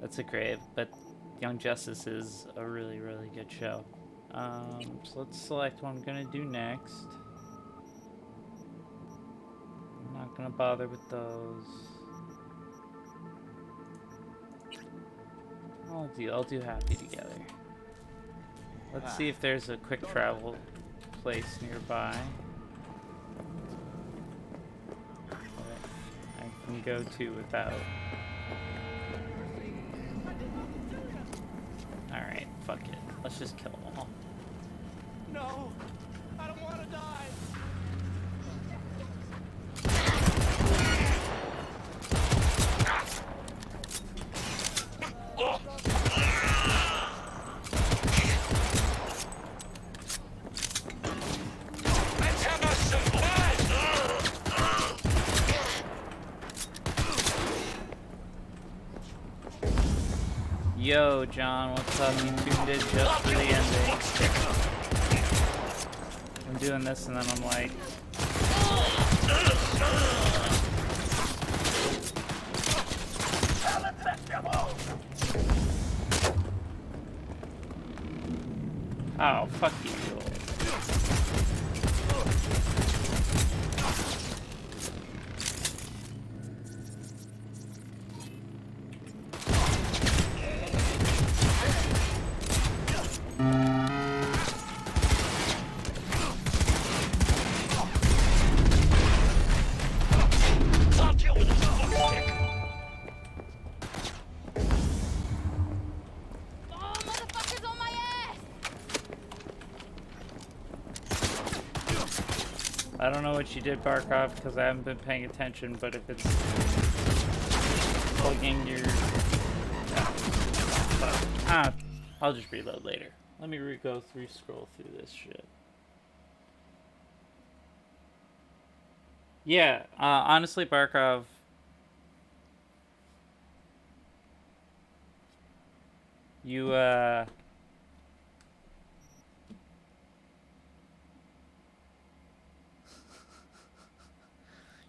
That's a grave, but Young Justice is a really, really good show. So let's select what I'm gonna do next. I'm not gonna bother with those. I'll do Happy Together. Let's see if there's a quick travel place nearby. Can go to without. Alright, fuck it. Let's just kill them all. No, I don't want to die. Yo, John, what's up? You tuned in just for the ending. I'm doing this and then I'm like... Oh, fuck you. I don't know what you did, Barkov, because I haven't been paying attention, but if it's plugging your... I'll just reload later. Let me go scroll through this shit. Yeah, honestly, Barkov... You,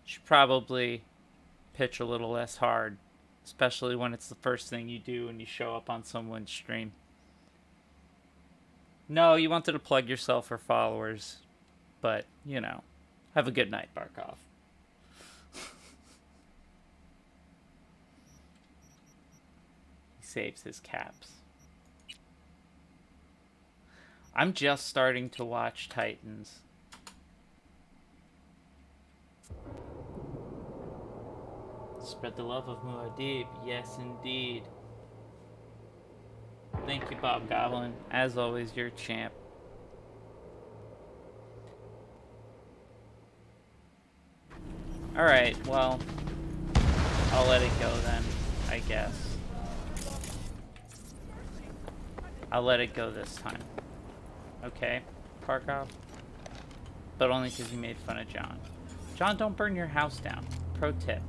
should probably pitch a little less hard, especially when it's the first thing you do when you show up on someone's stream. No, you wanted to plug yourself for followers, but, you know, have a good night, Barkov. He saves his caps. I'm just starting to watch Titans. Spread the love of Muad'Dib. Yes, indeed. Thank you, Bob Goblin. As always, you're a champ. Alright, well, I'll let it go then, I guess. I'll let it go this time. Okay, Barkov? But only because you made fun of John. John, don't burn your house down. Pro tip.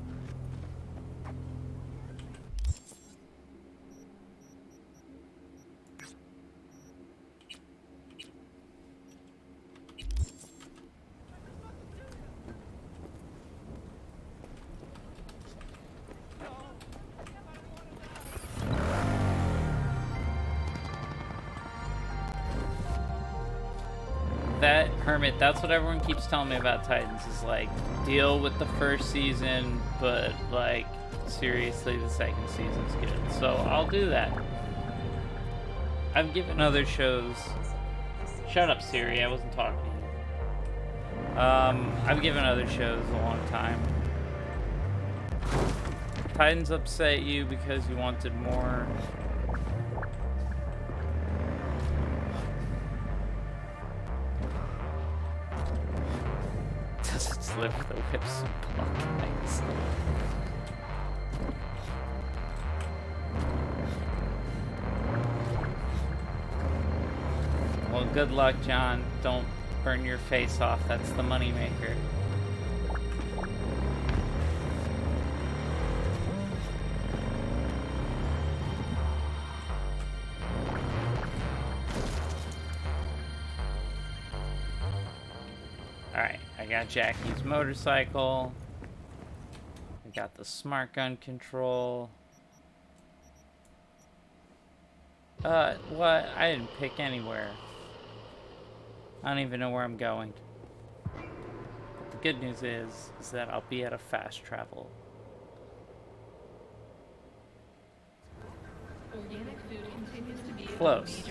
That Hermit, that's what everyone keeps telling me about Titans, is like, deal with the first season, but like, seriously, the second season's good. So I'll do that. I've given other shows... Shut up, Siri, I wasn't talking to you. I've given other shows a long time. Titans upset you because you wanted more... Slip the whips and block legs. Well, good luck, John. Don't burn your face off. That's the moneymaker. Alright, I got Jackie's motorcycle. I got the smart gun control. What? I didn't pick anywhere. I don't even know where I'm going. But the good news is that I'll be at a fast travel. Close.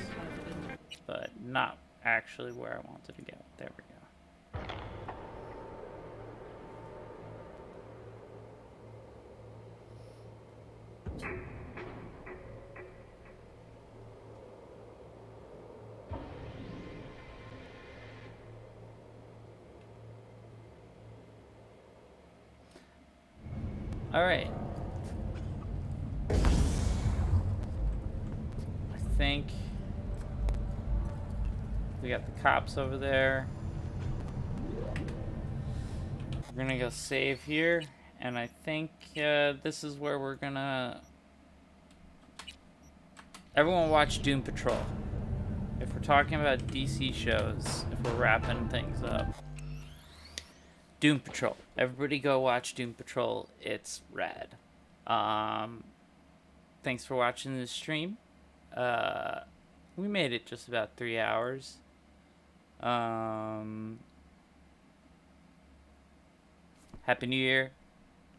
But not actually where I wanted to go. There we go. All right. I think we got the cops over there. We're gonna go save here, and I think this is where we're gonna... Everyone watch Doom Patrol. If we're talking about DC shows, if we're wrapping things up. Doom Patrol. Everybody go watch Doom Patrol. It's rad. Thanks for watching this stream. We made it just about 3 hours. Happy New Year.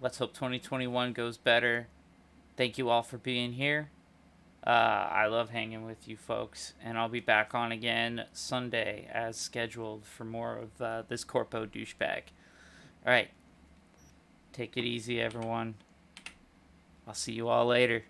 Let's hope 2021 goes better. Thank you all for being here. I love hanging with you folks, and I'll be back on again Sunday as scheduled for more of this Corpo douchebag. Alright, take it easy, everyone. I'll see you all later.